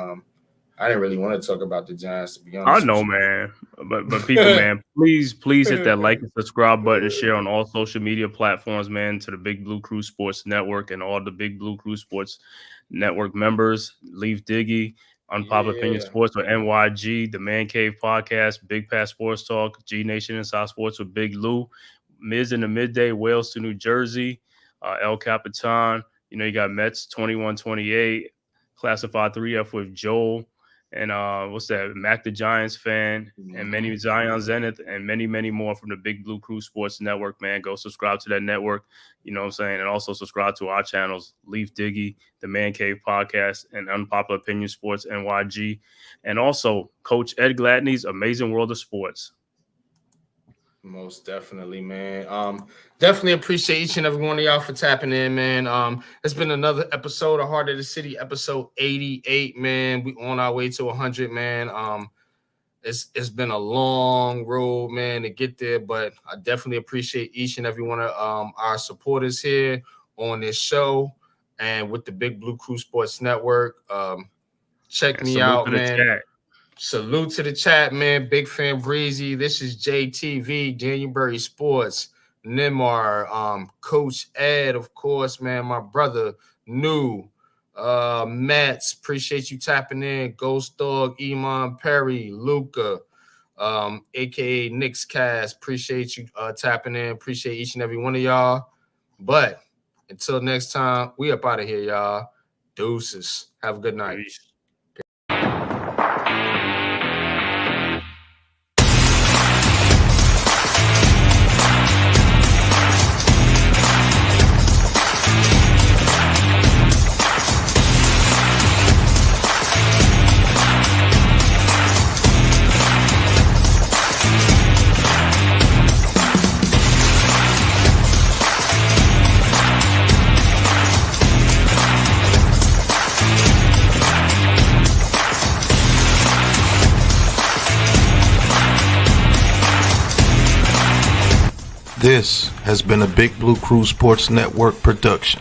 I didn't really want to talk about the Giants, to be honest. I know, man. But people, man, please hit that like and subscribe button and share on all social media platforms, man, to the Big Blue Crew Sports Network and all the Big Blue Crew Sports Network members. Leave Diggy. Unpopular Opinion Sports with NYG, the Man-Cave Podcast, Big Pass Sports Talk, G Nation Inside Sports with Big Lou, Miz in the Midday, Wales to New Jersey, El Capitan. You know, you got Mets 21-28, Classified 3F with Joel, and what's that? Mac the Giants fan, and many Zion Zenith, and many, many more from the Big Blue Crew Sports Network, man. Go subscribe to that network, you know what I'm saying? And also subscribe to our channels, Leaf Diggy, the Man-Cave Podcast, and Unpopular Opinion Sports, NYG. And also Coach Ed Gladney's Amazing World of Sports. Most definitely, man. Definitely appreciate each and every one of y'all for tapping in, man. It's been another episode of Heart of the City, episode 88, man. We on our way to 100, man. It's been a long road, man, to get there, but I definitely appreciate each and every one of our supporters here on this show and with the Big Blue Crew Sports Network. Check me out, man. Salute to the chat, man. Big fan Breezy. This is JTV, January Sports, Nimar, Coach Ed, of course, man. My brother, New, Mets. Appreciate you tapping in. Ghost Dog, Iman Perry, Luca, aka Knicks Cast. Appreciate you tapping in. Appreciate each and every one of y'all. But until next time, we up out of here, y'all. Deuces. Have a good night. Peace. This has been a Big Blue Crew Sports Network production.